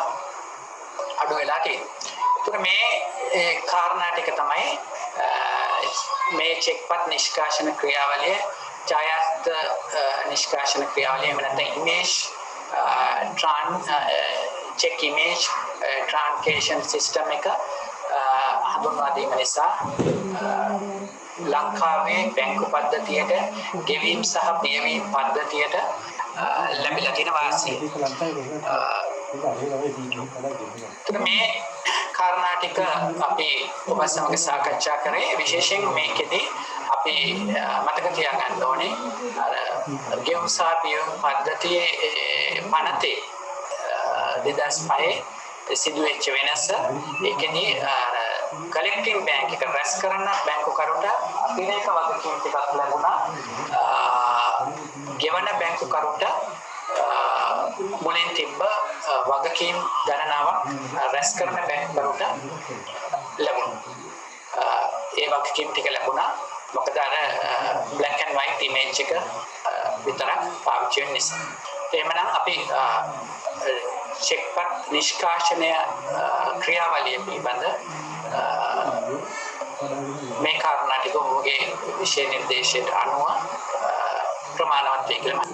අඩු වෙලා තියෙනවා. ඒතර මේ කාරණා ටික තමයි මේ චෙක්පත් නිෂ්කාශන ක්‍රියාවලිය ඡායාස්ත නිෂ්කාශන ක්‍රියාවලිය එහෙම නැත්නම් ඉමේජ් චෙක් ඉමේජ් ට්‍රාන්ස්කේෂන් සිස්ටම් එක හඳුන්වා දීම නිසා ලංකාවේ බැංකු පද්ධතියට ගෙවීම් සහ පියවීම් පද්ධතියට ලැබිලා තියෙන වාසිය. මේ කාරණා ටික අපි ඔබ සමග සාකච්ඡා කරේ. විශේෂයෙන් මේකෙදී අපි මතක තියාගන්න ඕනේ අර ගෙවීම් සහ පියවීම් පද්ධතියේ පනතේ 2005 සිදුවෙච්ච වෙනස. ඒකෙදී කලෙක්ටිං බැංක් එක රැස් කරන බැංකු කරුට අතිරේක වගකීම් ටිකක් ලැබුණා. ගෙවන බැංකු කරුට මුලින් තිබ්බ වගකීම් ගණනාවක් රැස් කරන බැංකු කරුට ලැබුණා. ඒ වගකීම් ටික ලැබුණා. මොකද අර black and white image එක විතරක් පාවිච්චි වෙන නිසා. එහෙමනම් අපි චෙක්පත් නිෂ්කාශනය ක්‍රියාවලිය පිළිබඳ මේ කාරණා ටික ඔබගේ විශේෂ නිර්දේශයට අනුව ප්‍රමාණවත් වේ කියලා